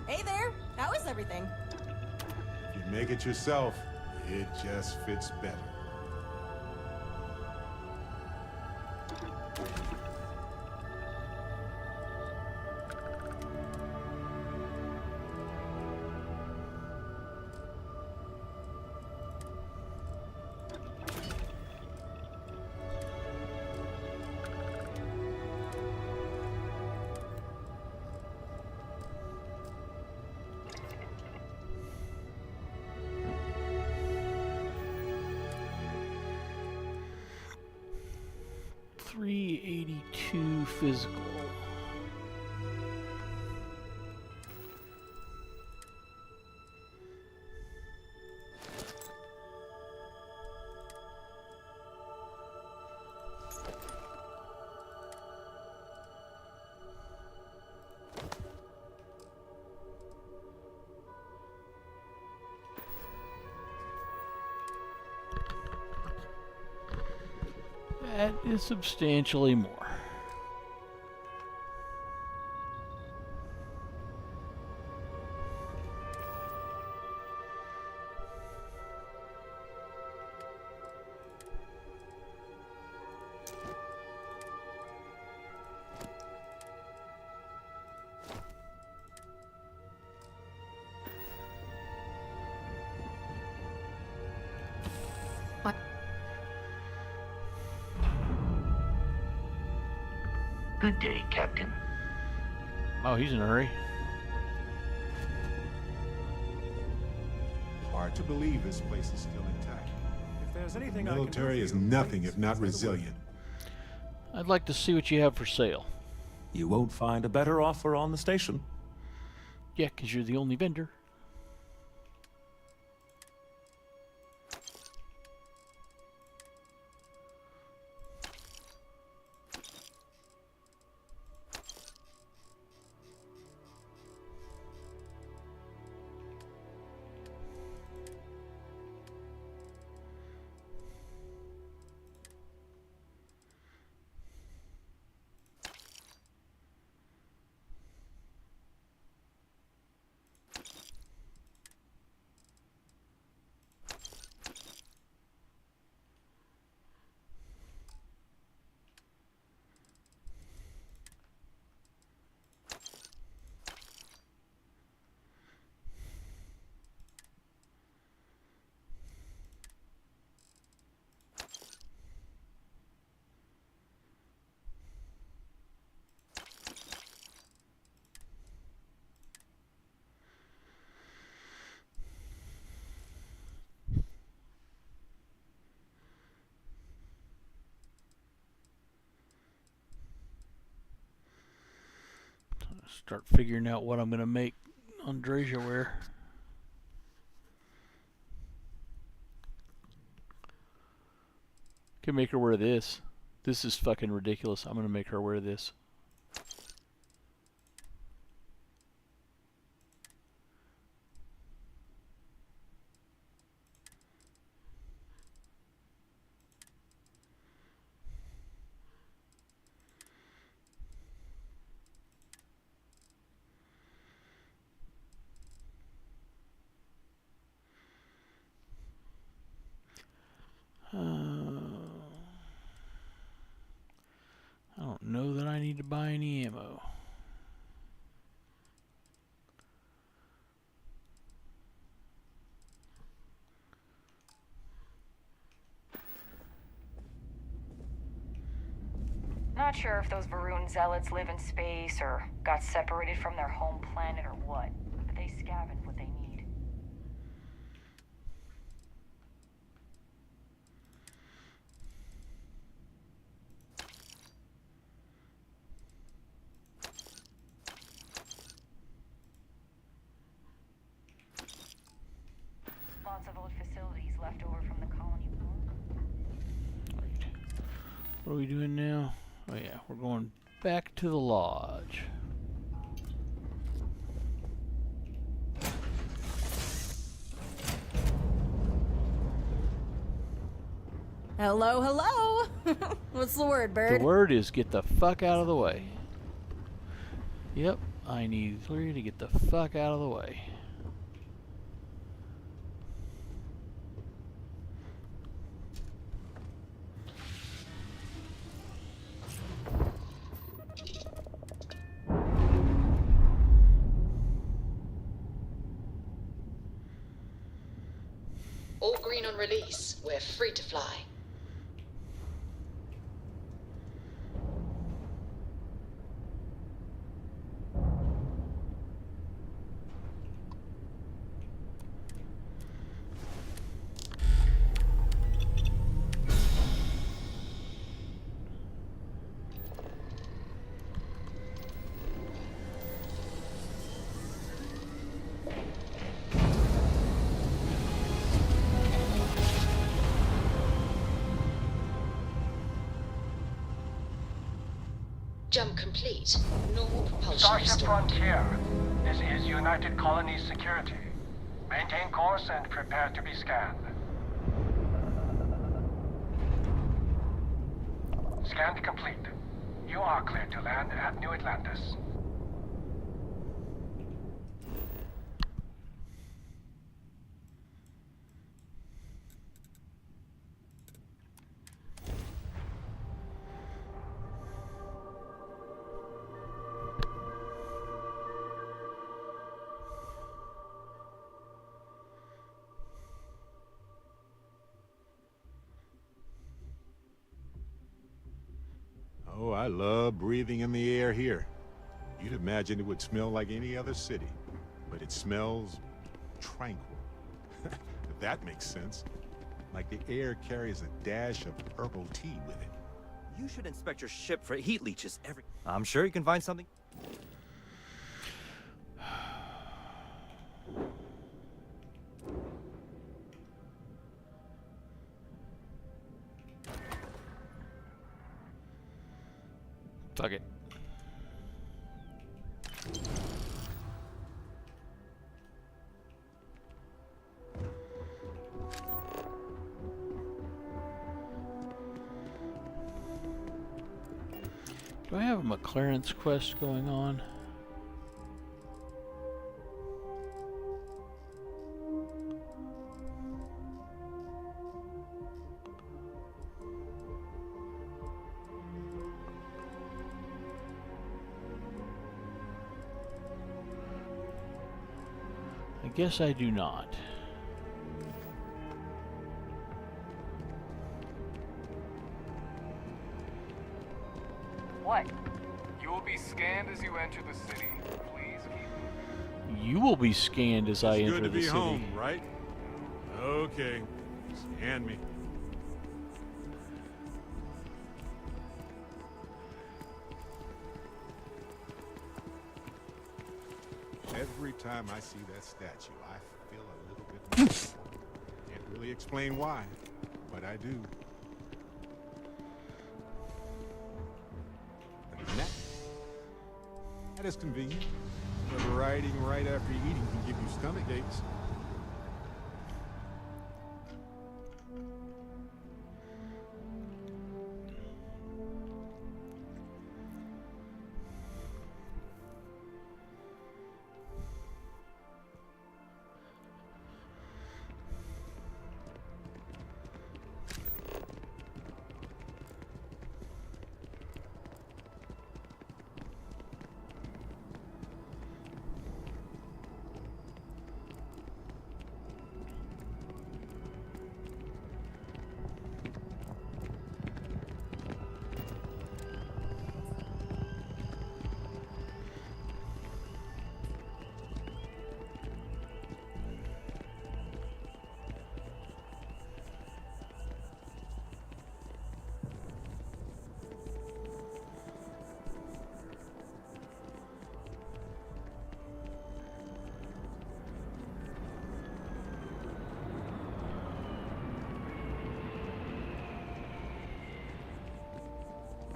Speaker 3: Hey there. How is everything?
Speaker 10: If you make it yourself, it just fits better.
Speaker 1: $382 physical. That is substantially more.
Speaker 8: Good day, Captain.
Speaker 1: Oh, he's in a hurry.
Speaker 10: Hard to believe this place is still intact.
Speaker 17: If there's anything
Speaker 10: The
Speaker 17: I can do
Speaker 10: military
Speaker 17: for
Speaker 10: is
Speaker 17: you,
Speaker 10: nothing
Speaker 17: please
Speaker 10: if not
Speaker 17: say the word.
Speaker 10: resilient.
Speaker 1: I'd like to see what you have for sale.
Speaker 12: You won't find a better offer on the station.
Speaker 1: Yeah, 'cause you're the only vendor. Start figuring out what I'm going to make on Drasia wear. Can make her wear this This is fucking ridiculous. I'm gonna make her wear this. I don't know that I need to buy any ammo.
Speaker 5: Not sure if those Varun zealots live in space or got separated from their home planet or what, but they scavenge what they need. Lots of old facilities left over from the colony war.
Speaker 1: What are we doing now? Oh yeah, we're going back to the lodge.
Speaker 3: Hello, hello! What's the word, bird?
Speaker 1: The word is get the fuck out of the way. Yep, I need Cleary to get the fuck out of the way.
Speaker 6: All green on release. We're free to fly. Jump complete. Normal propulsion.
Speaker 9: Starship Frontier. This is United Colonies Security. Maintain course and prepare to be scanned. Scanned complete. You are clear to land at New Atlantis.
Speaker 11: Oh, I love breathing in the air here. You'd imagine it would smell like any other city, but it smells tranquil. If that makes sense. Like the air carries a dash of herbal tea with it.
Speaker 14: You should inspect your ship for heat leeches every... I'm sure you can find something.
Speaker 1: Fuck it. Do I have a McLaren's quest going on? I guess I do not.
Speaker 5: What?
Speaker 13: You will be scanned as you enter the city. Please keep...
Speaker 1: You will be scanned as I enter
Speaker 11: Good to
Speaker 1: the
Speaker 11: be
Speaker 1: city.
Speaker 11: home, right? Okay. Scan me. Every time I see that statue, I feel a little bit more. Can't really explain why, but I do. That is convenient. But riding right after eating can give you stomach aches.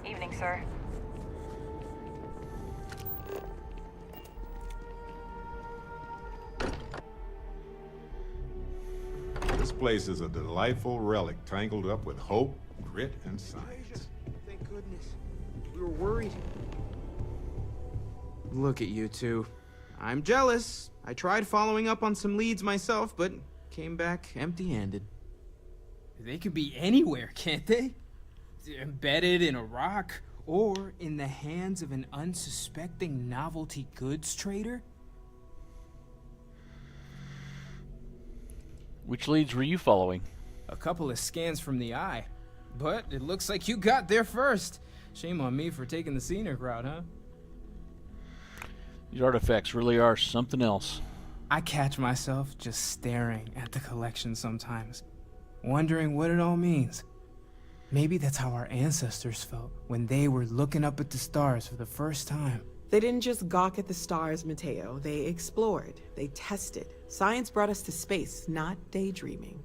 Speaker 5: Evening, sir.
Speaker 11: This place is a delightful relic tangled up with hope, grit, and science.
Speaker 17: Thank goodness. We were worried. Look at you two. I'm jealous. I tried following up on some leads myself, but came back empty-handed.
Speaker 16: They could be anywhere, can't they? Embedded in a rock, or in the hands of an unsuspecting novelty goods trader?
Speaker 1: Which leads were you following?
Speaker 16: A couple of scans from the eye. But it looks like you got there first. Shame on me for taking the scenic route, huh?
Speaker 1: These artifacts really are something else.
Speaker 16: I catch myself just staring at the collection sometimes, wondering what it all means. Maybe that's how our ancestors felt when they were looking up at the stars for the first time.
Speaker 19: They didn't just gawk at the stars, Mateo. They explored. They tested. Science brought us to space, not daydreaming.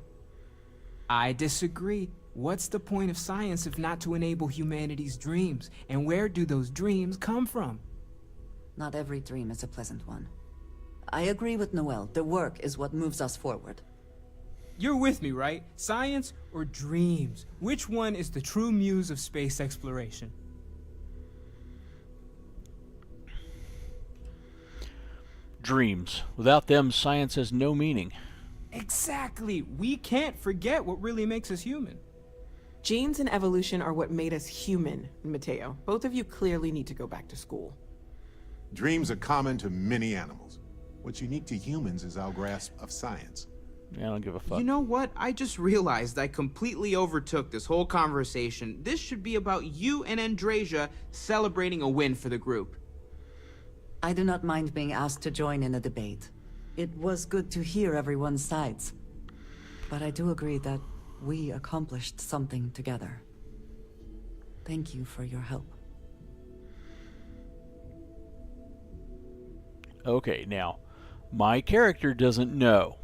Speaker 16: I disagree. What's the point of science if not to enable humanity's dreams? And where do those dreams come from?
Speaker 18: Not every dream is a pleasant one. I agree with Noel. The work is what moves us forward.
Speaker 16: You're with me, right? Science or dreams? Which one is the true muse of space exploration?
Speaker 1: Dreams. Without them, science has no meaning.
Speaker 16: Exactly. We can't forget what really makes us human.
Speaker 19: Genes and evolution are what made us human, Mateo. Both of you clearly need to go back to school.
Speaker 11: Dreams are common to many animals. What's unique to humans is our grasp of science.
Speaker 1: Yeah, I don't give a fuck.
Speaker 17: You know what? I just realized I completely overtook this whole conversation. This should be about you and Andrasia celebrating a win for the group.
Speaker 18: I do not mind being asked to join in a debate. It was good to hear everyone's sides. But I do agree that we accomplished something together. Thank you for your help.
Speaker 1: Okay, now, my character doesn't know.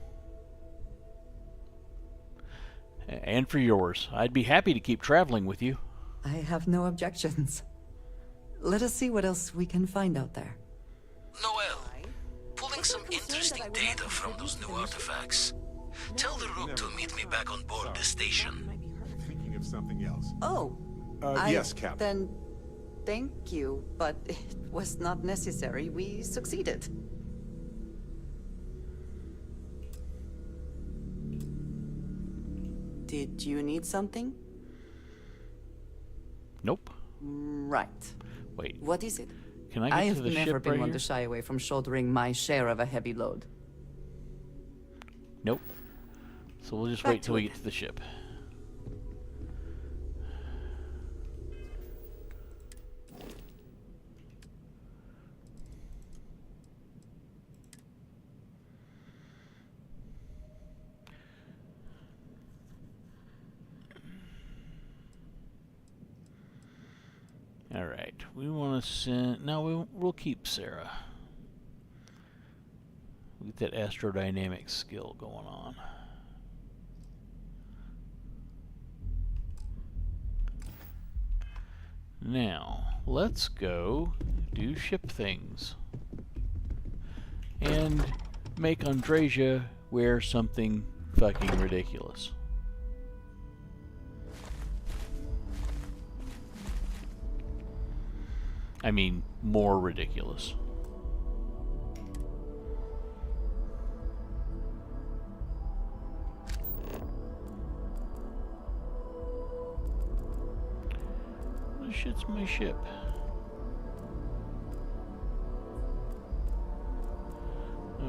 Speaker 1: And for yours, I'd be happy to keep traveling with you.
Speaker 18: I have no objections. Let us see what else we can find out there.
Speaker 23: Noel, pulling some interesting data from those new artifacts. Tell the Rook to meet me back on board the station.
Speaker 11: Thinking of something else.
Speaker 18: Oh.
Speaker 11: Yes, Captain.
Speaker 18: Then, thank you, but it was not necessary. We succeeded. Did you need something?
Speaker 1: Nope.
Speaker 18: Right.
Speaker 1: Wait.
Speaker 18: What is it?
Speaker 1: Can I get to the ship right here?
Speaker 18: I have never been one to shy away from shouldering my share of a heavy load.
Speaker 1: Nope. So we'll just
Speaker 18: Back
Speaker 1: wait till
Speaker 18: to
Speaker 1: we
Speaker 18: it.
Speaker 1: get to the ship. Alright, we want to send... No, we'll keep Sarah. We'll get that astrodynamic skill going on. Now, let's go do ship things. And make Andreja wear something fucking ridiculous. I mean, more ridiculous. This shit's my ship.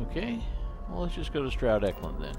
Speaker 1: Okay, well, let's just go to Stroud Eklund then.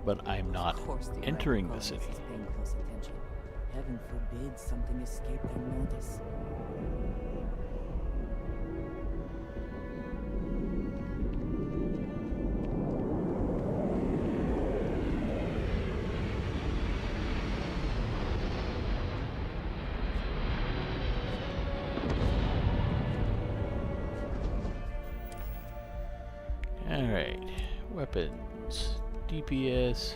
Speaker 1: But I'm not entering the city.
Speaker 18: Paying close attention. Heaven forbid something escape their notice.
Speaker 1: Alright, weapons, DPS,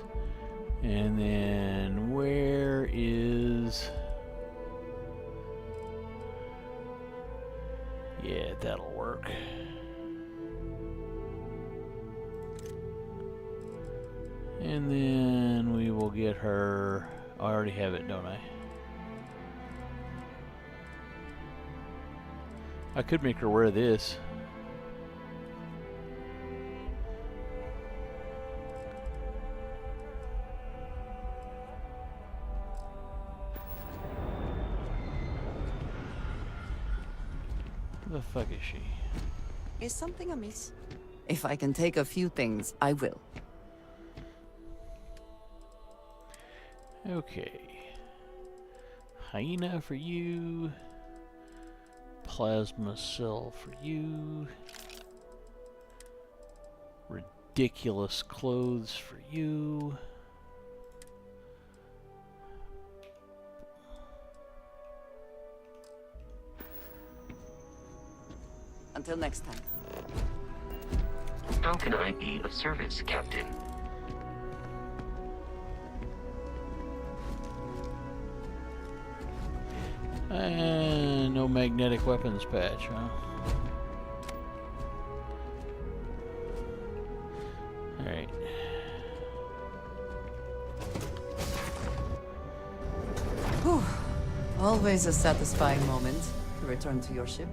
Speaker 1: and then where is... Yeah, that'll work. And then we will get her... I already have it, don't I? I could make her wear this. Who the fuck is she?
Speaker 18: Is something amiss? If I can take a few things, I will.
Speaker 1: Okay. Hyena for you. Plasma cell for you. Ridiculous clothes for you.
Speaker 18: Until next time.
Speaker 8: How can I be of service, Captain?
Speaker 1: No magnetic weapons patch, huh? Alright.
Speaker 18: Whew. Always a satisfying moment to return to your ship.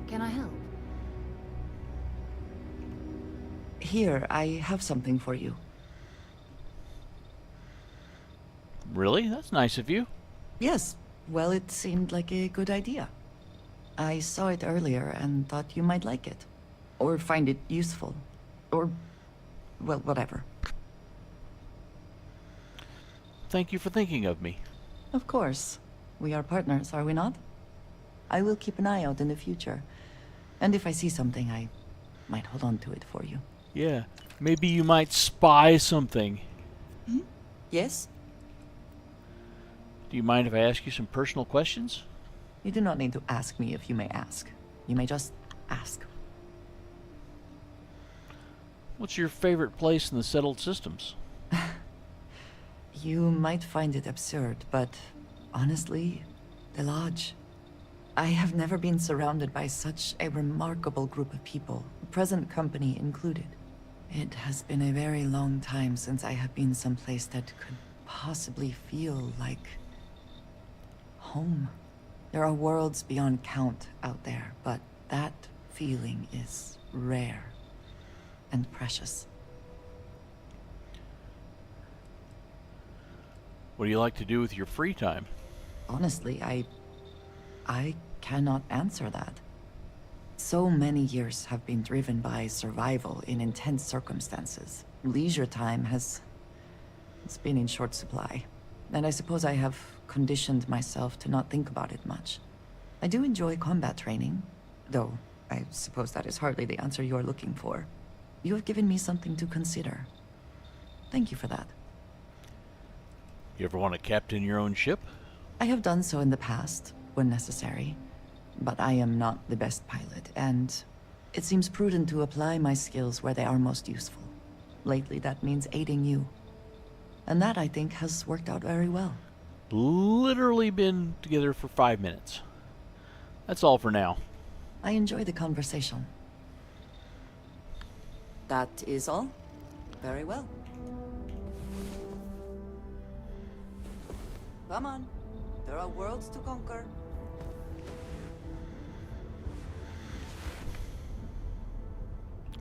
Speaker 22: Can I help?
Speaker 18: Here, I have something for you.
Speaker 1: Really? That's nice of you.
Speaker 18: Yes. Well, it seemed like a good idea. I saw it earlier and thought you might like it. Or find it useful. Or, well, whatever.
Speaker 1: Thank you for thinking of me.
Speaker 18: Of course. We are partners, are we not? I will keep an eye out in the future. And if I see something, I might hold on to it for you.
Speaker 1: Yeah. Maybe you might spy something.
Speaker 18: Hmm? Yes?
Speaker 1: Do you mind if I ask you some personal questions?
Speaker 18: You do not need to ask me if you may ask. You may just ask.
Speaker 1: What's your favorite place in the settled systems?
Speaker 18: You might find it absurd, but honestly, the Lodge. I have never been surrounded by such a remarkable group of people, present company included. It has been a very long time since I have been someplace that could possibly feel like home. There are worlds beyond count out there, but that feeling is rare and precious.
Speaker 1: What do you like to do with your free time?
Speaker 18: Honestly, I cannot answer that. So many years have been driven by survival in intense circumstances. Leisure time it's been in short supply. And I suppose I have conditioned myself to not think about it much. I do enjoy combat training, though I suppose that is hardly the answer you are looking for. You have given me something to consider. Thank you for that.
Speaker 1: You ever want to captain your own ship?
Speaker 18: I have done so in the past, when necessary. But I am not the best pilot, and it seems prudent to apply my skills where they are most useful. Lately, that means aiding you. And that, I think, has worked out very well.
Speaker 1: Literally been together for 5 minutes. That's all for now.
Speaker 18: I enjoy the conversation. That is all? Very well. Come on. There are worlds to conquer.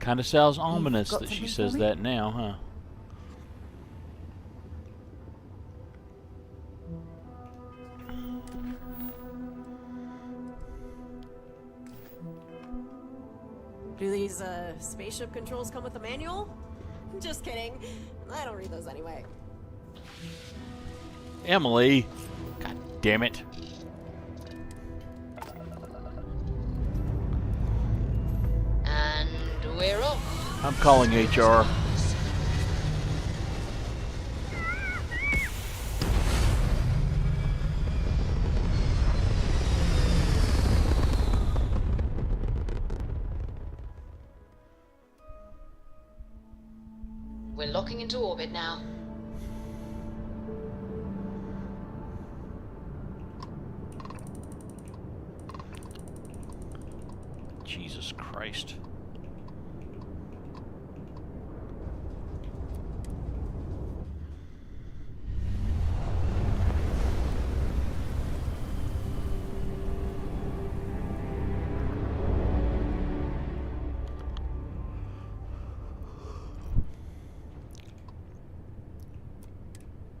Speaker 1: Kind of sounds ominous that she says that now, huh?
Speaker 3: Do these spaceship controls come with a manual? Just kidding. I don't read those anyway.
Speaker 1: Emily! God damn it.
Speaker 6: And we're off.
Speaker 1: I'm calling HR.
Speaker 6: We're locking into orbit now.
Speaker 1: Jesus Christ.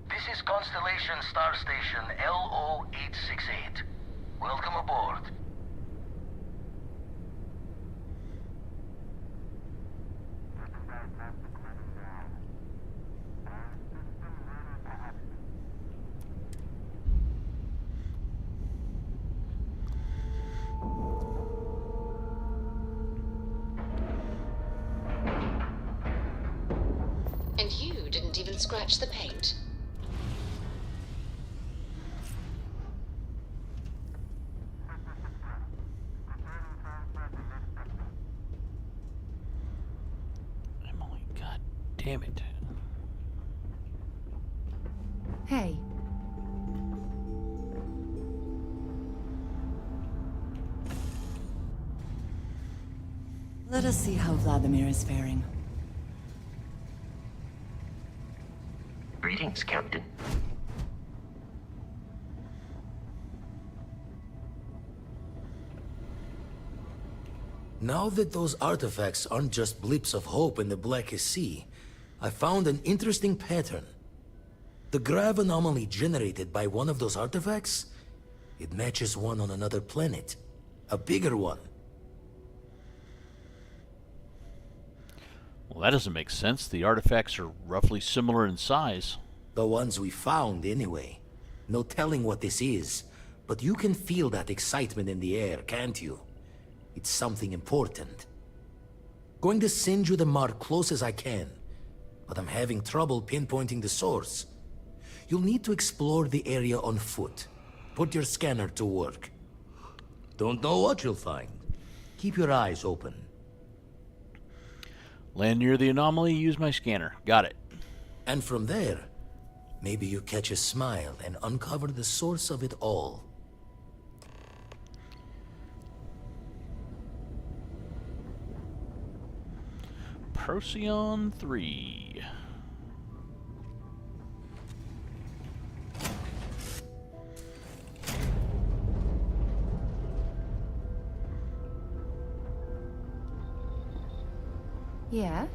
Speaker 23: This is Constellation Star Station LO-868. Welcome aboard.
Speaker 6: And you didn't even scratch the paint.
Speaker 1: Emily, god damn it.
Speaker 22: Hey.
Speaker 18: Let us see how Vladimir is faring.
Speaker 8: Greetings, Captain.
Speaker 23: Now that those artifacts aren't just blips of hope in the blackest sea, I found an interesting pattern. The grav anomaly generated by one of those artifacts, it matches one on another planet. A bigger one.
Speaker 1: Well, that doesn't make sense. The artifacts are roughly similar in size.
Speaker 23: The ones we found, anyway. No telling what this is, but you can feel that excitement in the air, can't you? It's something important. Going to send you the mark close as I can, but I'm having trouble pinpointing the source. You'll need to explore the area on foot. Put your scanner to work. Don't know what you'll find. Keep your eyes open.
Speaker 1: Land near the anomaly, use my scanner. Got it.
Speaker 23: And from there, maybe you catch a smile and uncover the source of it all.
Speaker 1: Procyon 3.
Speaker 22: Yeah?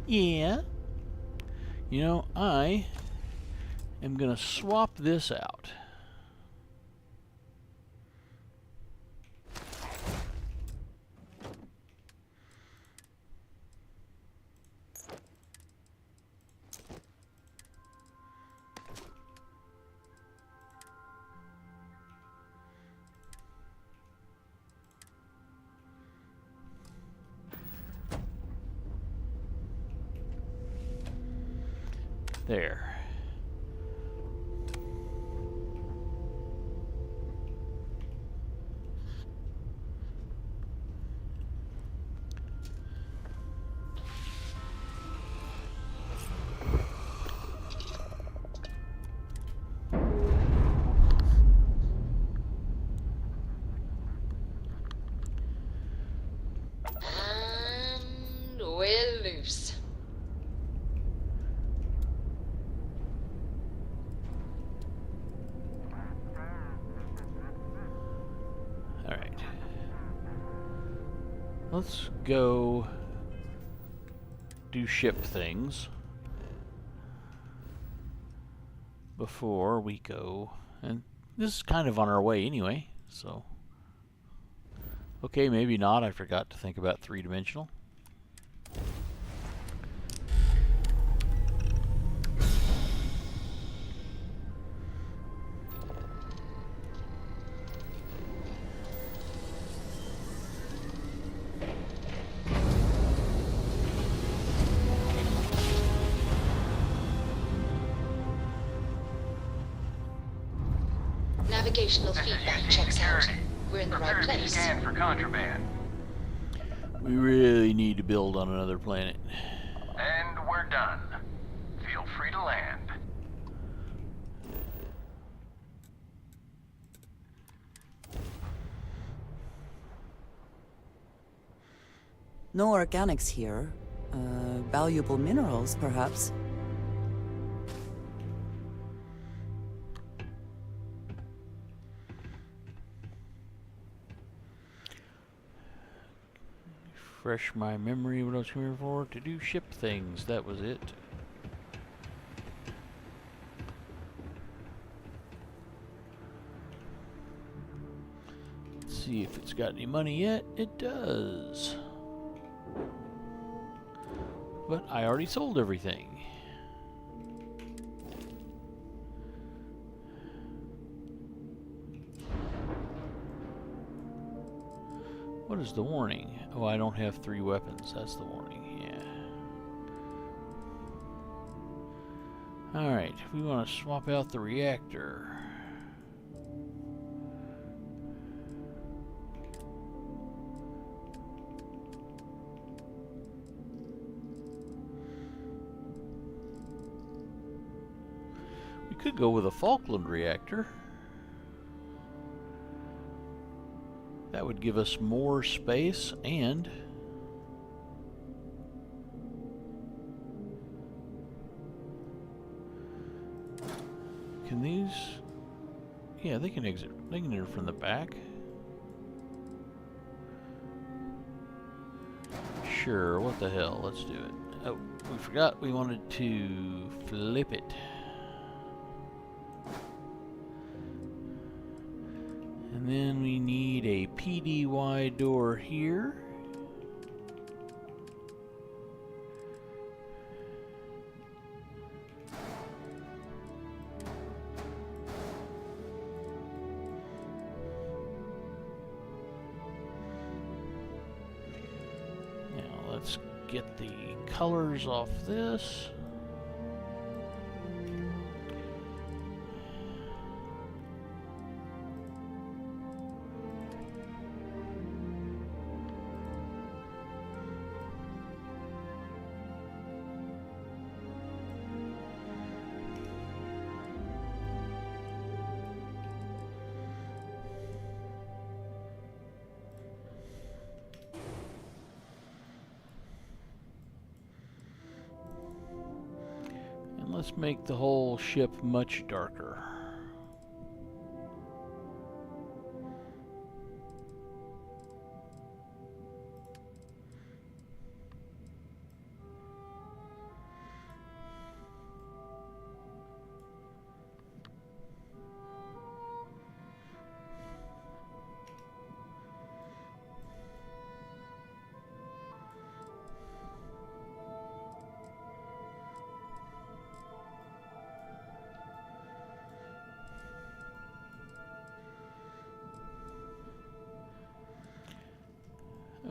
Speaker 1: Yeah. You know, I am gonna swap this out. There.
Speaker 6: And we're loose.
Speaker 1: Alright. Let's go do ship things before we go. And this is kind of on our way anyway, so. Okay, maybe not. I forgot to think about three-dimensional.
Speaker 6: Navigational feedback checks out. We're in the right place.
Speaker 9: Scan for contraband.
Speaker 1: We really need to build on another planet.
Speaker 9: And we're done. Feel free to land.
Speaker 18: No organics here. Valuable minerals, perhaps.
Speaker 1: Refresh my memory what I was here for. To do ship things, that was it. Let's see if it's got any money yet. It does. But I already sold everything. What is the warning? Oh, I don't have 3 weapons. That's the warning, yeah. Alright, we want to swap out the reactor. We could go with a Falkland reactor. That would give us more space and can these, yeah, they can exit. They can enter from the back. Sure, what the hell, let's do it. Oh, we forgot we wanted to flip it. And then we need a PDY door here. Now let's get the colors off this. Let's make the whole ship much darker.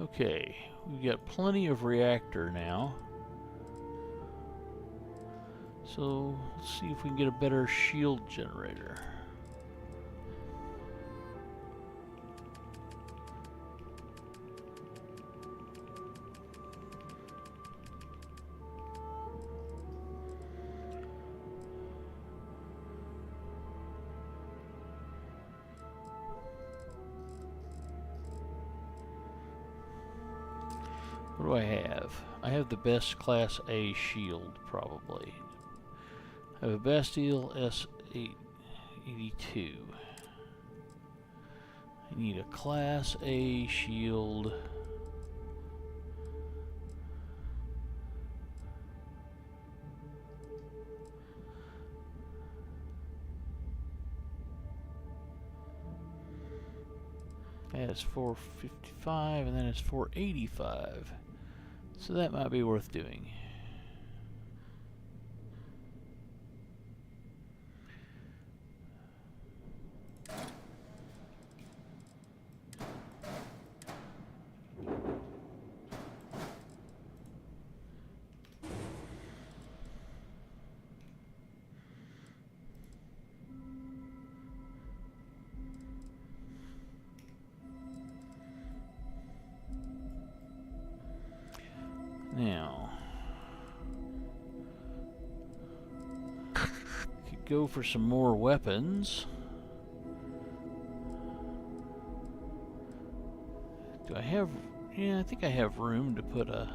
Speaker 1: Okay, we've got plenty of reactor now. So let's see if we can get a better shield generator. What do I have? I have the best Class A shield, probably. I have a Bastille S882. I need a Class A shield. That's 455, and then it's 485. So that might be worth doing. Now, could go for some more weapons. Do I have? Yeah, I think I have room to put a.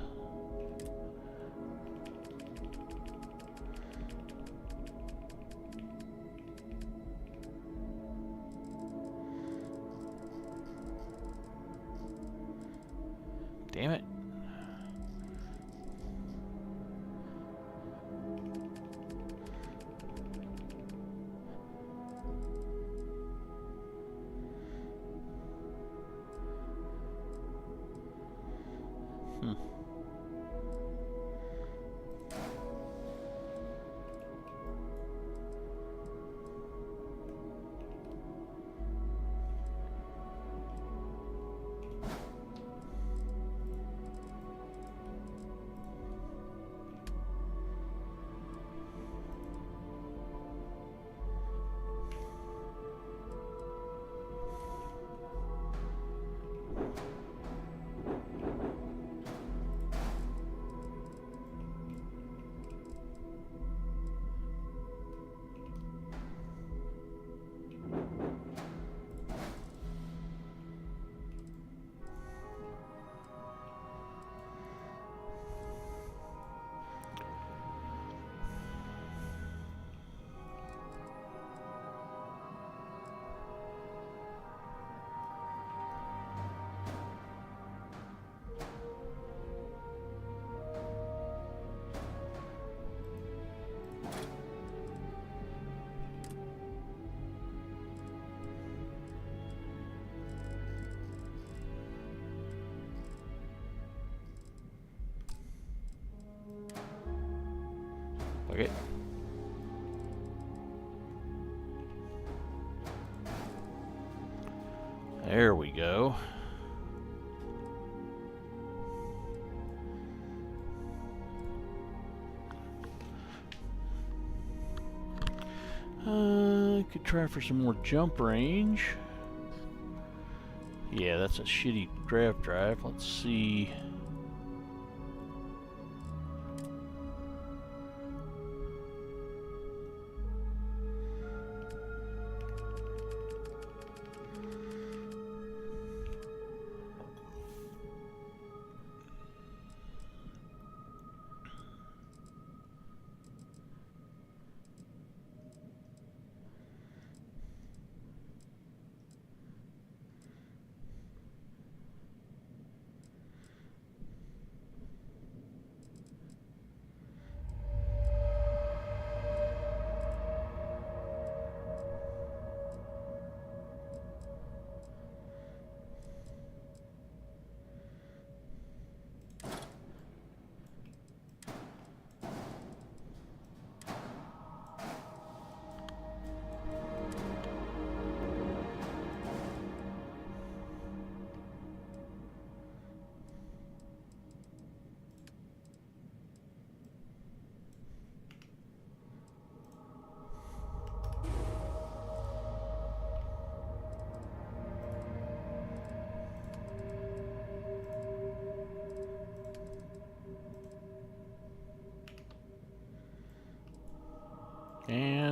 Speaker 1: Damn it. Okay. There we go. Could try for some more jump range. Yeah, that's a shitty grav drive. Let's see.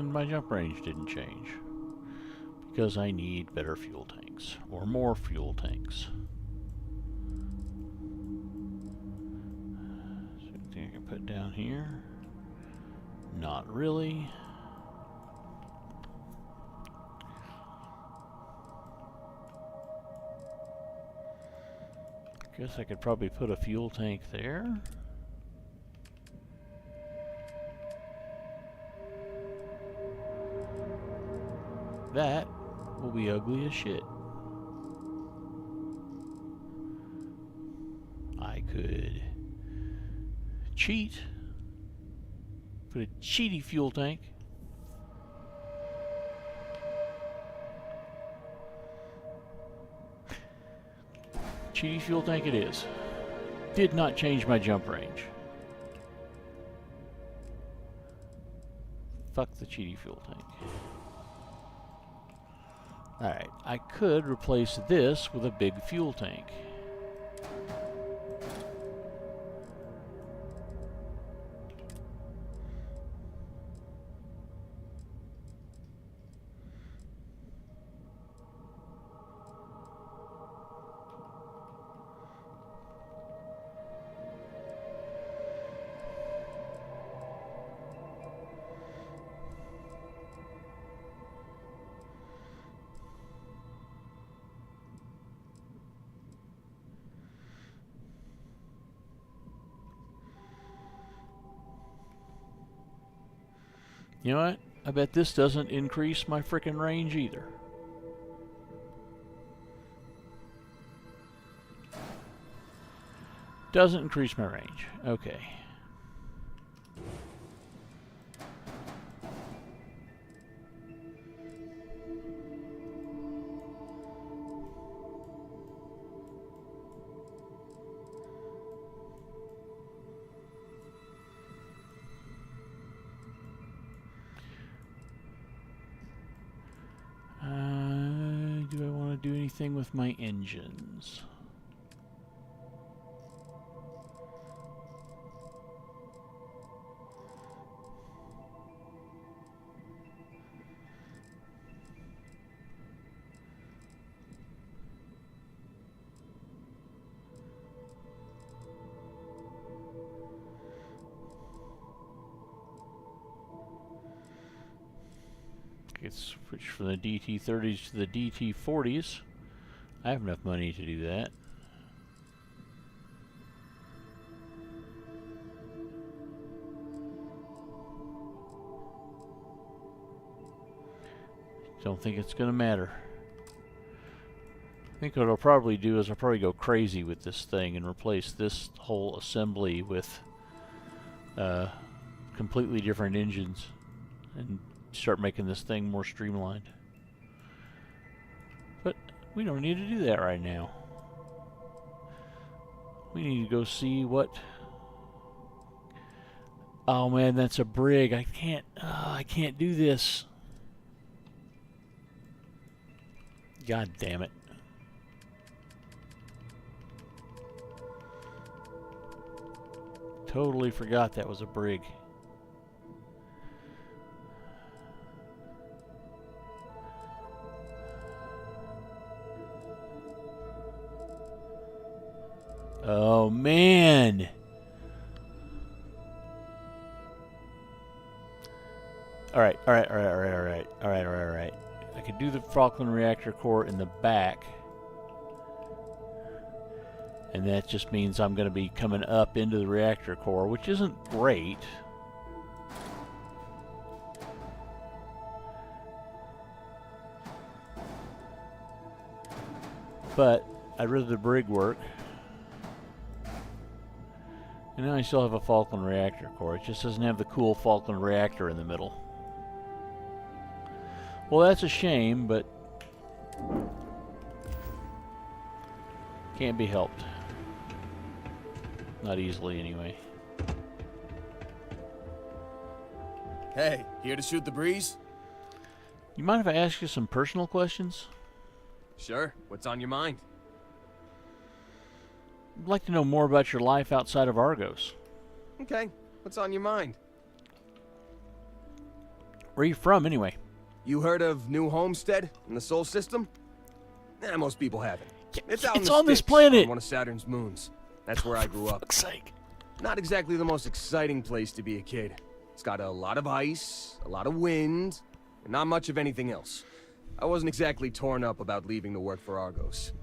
Speaker 1: and my jump range didn't change. Because I need better fuel tanks, or more fuel tanks. So anything I can put down here? Not really. Guess I could probably put a fuel tank there. That will be ugly as shit. I could cheat. Put a cheaty fuel tank. Cheaty fuel tank it is. Did not change my jump range. Fuck the cheaty fuel tank. Alright, I could replace this with a big fuel tank. You know what? I bet this doesn't increase my frickin' range either. Doesn't increase my range. Okay. Do I want to do anything with my engines? Let's switch from the DT-30s to the DT-40s. I have enough money to do that. Don't think it's going to matter. I think what I'll probably do is I'll probably go crazy with this thing and replace this whole assembly with completely different engines and start making this thing more streamlined. But we don't need to do that right now. We need to go see what... Oh man, that's a brig. I can't do this. God damn it. Totally forgot that was a brig. Oh man. All right. I could do the Falkland reactor core in the back. And that just means I'm going to be coming up into the reactor core, which isn't great. But I'd rather the brig work. And now I still have a Falkland reactor core. It just doesn't have the cool Falkland reactor in the middle. Well, that's a shame, but can't be helped. Not easily, anyway.
Speaker 2: Hey, here to shoot the breeze?
Speaker 1: You mind if I ask you some personal questions?
Speaker 2: Sure. What's on your mind?
Speaker 1: I'd like to know more about your life outside of Argos.
Speaker 2: Okay. What's on your mind?
Speaker 1: Where are you from, anyway?
Speaker 2: You heard of New Homestead in the Sol System? Nah, most people haven't. It's out in
Speaker 1: It's
Speaker 2: the
Speaker 1: on this
Speaker 2: sticks,
Speaker 1: planet.
Speaker 2: on one of Saturn's moons. That's where I grew up.
Speaker 1: Fuck's sake.
Speaker 2: Not exactly the most exciting place to be a kid. It's got a lot of ice, a lot of wind, and not much of anything else. I wasn't exactly torn up about leaving to work for Argos.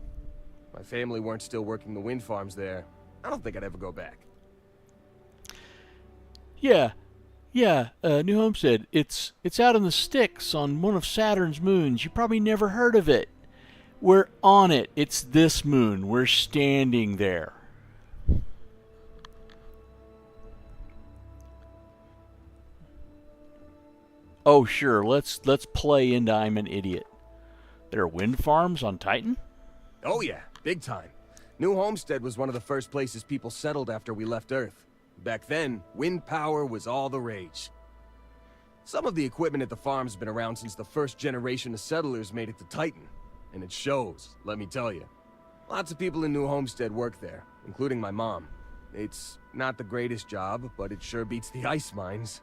Speaker 2: My family weren't still working the wind farms there. I don't think I'd ever go back.
Speaker 1: Yeah, New Homestead. It's out in the sticks on one of Saturn's moons. You probably never heard of it. We're on it. It's this moon. We're standing there. Oh, sure. Let's play into I'm an idiot. There are wind farms on Titan?
Speaker 2: Oh yeah, big time. New Homestead was one of the first places people settled after we left Earth. Back then, wind power was all the rage. Some of the equipment at the farm's been around since the first generation of settlers made it to Titan. And it shows, let me tell you. Lots of people in New Homestead work there, including my mom. It's not the greatest job, but it sure beats the ice mines.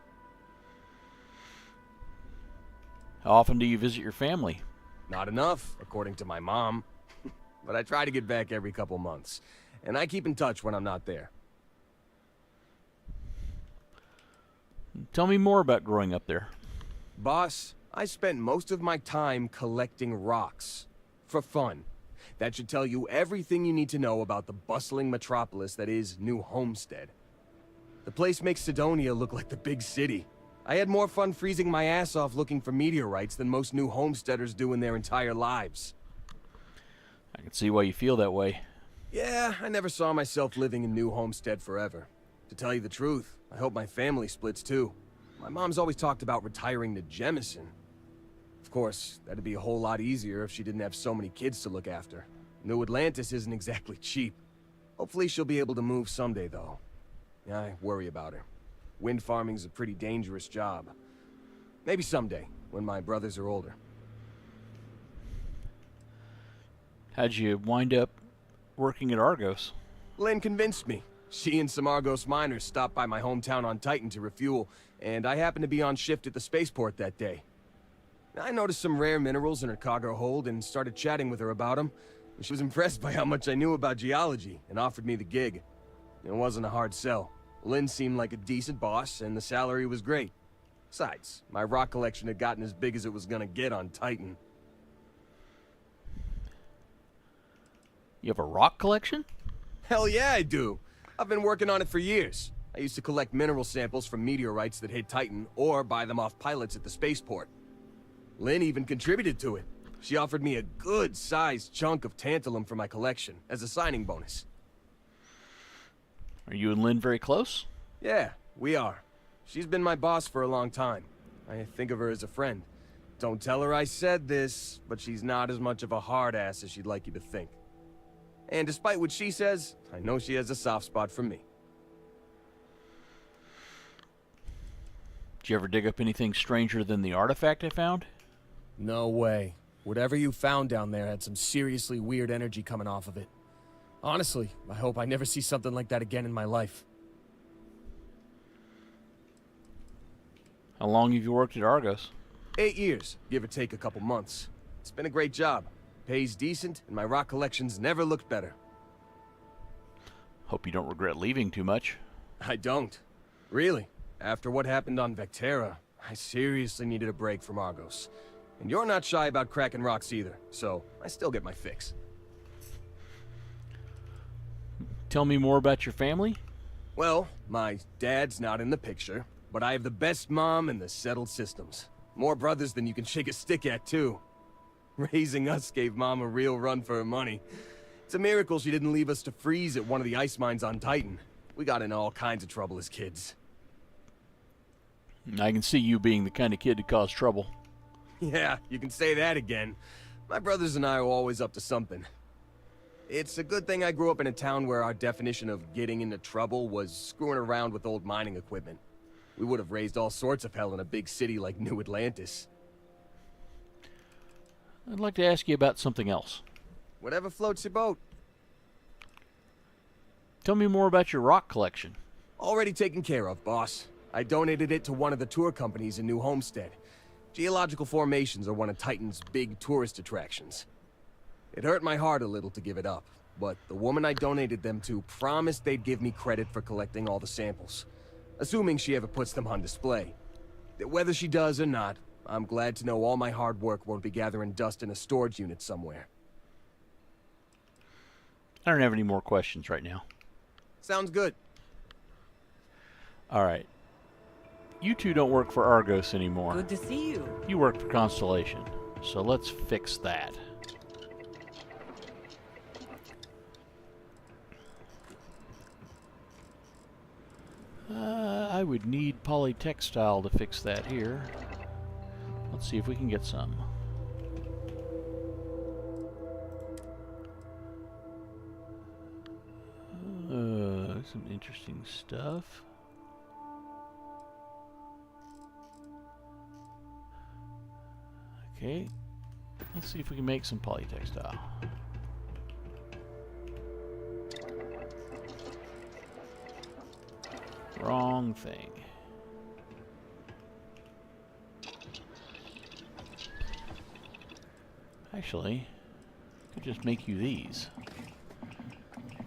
Speaker 1: How often do you visit your family?
Speaker 2: Not enough, according to my mom. But I try to get back every couple months. And I keep in touch when I'm not there.
Speaker 1: Tell me more about growing up there.
Speaker 2: Boss, I spent most of my time collecting rocks. For fun. That should tell you everything you need to know about the bustling metropolis that is New Homestead. The place makes Sidonia look like the big city. I had more fun freezing my ass off looking for meteorites than most New Homesteaders do in their entire lives.
Speaker 1: I can see why you feel that way.
Speaker 2: Yeah, I never saw myself living in New Homestead forever. To tell you the truth, I hope my family splits too. My mom's always talked about retiring to Jemison. Of course, that'd be a whole lot easier if she didn't have so many kids to look after. New Atlantis isn't exactly cheap. Hopefully she'll be able to move someday, though. Yeah, I worry about her. Wind farming's a pretty dangerous job. Maybe someday, when my brothers are older.
Speaker 1: How'd you wind up working at Argos?
Speaker 2: Lynn convinced me. She and some Argos miners stopped by my hometown on Titan to refuel, and I happened to be on shift at the spaceport that day. I noticed some rare minerals in her cargo hold and started chatting with her about them. She was impressed by how much I knew about geology and offered me the gig. It wasn't a hard sell. Lynn seemed like a decent boss, and the salary was great. Besides, my rock collection had gotten as big as it was gonna get on Titan.
Speaker 1: You have a rock collection?
Speaker 2: Hell yeah, I do. I've been working on it for years. I used to collect mineral samples from meteorites that hit Titan, or buy them off pilots at the spaceport. Lynn even contributed to it. She offered me a good-sized chunk of tantalum for my collection, as a signing bonus.
Speaker 1: Are you and Lynn very close?
Speaker 2: Yeah, we are. She's been my boss for a long time. I think of her as a friend. Don't tell her I said this, but she's not as much of a hard-ass as she'd like you to think. And despite what she says, I know she has a soft spot for me.
Speaker 1: Did you ever dig up anything stranger than the artifact I found?
Speaker 2: No way. Whatever you found down there had some seriously weird energy coming off of it. Honestly, I hope I never see something like that again in my life.
Speaker 1: How long have you worked at Argos?
Speaker 2: 8 years, give or take a couple months. It's been a great job. Pays decent, and my rock collection's never looked better.
Speaker 1: Hope you don't regret leaving too much.
Speaker 2: I don't. Really. After what happened on Vectera, I seriously needed a break from Argos. And you're not shy about cracking rocks either, so I still get my fix.
Speaker 1: Tell me more about your family?
Speaker 2: Well, my dad's not in the picture, but I have the best mom in the settled systems. More brothers than you can shake a stick at, too. Raising us gave Mom a real run for her money. It's a miracle she didn't leave us to freeze at one of the ice mines on Titan. We got into all kinds of trouble as kids.
Speaker 1: I can see you being the kind of kid to cause trouble.
Speaker 2: Yeah, you can say that again. My brothers and I were always up to something. It's a good thing I grew up in a town where our definition of getting into trouble was screwing around with old mining equipment. We would have raised all sorts of hell in a big city like New Atlantis.
Speaker 1: I'd like to ask you about something else.
Speaker 2: Whatever floats your boat.
Speaker 1: Tell me more about your rock collection.
Speaker 2: Already taken care of, boss. I donated it to one of the tour companies in New Homestead. Geological formations are one of Titan's big tourist attractions. It hurt my heart a little to give it up, but the woman I donated them to promised they'd give me credit for collecting all the samples, assuming she ever puts them on display. Whether she does or not, I'm glad to know all my hard work won't be gathering dust in a storage unit somewhere.
Speaker 1: I don't have any more questions right now.
Speaker 2: Sounds good.
Speaker 1: Alright. You two don't work for Argos anymore.
Speaker 15: Good to see you.
Speaker 1: You work for Constellation. So let's fix that. I would need polytextile to fix that here. Let's see if we can get some. Some interesting stuff. Okay, let's see if we can make some polytextile. Wrong thing. Actually, I could just make you these.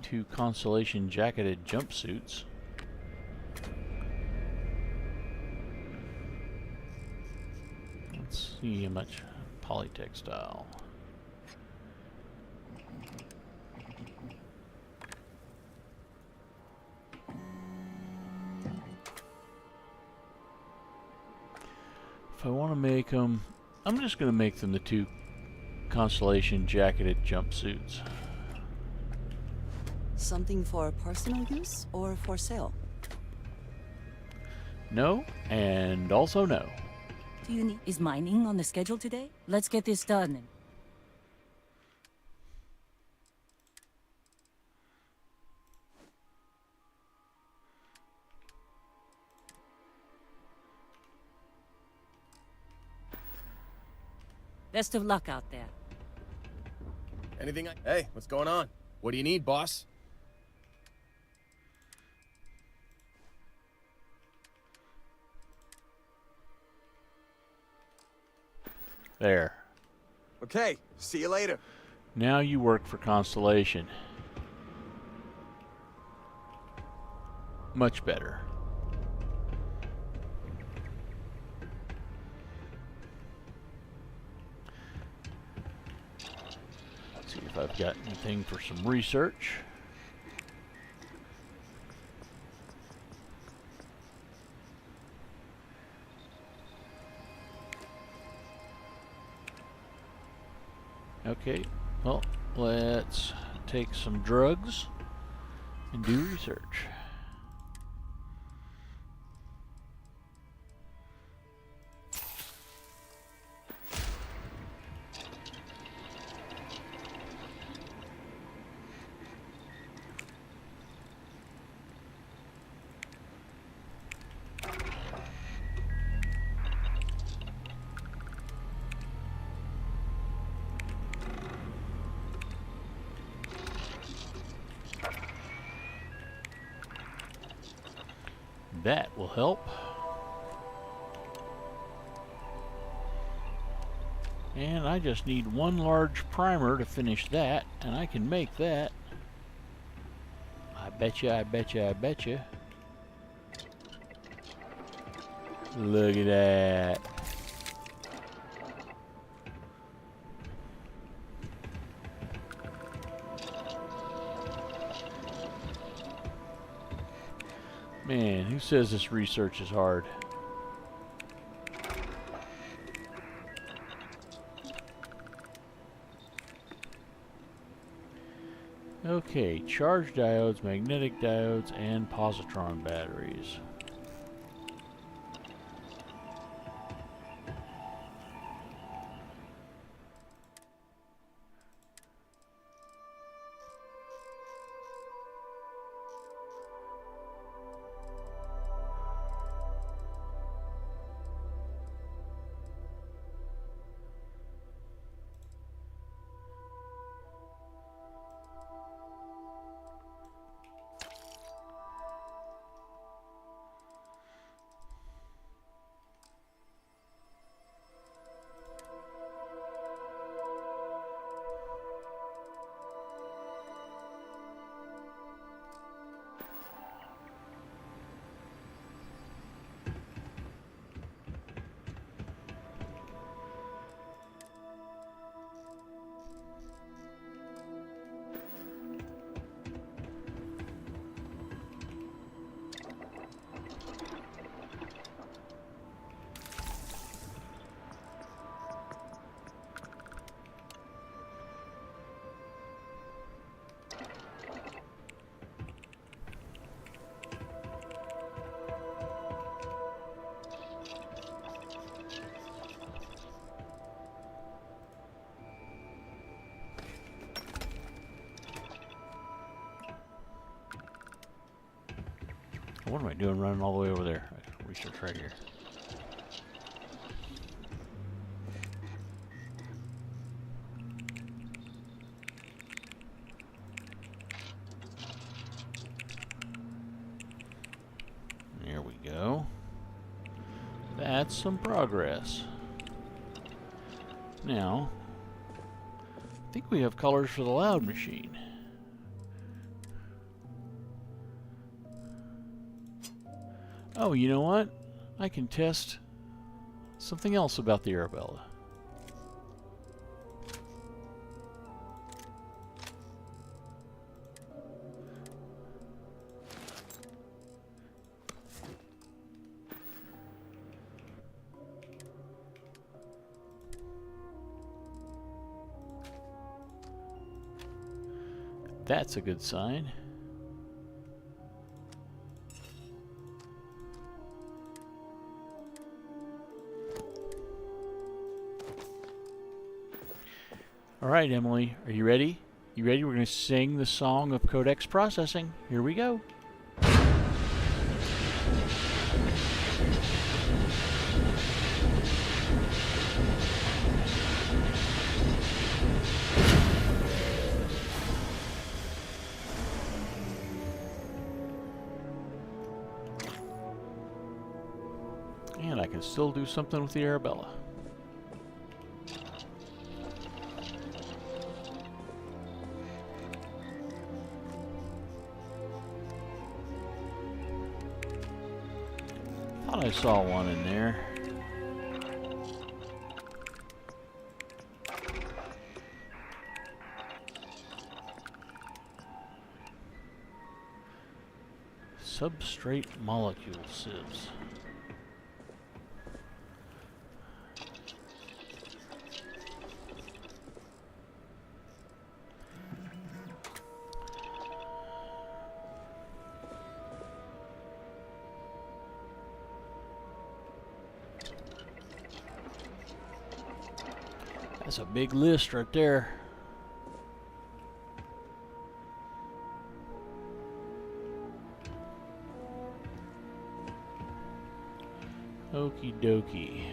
Speaker 1: 2 Constellation jacketed jumpsuits. Let's see how much polytextile. If I want to make them, I'm just going to make them the 2 Constellation jacketed jumpsuits.
Speaker 18: Something for personal use or for sale?
Speaker 1: No, and also no.
Speaker 15: Do you need... Is mining on the schedule today? Let's get this done. Best of luck out there.
Speaker 2: Anything Hey, what's going on? What do you need, boss?
Speaker 1: There.
Speaker 2: Okay, see you later.
Speaker 1: Now you work for Constellation. Much better. Let's see if I've got anything for some research. Okay, well, let's take some drugs and do research. That will help. And I just need one large primer to finish that, and I can make that. I betcha, I betcha, I betcha. Look at that. Man, who says this research is hard? Okay, charge diodes, magnetic diodes, and positron batteries. what am I doing running all the way over there? Research right here. There we go. That's some progress. Now, I think we have colors for the loud machine. Oh, you know what? I can test something else about the Arabella. That's a good sign. All right, Emily, are you ready? You ready? We're going to sing the song of codex processing. Here we go. And I can still do something with the Arabella. Thought I saw one in there. Substrate molecule sieves. That's a big list right there. Okie dokie.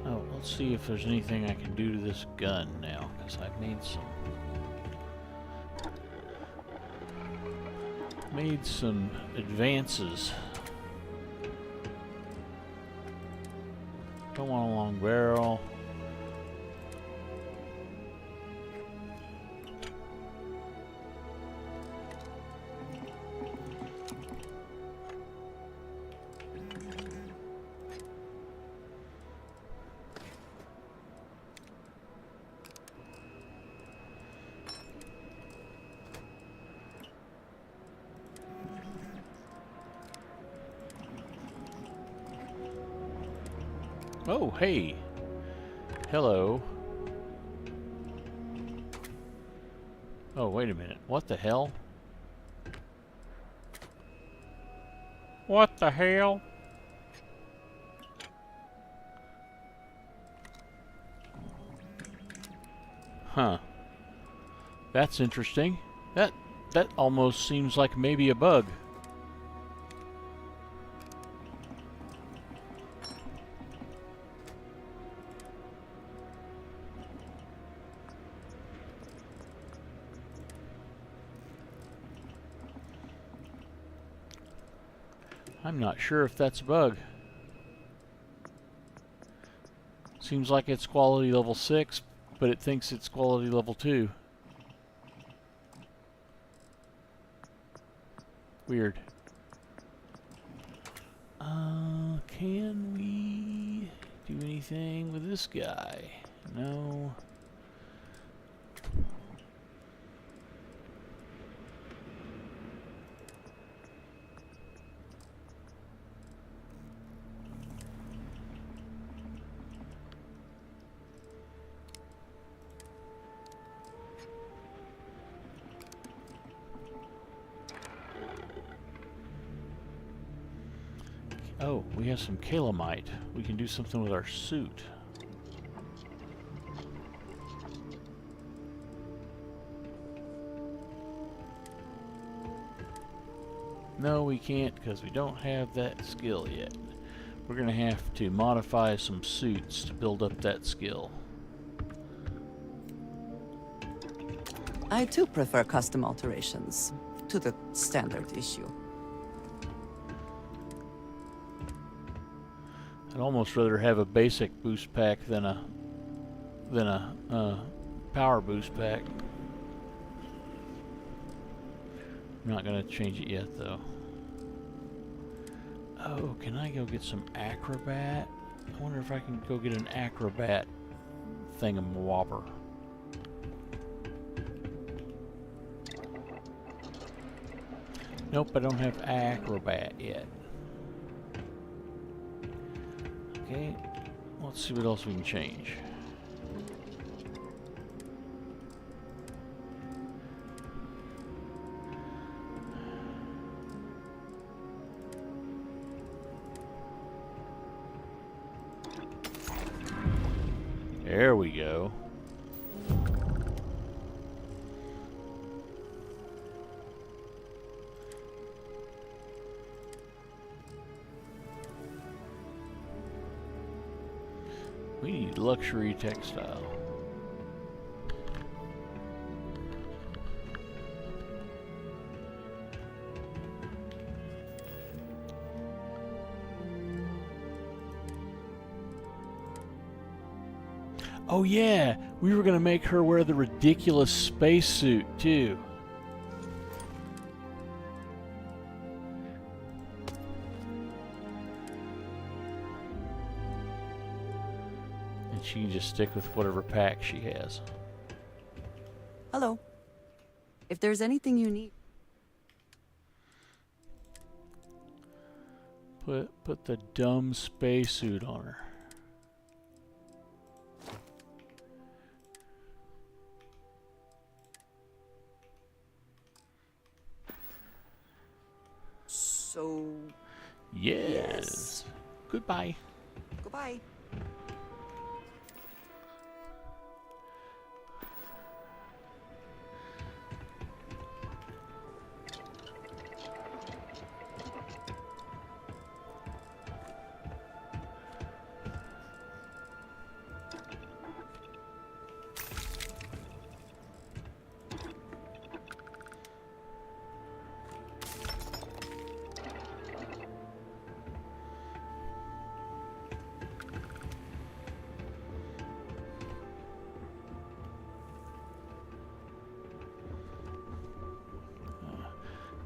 Speaker 1: Oh, let's see if there's anything I can do to this gun now, because I've made some advances. Don't want a long barrel. Oh, hey. Hello. Oh, wait a minute. What the hell? What the hell? Huh. That's interesting. That almost seems like maybe a bug. I'm not sure if that's a bug. Seems like it's quality level 6, but it thinks it's quality level 2. Weird. Can we do anything with this guy? No. Oh, we have some calamite. We can do something with our suit. No, we can't because we don't have that skill yet. We're going to have to modify some suits to build up that skill.
Speaker 18: I too prefer custom alterations to the standard issue.
Speaker 1: I'd almost rather have a basic boost pack than a power boost pack. I'm not going to change it yet, though. Oh, can I go get some acrobat? I wonder if I can go get an acrobat thingamawobber. Nope, I don't have acrobat yet. Okay, let's see what else we can change. There we go. We need luxury textile. Oh yeah, we were gonna make her wear the ridiculous spacesuit too. And she can just stick with whatever pack she has.
Speaker 18: Hello. If there's anything you need.
Speaker 1: Put the dumb spacesuit on her.
Speaker 18: So...
Speaker 1: Yes. Goodbye.
Speaker 18: Goodbye.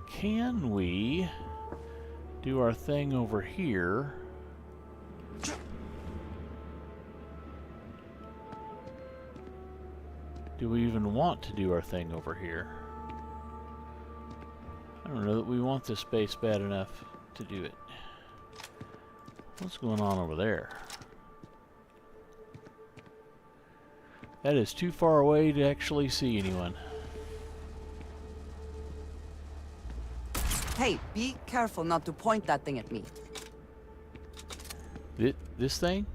Speaker 1: Can we do our thing over here? Do we even want to do our thing over here? I don't know that we want this space bad enough to do it. What's going on over there? That is too far away to actually see anyone.
Speaker 18: Hey, be careful not to point that thing at me.
Speaker 1: This thing?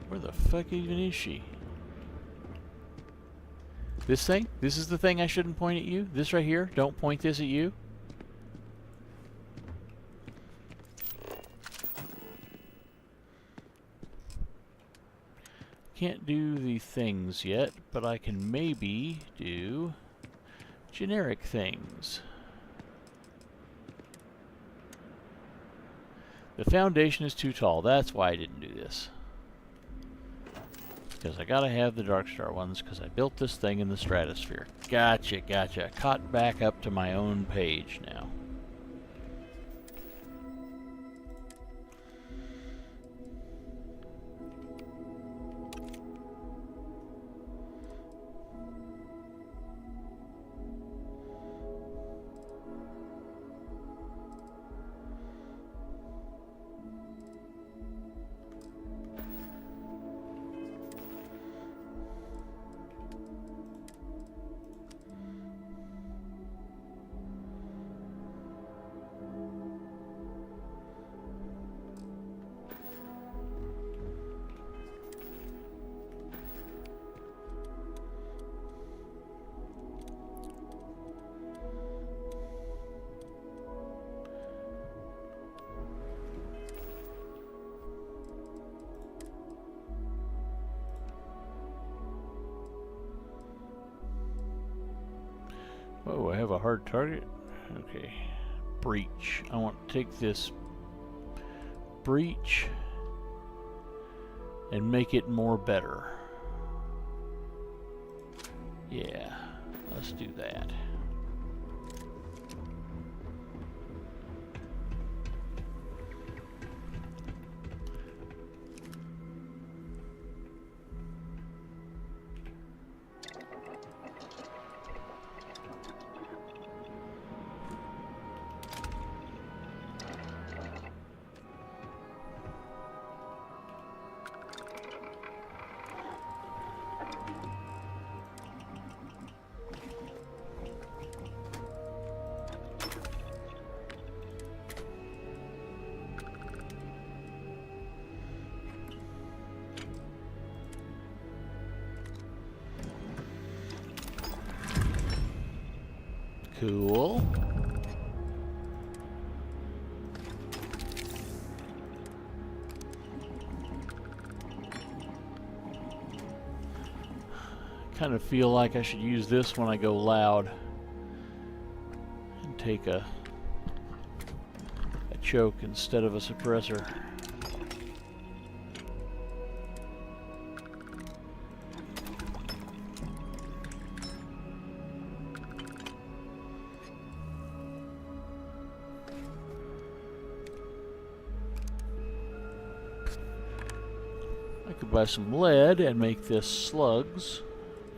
Speaker 1: Where the fuck even is she? This thing? This is the thing I shouldn't point at you? This right here? Don't point this at you? Can't do the things yet, but I can maybe do generic things. The foundation is too tall. That's why I didn't do this. Because I gotta have the DarkStar ones, because I built this thing in the stratosphere. Gotcha, gotcha. Caught back up to my own page now. Whoa, I have a hard target? Okay. Breach. I want to take this breach and make it more better. Yeah, let's do that. Cool. Kind of feel like I should use this when I go loud and take a choke instead of a suppressor. I could buy some lead and make this slugs.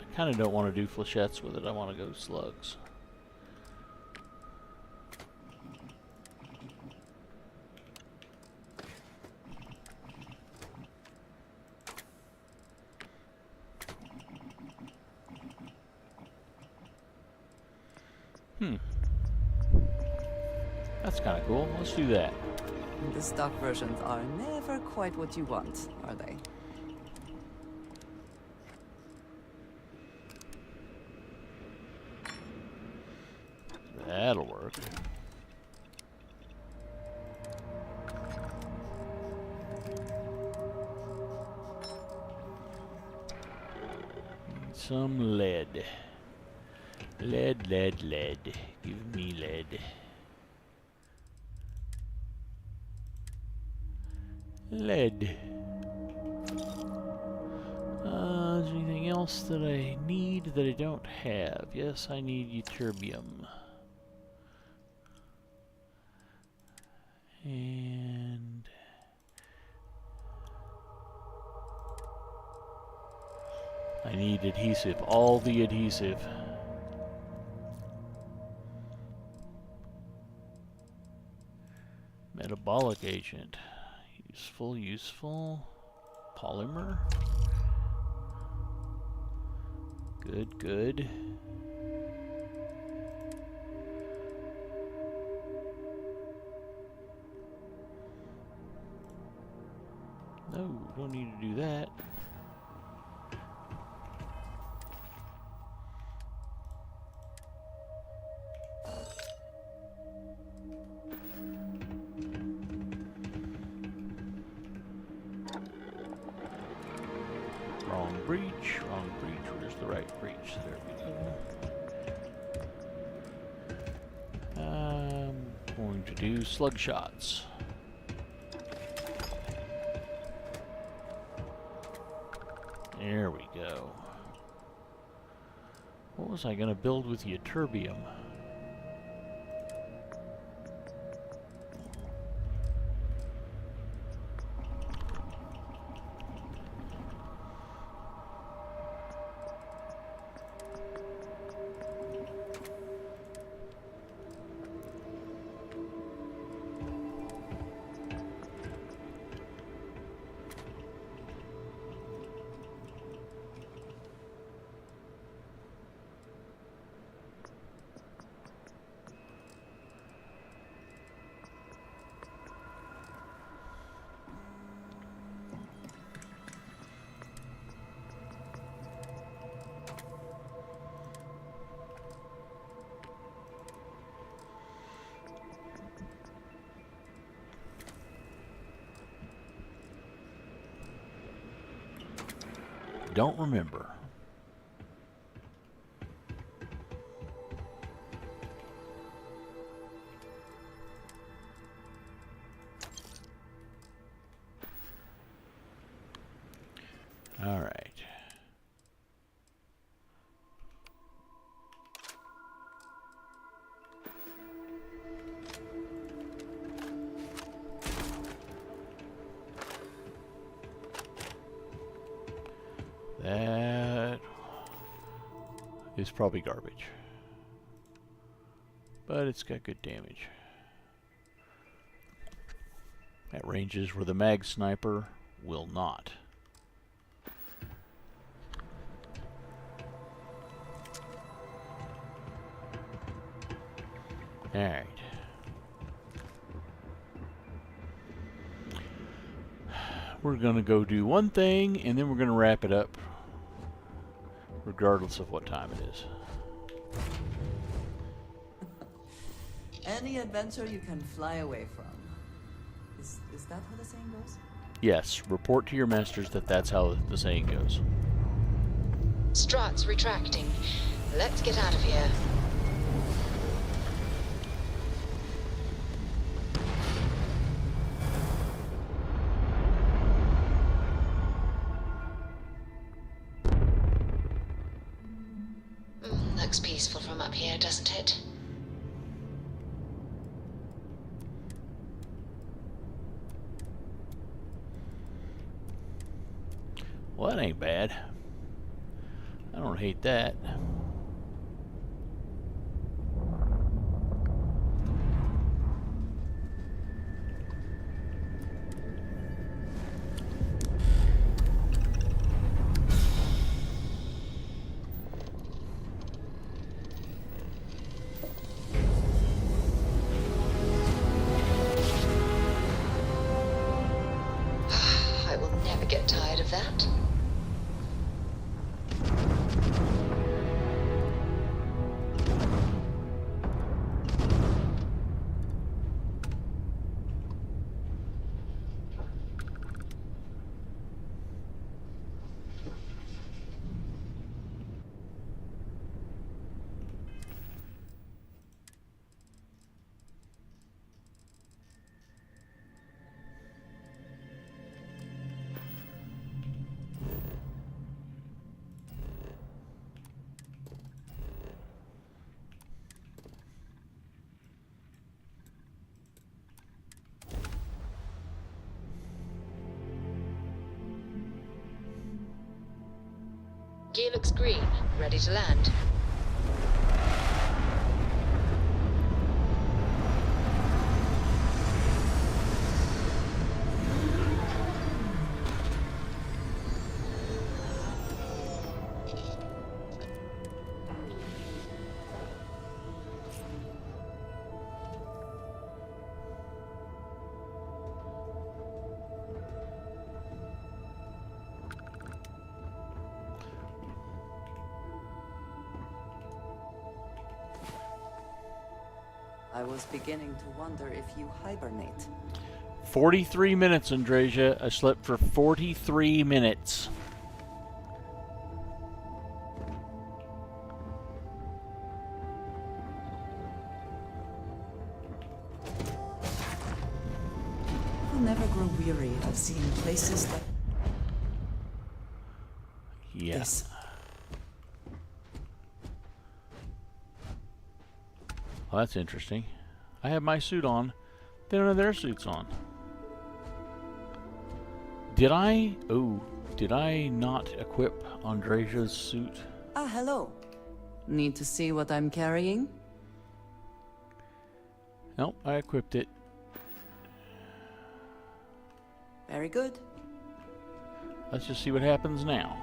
Speaker 1: I kind of don't want to do flechettes with it. I want to go slugs. That's kind of cool. Let's do that.
Speaker 18: The stock versions are never quite what you want, are they?
Speaker 1: That'll work. Need some lead. Lead, lead, lead. Give me lead. Lead. Is there anything else that I need that I don't have? Yes, I need ytterbium. And I need adhesive, all the adhesive. Metabolic agent. Useful, useful. Polymer. Good, good. No, don't need to do that. Wrong breach, wrong breach. Where's the right breach? There we go. I'm going to do slug shots. There we go. What was I going to build with ytterbium? Don't remember. All right. That is probably garbage. But it's got good damage. At ranges where the mag sniper will not. Alright. We're gonna go do one thing and then we're gonna wrap it up, regardless of what time it is.
Speaker 18: Any adventure you can fly away from. Is that how the saying goes?
Speaker 1: Yes, report to your masters that that's how the saying goes.
Speaker 6: Struts retracting. Let's get out of here. Looks peaceful from up here, doesn't it?
Speaker 1: Well, that ain't bad. I don't hate that.
Speaker 6: I will never get tired of that. Gear looks green, ready to land.
Speaker 18: I was beginning to wonder if you hibernate.
Speaker 1: 43 minutes, Andresia. I slept for 43 minutes.
Speaker 18: You'll never grow weary of seeing places that...
Speaker 1: Yeah.
Speaker 18: This.
Speaker 1: Well, that's interesting. I have my suit on. They don't have their suits on. Did I? Oh, did I not equip Andresia's suit?
Speaker 18: Ah, hello. Need to see what I'm carrying?
Speaker 1: Nope, I equipped it.
Speaker 18: Very good.
Speaker 1: Let's just see what happens now.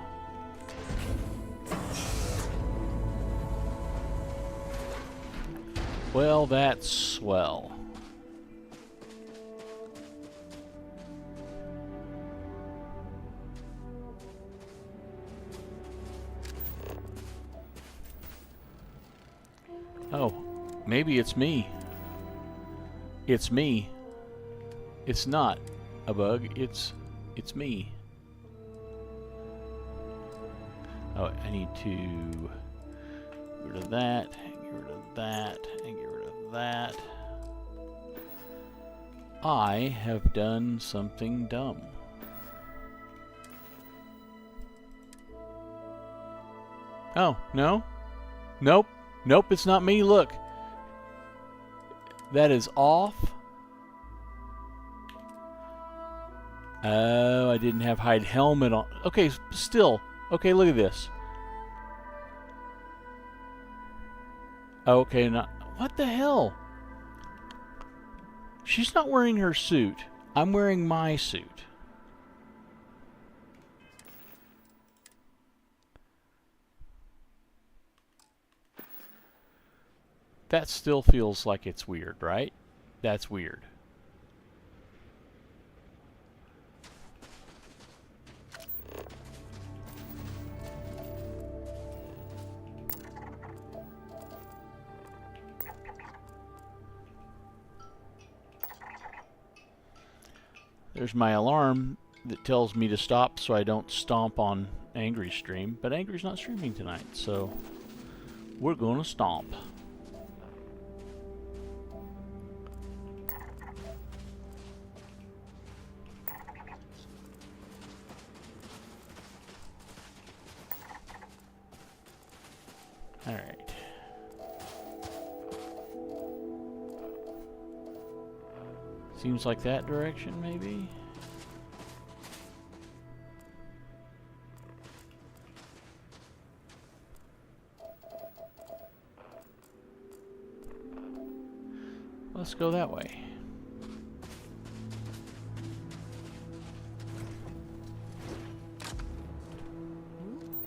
Speaker 1: Well, that's swell. Oh, maybe it's me. It's me. It's not a bug, it's me. Oh, I need to get rid of that, get rid of that, and get rid of that. I have done something dumb. Oh, no? Nope. Nope, it's not me. Look. That is off. Oh, I didn't have hide helmet on. Okay, still. Okay, look at this. Okay, now, what the hell? She's not wearing her suit. I'm wearing my suit. That still feels like it's weird, right? That's weird. There's my alarm that tells me to stop so I don't stomp on Angry's stream, but Angry's not streaming tonight, so we're gonna stomp. Alright. Seems like that direction, maybe? Let's go that way.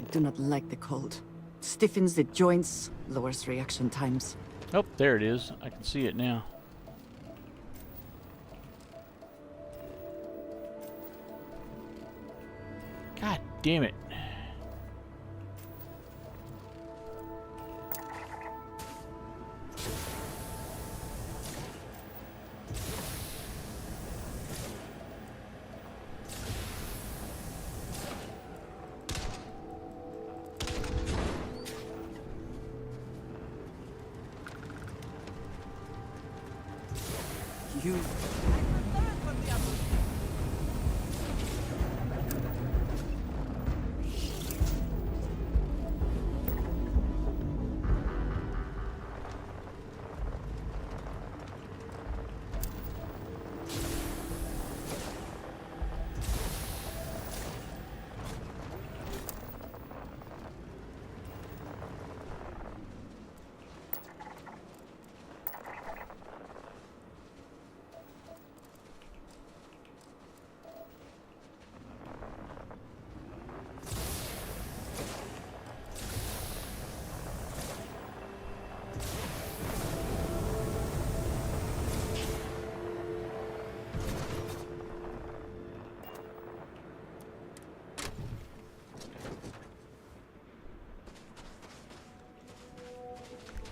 Speaker 18: I do not like the cold. Stiffens the joints, lowers reaction times.
Speaker 1: Oh, there it is. I can see it now. God damn it.
Speaker 18: You...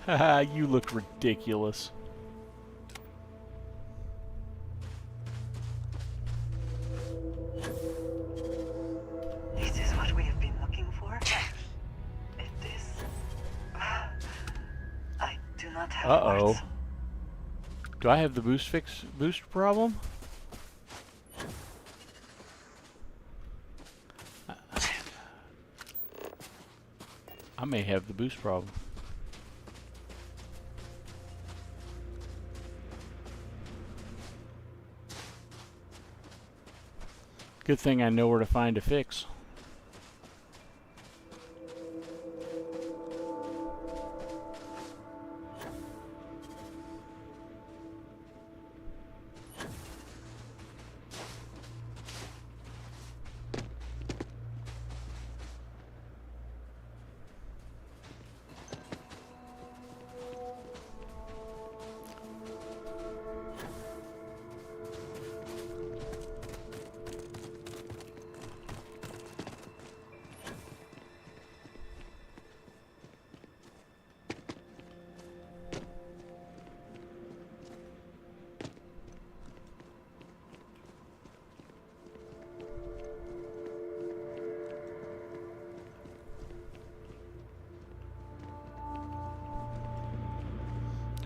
Speaker 1: Haha, you look ridiculous.
Speaker 4: Is this what we have been looking for? It is. I do not have
Speaker 1: Uh-oh.
Speaker 4: words.
Speaker 1: Do I have the boost problem? I may have the boost problem. Good thing I know where to find a fix.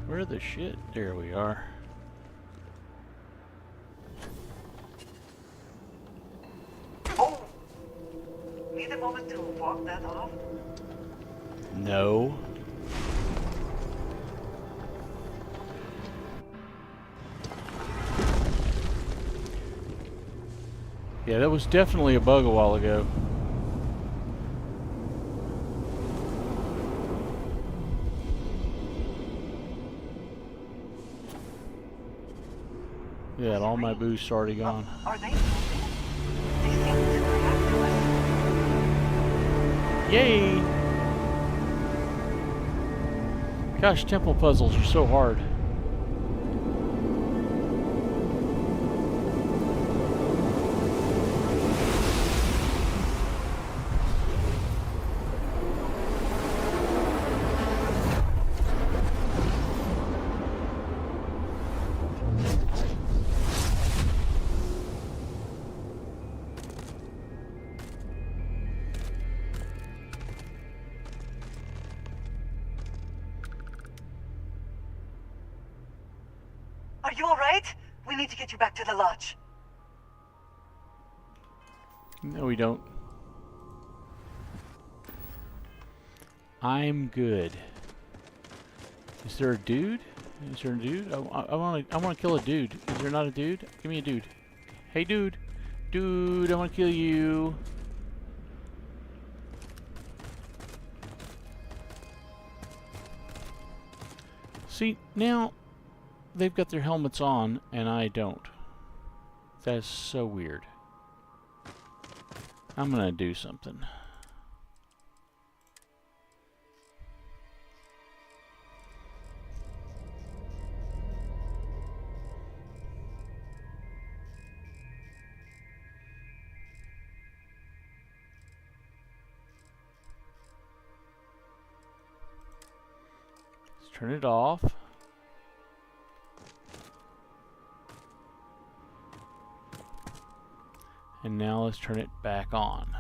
Speaker 1: Where the shit? There we are.
Speaker 4: Oh! Need a moment to walk that off?
Speaker 1: No. Yeah, that was definitely a bug a while ago. Yeah, all my boosts already gone.
Speaker 4: Are they moving? They seem to react to us.
Speaker 1: Yay! Gosh, temple puzzles are so hard.
Speaker 4: Are you alright? We need to get you back to the lodge.
Speaker 1: No, we don't. I'm good. Is there a dude? Is there a dude? I want to kill a dude. Is there not a dude? Give me a dude. Hey, dude. Dude, I want to kill you. See, now they've got their helmets on and I don't. That is so weird. I'm gonna do something. Let's turn it off. And now let's turn it back on.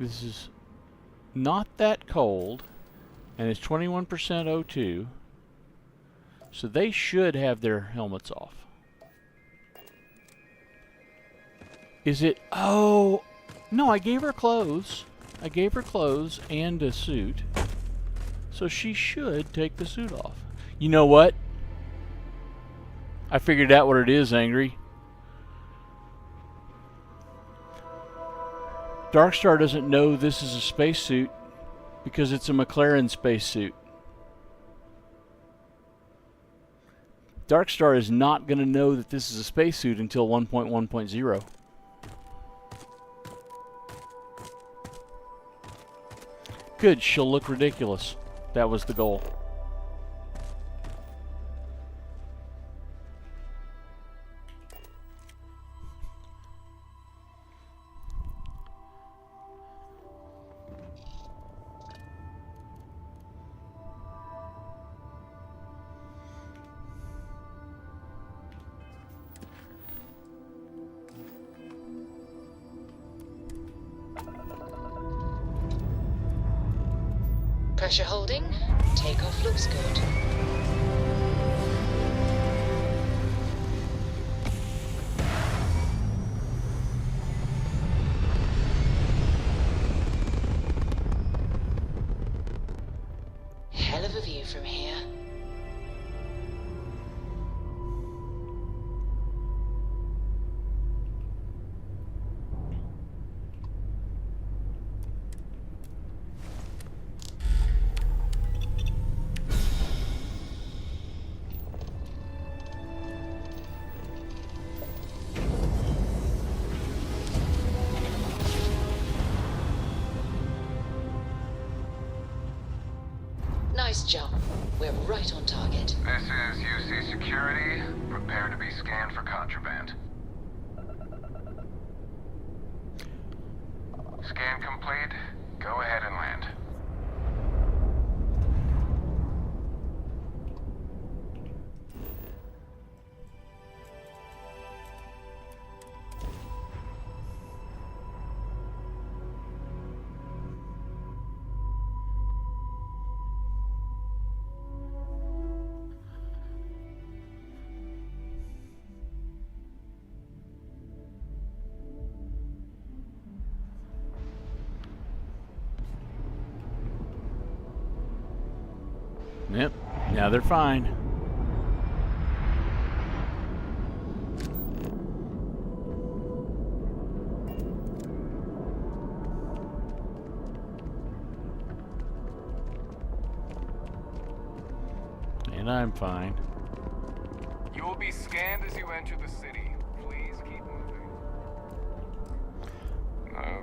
Speaker 1: This is not that cold, and it's 21% O2, so they should have their helmets off. Is it? Oh, no, I gave her clothes. I gave her clothes and a suit, so she should take the suit off. You know what? I figured out what it is, Angry. DarkStar doesn't know this is a spacesuit because it's a McLaren spacesuit. DarkStar is not going to know that this is a spacesuit until 1.1.0. Good, she'll look ridiculous. That was the goal.
Speaker 6: Pressure holding. Takeoff looks good. Hell of a view from here. Nice jump. We're right on target.
Speaker 13: This is UC Security. Prepare to be scanned for contraband. Scan complete. Go ahead and land.
Speaker 1: Yep, now they're fine. And I'm fine.
Speaker 13: You will be scanned as you enter the city. Please keep moving.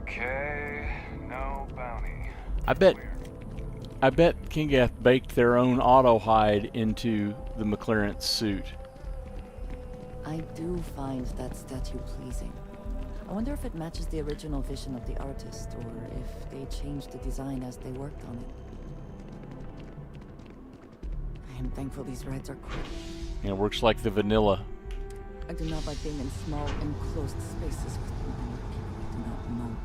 Speaker 13: Okay, no bounty.
Speaker 1: I bet Kingath baked their own auto hide into the McLaren's suit.
Speaker 18: I do find that statue pleasing. I wonder if it matches the original vision of the artist, or if they changed the design as they worked on it. I am thankful these rides are quick.
Speaker 1: And it works like the vanilla.
Speaker 18: I do not like being in small, enclosed spaces with people I do not know.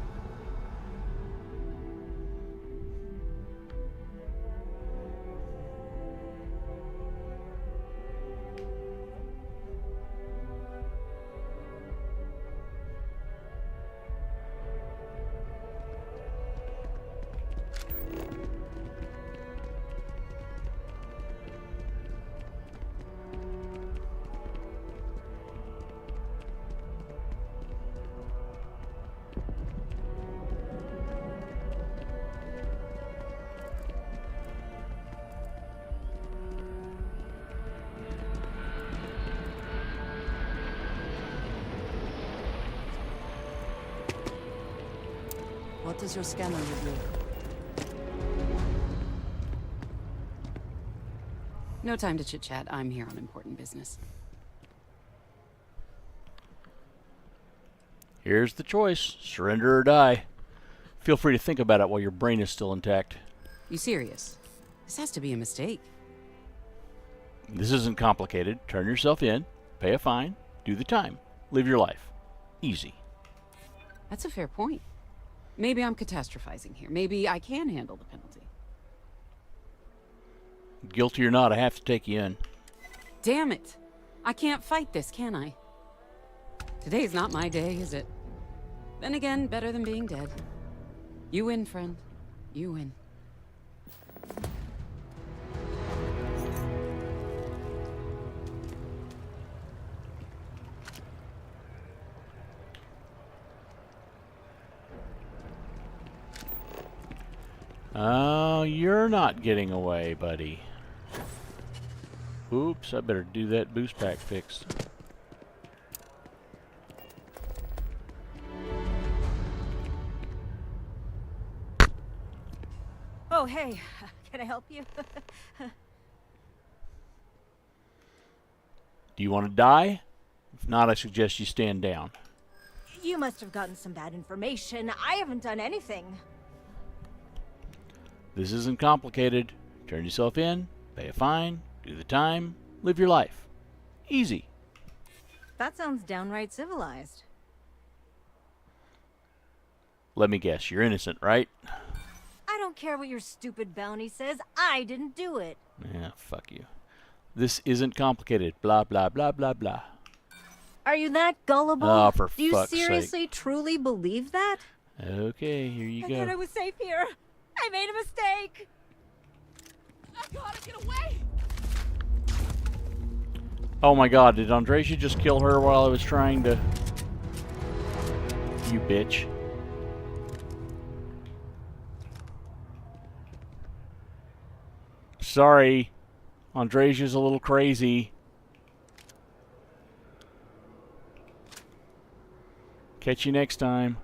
Speaker 18: What does your scanner reveal?
Speaker 7: No time to chit-chat. I'm here on important business.
Speaker 1: Here's the choice. Surrender or die. Feel free to think about it while your brain is still intact.
Speaker 7: You serious? This has to be a mistake.
Speaker 1: This isn't complicated. Turn yourself in, pay a fine, do the time, live your life. Easy.
Speaker 7: That's a fair point. Maybe I'm catastrophizing here. Maybe I can handle the penalty.
Speaker 1: Guilty or not, I have to take you in.
Speaker 7: Damn it! I can't fight this, can I? Today's not my day, is it? Then again, better than being dead. You win, friend. You win.
Speaker 1: Oh, you're not getting away, buddy. Oops, I better do that boost pack fixed.
Speaker 20: Oh, hey. Can I help you?
Speaker 1: Do you want to die? If not, I suggest you stand down.
Speaker 20: You must have gotten some bad information. I haven't done anything.
Speaker 1: This isn't complicated. Turn yourself in, pay a fine, do the time, live your life. Easy.
Speaker 20: That sounds downright civilized.
Speaker 1: Let me guess, you're innocent, right?
Speaker 20: I don't care what your stupid bounty says. I didn't do it.
Speaker 1: Yeah, fuck you. This isn't complicated. Blah, blah, blah, blah, blah.
Speaker 20: Are you that gullible?
Speaker 1: Oh, for
Speaker 20: Do you
Speaker 1: fuck's
Speaker 20: seriously, truly believe that?
Speaker 1: Okay, here you
Speaker 20: I
Speaker 1: go.
Speaker 20: thought I was safe here. I made a mistake. I gotta get away.
Speaker 1: Oh my god, did Andresia just kill her while I was trying to... You bitch. Sorry. Andresia's a little crazy. Catch you next time.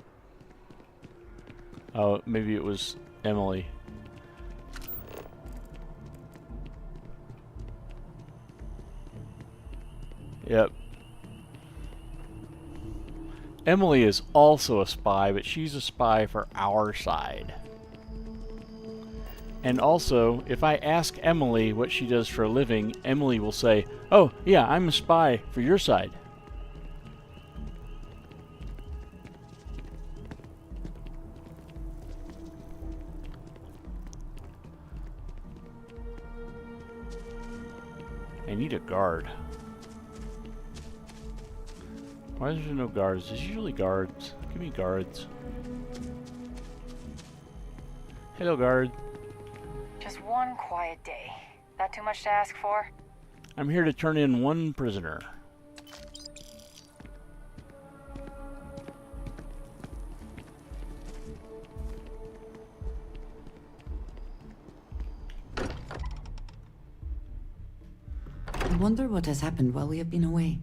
Speaker 1: Oh, maybe it was Emily. Yep. Emily is also a spy, but she's a spy for our side. And also, if I ask Emily what she does for a living, Emily will say, "Oh, yeah, I'm a spy for your side." I need a guard. Why is there no guards? There's usually guards. Give me guards. Hello, guard.
Speaker 5: Just one quiet day.
Speaker 20: That too much to ask for?
Speaker 1: I'm here to turn in one prisoner.
Speaker 18: I wonder what has happened while we have been away.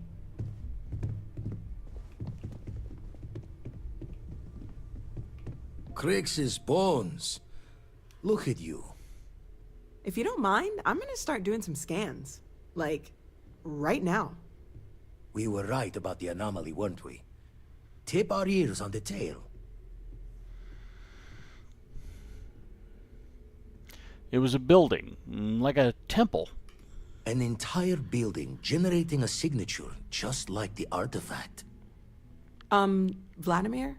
Speaker 23: Crix's bones. Look at you.
Speaker 19: If you don't mind, I'm gonna start doing some scans. Like, right now.
Speaker 23: We were right about the anomaly, weren't we? Tip our ears on the tale.
Speaker 1: It was a building, like a temple.
Speaker 23: An entire building generating a signature just like the artifact.
Speaker 19: Vladimir,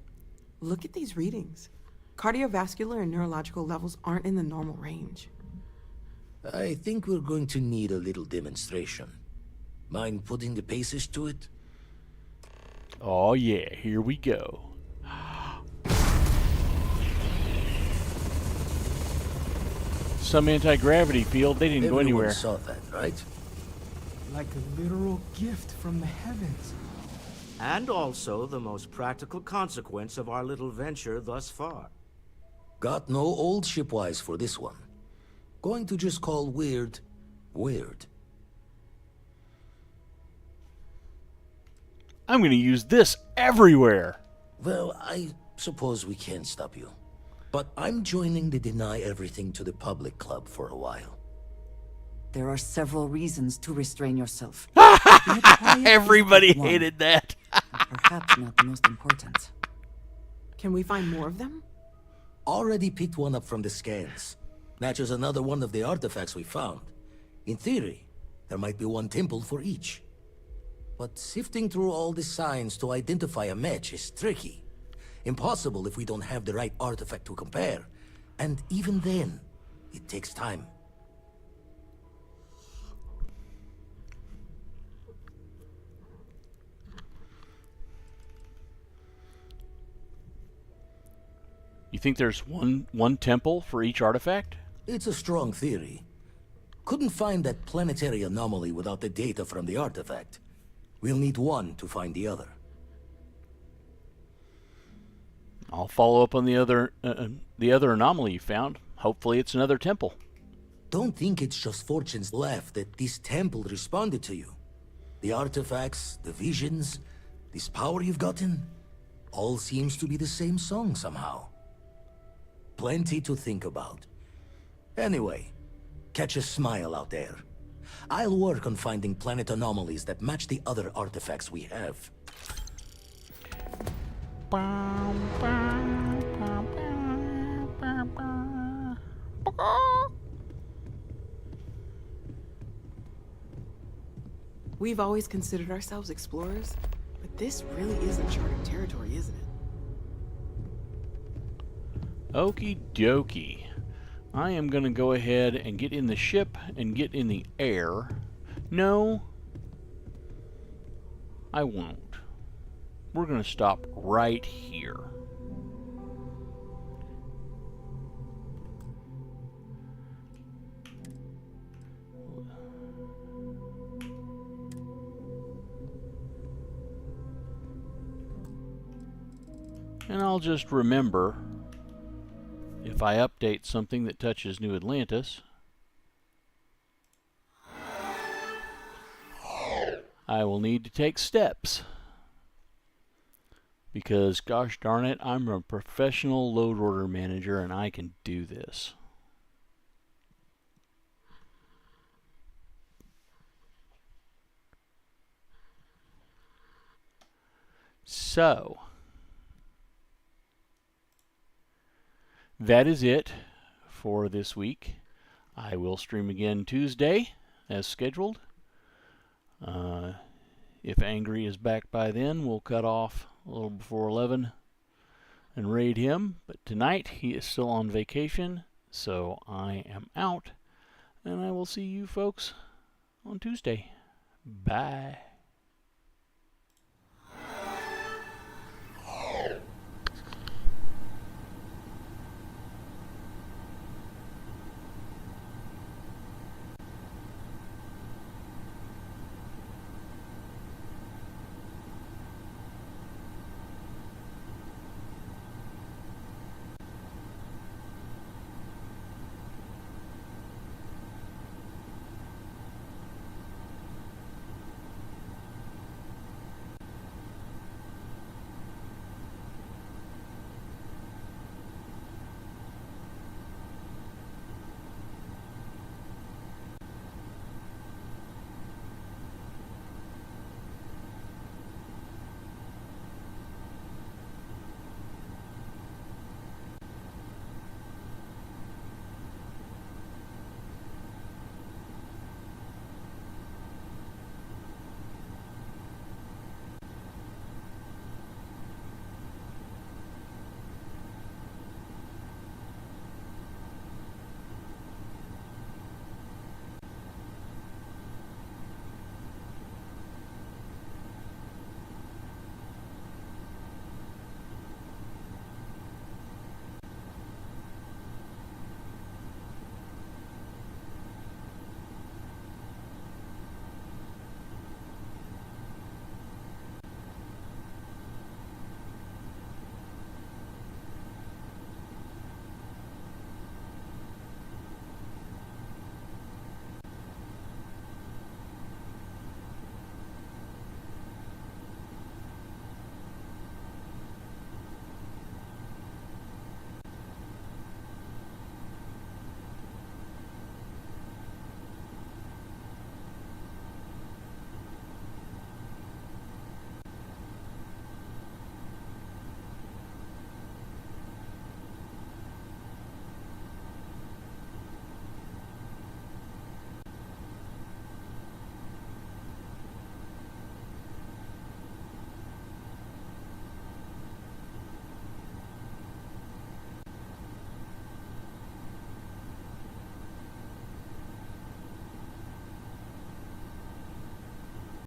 Speaker 19: look at these readings. Cardiovascular and neurological levels aren't in the normal range.
Speaker 23: I think we're going to need a little demonstration. Mind putting the paces to it?
Speaker 1: Oh yeah, here we go. Some anti-gravity field, they didn't go anywhere.
Speaker 23: Everyone saw that, right?
Speaker 16: Like a literal gift from the heavens.
Speaker 14: And also the most practical consequence of our little venture thus far.
Speaker 23: Got no old shipwise for this one. Going to just call weird, weird.
Speaker 1: I'm gonna use this everywhere.
Speaker 23: Well, I suppose we can't stop you. But I'm joining the Deny Everything to the Public Club for a while.
Speaker 18: There are several reasons to restrain yourself.
Speaker 1: Everybody hated that.
Speaker 18: Perhaps not the most important.
Speaker 19: Can we find more of them?
Speaker 23: Already picked one up from the scans. Matches another one of the artifacts we found. In theory, there might be one temple for each. But sifting through all the signs to identify a match is tricky. Impossible if we don't have the right artifact to compare. And even then, it takes time.
Speaker 1: You think there's one temple for each artifact?
Speaker 23: It's a strong theory. Couldn't find that planetary anomaly without the data from the artifact. We'll need one to find the other.
Speaker 1: I'll follow up on the other anomaly you found. Hopefully it's another temple.
Speaker 23: Don't think it's just fortunes left that this temple responded to you. The artifacts, the visions, this power you've gotten, all seems to be the same song somehow. Plenty to think about. Anyway, catch a smile out there. I'll work on finding planet anomalies that match the other artifacts we have.
Speaker 19: We've always considered ourselves explorers, but this really is uncharted territory, isn't it?
Speaker 1: Okie dokie. I am going to go ahead and get in the ship and get in the air. No, I won't. We're going to stop right here. And I'll just remember, if I update something that touches New Atlantis, I will need to take steps. Because, gosh darn it, I'm a professional load order manager and I can do this. So, that is it for this week. I will stream again Tuesday as scheduled. If Angry is back by then, we'll cut off a little before 11 and raid him. But tonight he is still on vacation, so I am out. And I will see you folks on Tuesday. Bye.